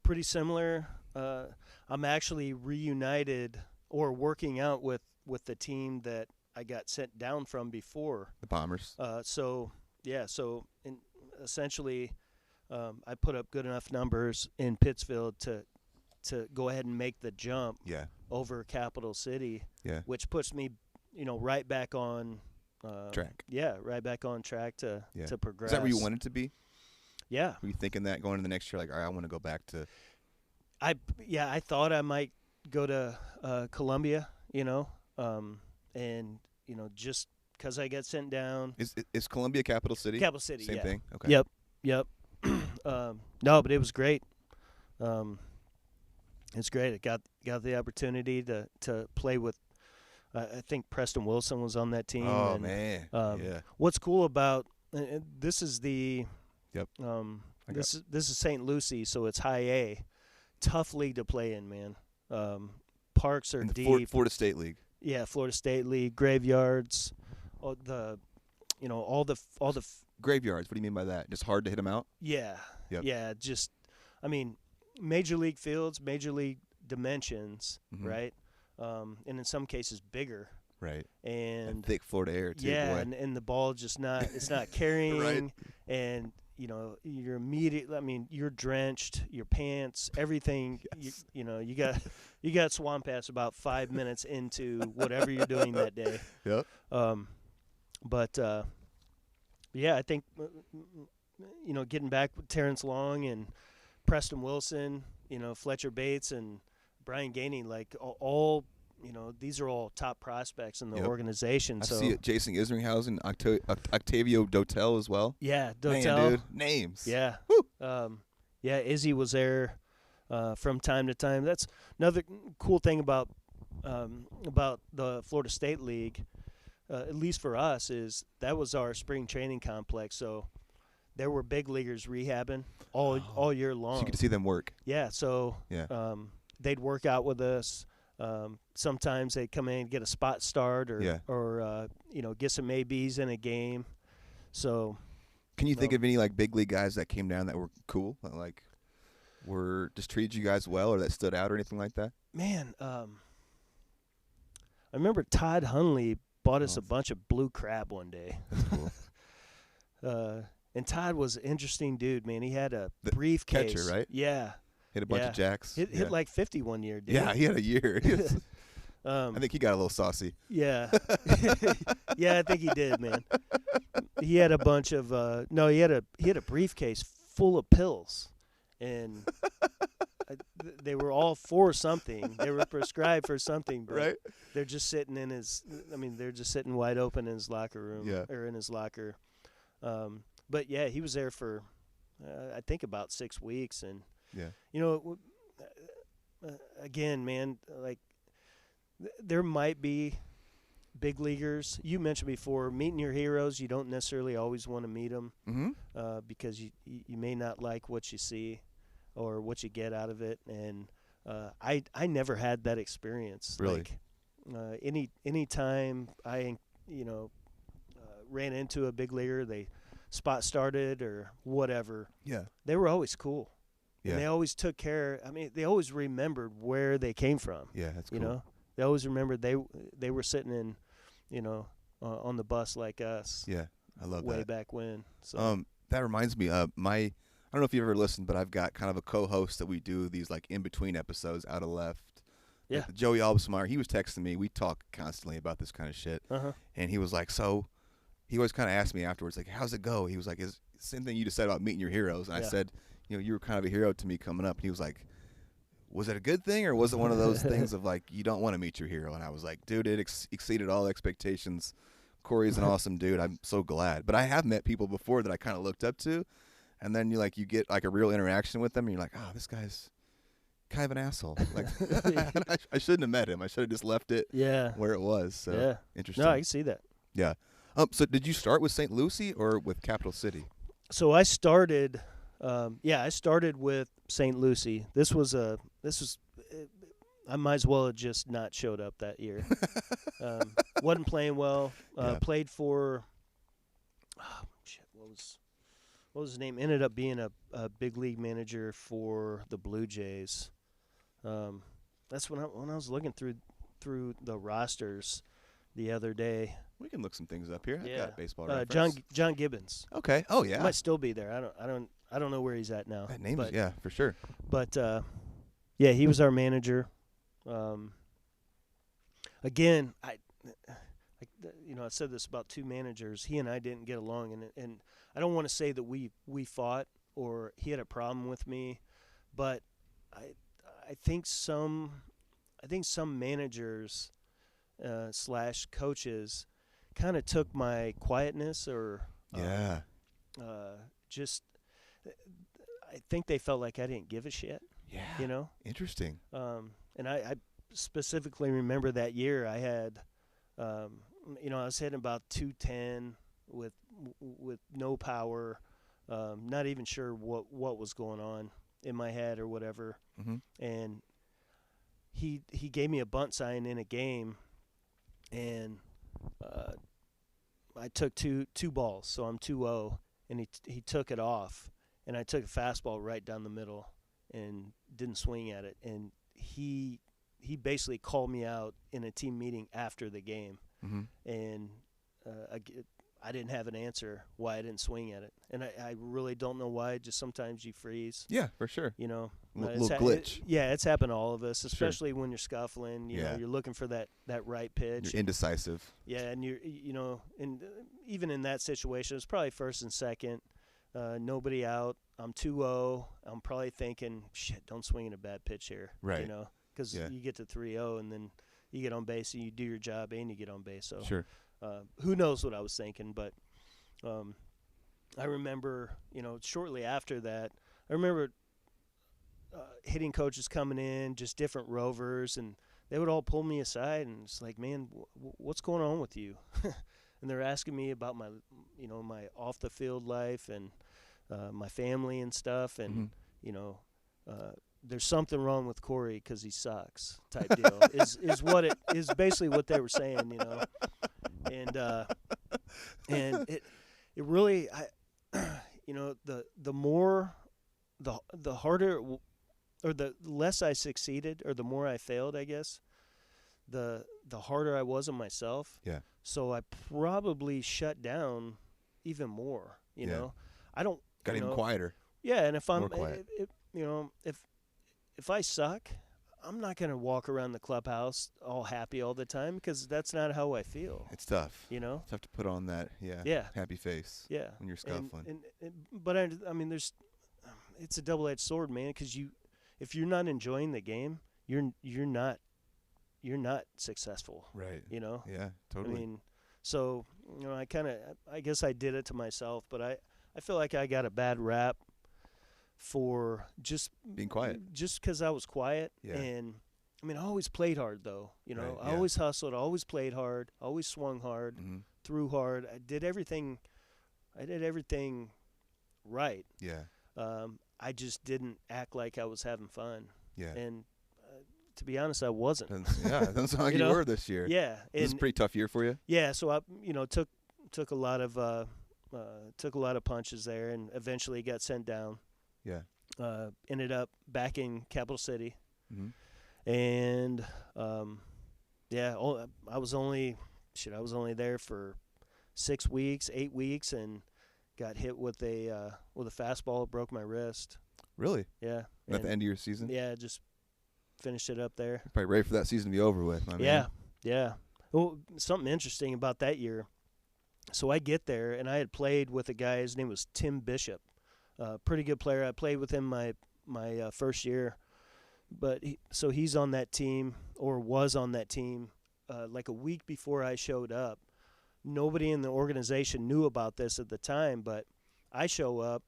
pretty similar. I'm actually reunited or working out with the team that I got sent down from before. The Bombers. Essentially, I put up good enough numbers in Pittsfield to go ahead and make the jump over Capital City, which puts me, right back on track. Yeah, right back on track to progress. Is that where you wanted to be? Yeah. Were you thinking that going into the next year, like, all right, I want to go back to? I thought I might go to Columbia, and just because I got sent down. Is Columbia Capital City? Capital City, Same thing. Okay. Yep. No, but it was great. It's great. I got the opportunity to play with. I think Preston Wilson was on that team. Oh, man. What's cool about this is the. Yep. This is St. Lucie, so it's high A. Tough league to play in, man. Parks are deep. Florida State League. Yeah, Florida State League, graveyards, all the graveyards. What do you mean by that? Just hard to hit them out? Yeah. Yep. Yeah, major league fields, major league dimensions, right? And in some cases bigger. Right. And thick Florida air too. Yeah, boy. and the ball just not carrying right. And you're you're drenched, your pants, everything. Yes. You got swamp ass about 5 minutes into whatever you're doing that day. Yep. I think getting back with Terrence Long and Preston Wilson, Fletcher Bates and Brian Gainey, like all these are all top prospects in the organization. I so see it. Jason Isringhausen, Octavio Dotel as well. Yeah, Dotel. Man, dude, names. Yeah. Woo. Izzy was there from time to time. That's another cool thing about the Florida State League, at least for us, is that was our spring training complex. So there were big leaguers rehabbing all year long. So you get to see them work. Yeah. So they'd work out with us. Sometimes they'd come in and get a spot start or get some ABs in a game. So, can you think of any like big league guys that came down that were cool, that, like were just treated you guys well, or that stood out, or anything like that? Man, I remember Todd Hunley bought us a bunch of blue crab one day. That's cool. And Todd was an interesting dude, man. He had a briefcase. Catcher, right? Yeah. Hit a bunch of jacks. Hit like 50 one year, dude. Yeah, he had a year. I think he got a little saucy. Yeah. Yeah, I think he did, man. He had a bunch of he had a briefcase full of pills, and they were all for something. They were prescribed for something, but right. They're just sitting they're just sitting wide open in his locker room or in his locker. But yeah, he was there for I think about 6 weeks, and again, man, like there might be big leaguers. You mentioned before, meeting your heroes. You don't necessarily always want to meet them because you may not like what you see or what you get out of it. And I never had that experience. Really? Like, any time I ran into a big leaguer, they spot started or whatever. Yeah, they were always cool. Yeah, and they always took care. I mean, they always remembered where they came from. Yeah, that's cool. They always remembered they were sitting in, on the bus like us. Yeah, I love way that. back when. So that reminds me, my I don't know if you ever listened, but I've got kind of a co-host that we do these like in between episodes out of left. Yeah. Joey Albsmeyer, he was texting me. We talk constantly about this kind of shit. And he was like, so he always kind of asked me afterwards, like, how's it go? He was like, is same thing you just said about meeting your heroes. And I said, you were kind of a hero to me coming up. And he was like, was it a good thing or was it one of those things of like, you don't want to meet your hero? And I was like, dude, it exceeded all expectations. Corey's an awesome dude. I'm so glad. But I have met people before that I kind of looked up to. And then you get like a real interaction with them. And you're like, oh, this guy's kind of an asshole. Like I shouldn't have met him. I should have just left it where it was. So interesting. No, I can see that. Yeah. So did you start with St. Lucie or with Capital City? So I started with St. Lucie. This was I might as well have just not showed up that year. Wasn't playing well. Played for what was his name? Ended up being a big league manager for the Blue Jays. That's when I was looking through the rosters the other day. We can look some things up here. I've got Baseball Reference. John Gibbons. Okay. Oh yeah. He might still be there. I don't know where he's at now. That name is for sure. But he was our manager. Again, I said this about two managers. He and I didn't get along, and I don't want to say that we fought or he had a problem with me, but I think some managers / coaches kind of took my quietness or just I think they felt like I didn't give a shit. Yeah. Interesting. And I specifically remember that year I had I was hitting about 210 with no power, not even sure what was going on in my head or whatever. And he gave me a bunt sign in a game, and I took two balls, so I'm 2-0, and he took it off, and I took a fastball right down the middle and didn't swing at it, and he basically called me out in a team meeting after the game, and I didn't have an answer why I didn't swing at it, and I really don't know why. Just sometimes you freeze. Yeah, for sure. Little glitch. It's happened to all of us, especially when you're scuffling. You know, you're looking for that right pitch. You're indecisive. Yeah, and and even in that situation, it's probably first and second, nobody out. I'm 2-0. I'm probably thinking, shit, don't swing in a bad pitch here. Right. Because you get to 3-0 and then you get on base and you do your job and you get on base. So sure. Who knows what I was thinking, but I remember, shortly after that, I remember hitting coaches coming in, just different rovers, and they would all pull me aside and it's like, man, what's going on with you? And they're asking me about my, my off the field life and my family and stuff, and there's something wrong with Corey because he sucks type deal is what it is basically what they were saying, and it really the more the harder or the less I succeeded or the more I failed, I guess, the harder I was on myself. Yeah. So I probably shut down even more. I don't got even quieter. Yeah, and if I'm if I suck, I'm not going to walk around the clubhouse all happy all the time because that's not how I feel. It's tough. It's tough to put on that happy face. Yeah. When you're scuffling. But it's a double-edged sword, man, because if you're not enjoying the game, you're not successful. Right. Yeah, totally. So, I guess I did it to myself, but I feel like I got a bad rap for just being quiet, just because I was quiet. Yeah. And I always played hard though. Right, I always hustled, always played hard, always swung hard, threw hard. I did everything right. Yeah. I just didn't act like I was having fun. Yeah. And to be honest, I wasn't. It doesn't sound like you were this year. Yeah. This is a pretty tough year for you. Yeah. So I, took a lot of punches there, and eventually got sent down. Yeah. Ended up back in Capital City, and I was only there for 6 weeks, 8 weeks, and got hit with a fastball, broke my wrist. Really? Yeah. At the end of your season? Yeah, just finished it up there. Probably ready for that season to be over with. Yeah. Well, something interesting about that year. So I get there, and I had played with a guy. His name was Tim Bishop, pretty good player. I played with him my first year, but he's on that team, or was on that team, like a week before I showed up. Nobody in the organization knew about this at the time, but I show up,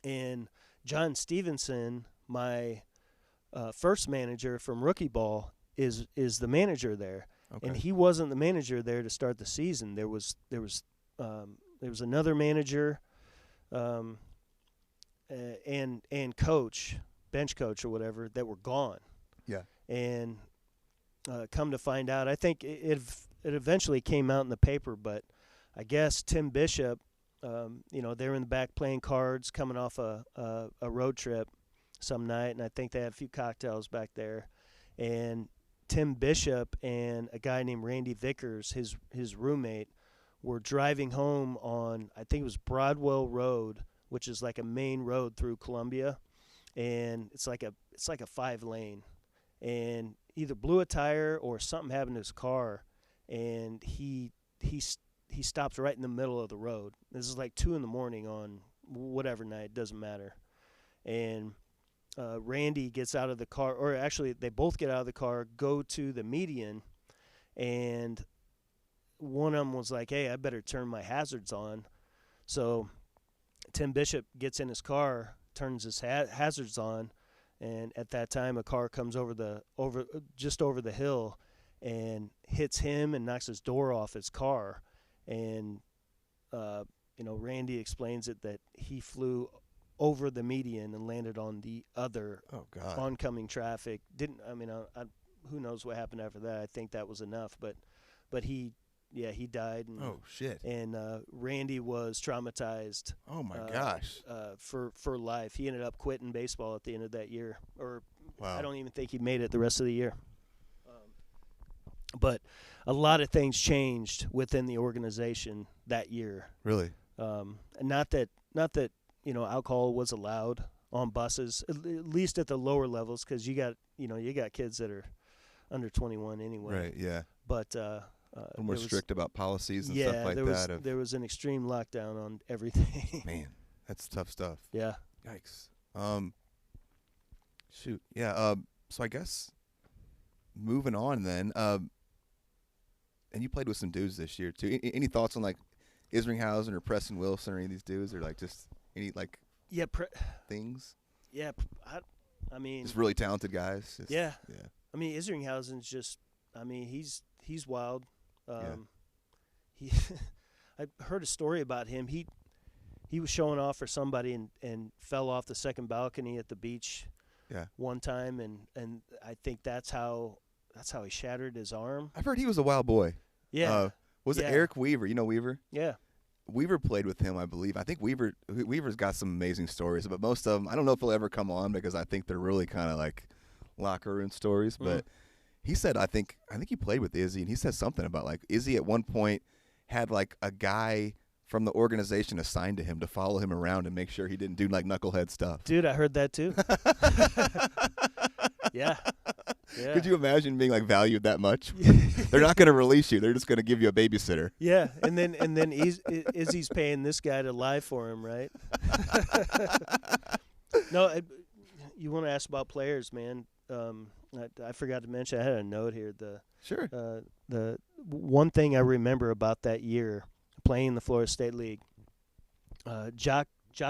and John Stevenson, my first manager from rookie ball, is the manager there. Okay. And he wasn't the manager there to start the season. There was another manager, and coach, bench coach or whatever, that were gone. Yeah. And come to find out, I think it eventually came out in the paper, but I guess Tim Bishop, they were in the back playing cards, coming off a road trip some night, and I think they had a few cocktails back there, and Tim Bishop and a guy named Randy Vickers, his roommate, were driving home on, I think it was Broadwell Road, which is like a main road through Columbia, and it's like a 5-lane, and either blew a tire or something happened to his car, and he stops right in the middle of the road. This is like 2 a.m. on whatever night, doesn't matter, and Randy gets out of the car, or actually they both get out of the car, go to the median, and one of them was like, hey, I better turn my hazards on. So Tim Bishop gets in his car, turns his hazards on, and at that time a car comes just over the hill and hits him and knocks his door off his car. And Randy explains it that he flew over the median and landed on the other oncoming traffic. Who knows what happened after that? I think that was enough, but he died. And, oh shit! And Randy was traumatized. Oh my gosh! For life, he ended up quitting baseball at the end of that year, or wow. I don't even think he made it the rest of the year. But a lot of things changed within the organization that year. Really? Not that alcohol was allowed on buses, at least at the lower levels, because you got kids that are under 21 anyway. Right. Yeah. But more strict about policies and stuff like that. There was an extreme lockdown on everything. Man, that's tough stuff. Yeah. Yikes. Shoot. Yeah. So I guess moving on then. And you played with some dudes this year too. Any thoughts on like Isringhausen or Preston Wilson or any of these dudes, or like just any like things? Yeah. I mean, just really talented guys. Yeah. I mean, Isringhausen's just. I mean, he's wild. I heard a story about him. He was showing off for somebody and fell off the second balcony at the beach. Yeah. One time, and I think that's how he shattered his arm. I've heard he was a wild boy. Yeah. Was it Eric Weaver? You know Weaver? Yeah. Weaver played with him, I believe. I think Weaver's got some amazing stories, but most of them, I don't know if he'll ever come on because I think they're really kind of like locker room stories. Mm-hmm. But he said, I think he played with Izzy, and he said something about like Izzy at one point had like a guy from the organization assigned to him to follow him around and make sure he didn't do like knucklehead stuff. Dude, I heard that too. Yeah. Could you imagine being like valued that much? They're not going to release you. They're just going to give you a babysitter. Yeah, and then Izzy's paying this guy to lie for him, right? No, you want to ask about players, man. I forgot to mention, I had a note here. The one thing I remember about that year playing in the Florida State League, Jock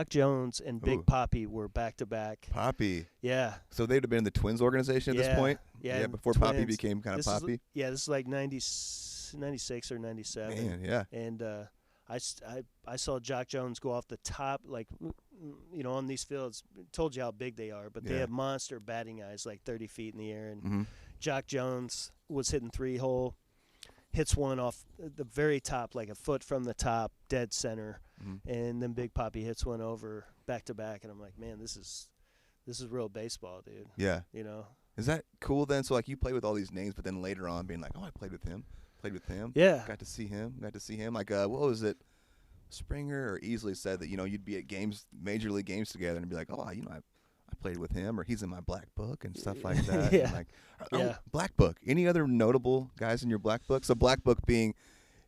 Jones and Big Papi were back-to-back. Papi. Yeah. So they'd have been in the Twins organization at this point? Yeah, before Twins. Papi became kind of Papi? This is like 96 or 97. Man, yeah. And I saw Jock Jones go off the top, like, on these fields. Told you how big they are, but they have monster batting eyes, like 30 feet in the air. And Jock Jones was hitting 3-hole, hits one off the very top, like a foot from the top, dead center. And then Big Papi hits one over back-to-back. And I'm like, man, this is real baseball, dude. Yeah. Is that cool then? So, like, you play with all these names, but then later on being like, oh, I played with him. Yeah. Got to see him. Like, what was it? Springer or Easley said that, you'd be at games, major league games together and be like, oh, I played with him, or he's in my black book and stuff like that. Yeah. And like, black book. Any other notable guys in your black book? So black book being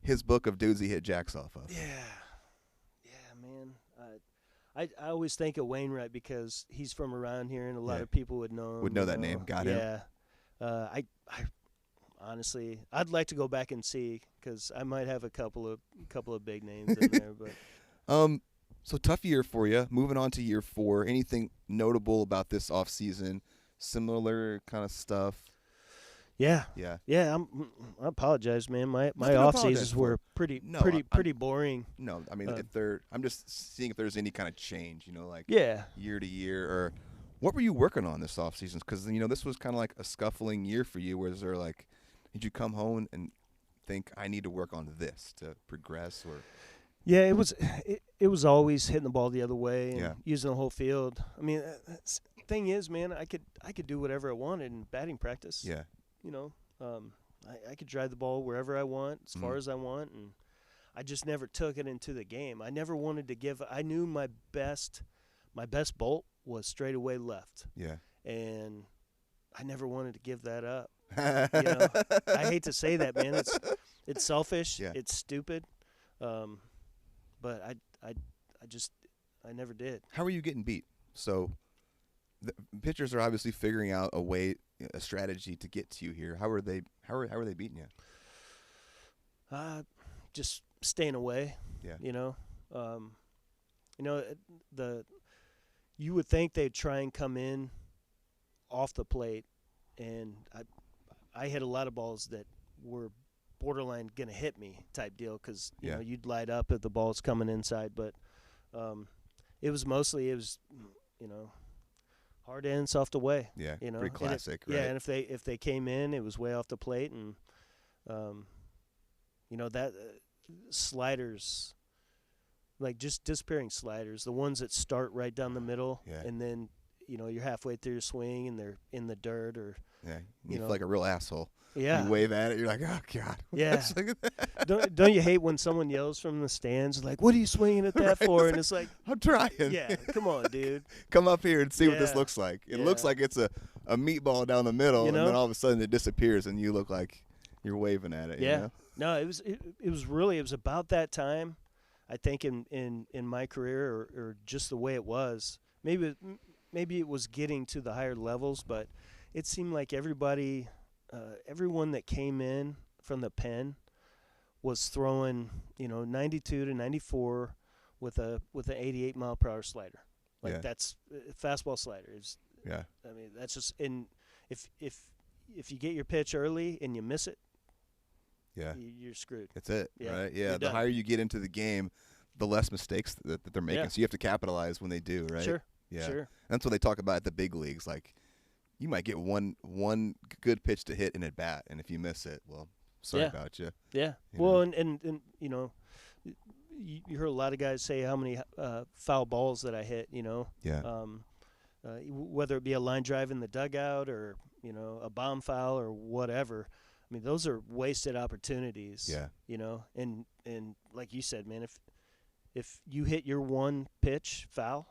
his book of dudes he hit jacks off of. Yeah, man. I always think of Wainwright because he's from around here, and a lot of people would know him. Would know that name. Got him. Yeah. I honestly, I'd like to go back and see because I might have a couple of big names in there. But so tough year for you. Moving on to year 4. Anything notable about this off season? Similar kind of stuff. Yeah. I apologize, man. My off seasons were pretty boring. No, I mean I'm just seeing if there's any kind of change, like year to year, or what were you working on this off season? Because this was kind of like a scuffling year for you. Was there like, did you come home and think I need to work on this to progress, or? Yeah, it was always hitting the ball the other way and using the whole field. I mean, thing is, man, I could do whatever I wanted in batting practice. Yeah. I could drive the ball wherever I want, as far as I want, and I just never took it into the game. I never wanted to give. I knew my best bolt was straight away left. Yeah. And I never wanted to give that up. I hate to say that, man. It's selfish. Yeah. It's stupid. But I never did. How are you getting beat? So the pitchers are obviously figuring out a strategy to get to you here. How are they beating you? Just staying away. Yeah. You would think they'd try and come in off the plate, and I hit a lot of balls that were borderline gonna hit me type deal because you'd light up if the ball's coming inside, but it was hard in, soft away. Yeah, pretty classic. Right? Yeah, and if they came in, it was way off the plate, and that sliders, like just disappearing sliders, the ones that start right down the middle, and then you're halfway through your swing and they're in the dirt, or you feel like a real asshole. Yeah, you wave at it, you're like, oh god. Yeah. Don't you hate when someone yells from the stands like, "What are you swinging at that for?" And it's like, I'm trying. Yeah, come on, dude. Come up here and see what this looks like. It looks like it's a meatball down the middle, and then all of a sudden it disappears, and you look like you're waving at it. Yeah. No, it was about that time, I think, in my career, or just the way it was. Maybe it was getting to the higher levels, but it seemed like everyone that came in from the pen was throwing, 92 to 94 with an 88 mile per hour slider. Like that's fastball slider. I mean, that's just, and if you get your pitch early and you miss it, you're screwed. That's it, right? Yeah, You're the done. higher you get into the game, the less mistakes that they're making. Yeah. So you have to capitalize when they do, right? Sure. Yeah. Sure. That's what they talk about at the big leagues. Like, you might get one good pitch to hit in at bat, and if you miss it, well, sorry about you. Yeah. Well, and you heard a lot of guys say how many foul balls that I hit. Yeah. Whether it be a line drive in the dugout or a bomb foul or whatever. I mean, those are wasted opportunities. Yeah. And like you said, man, if you hit your one pitch foul,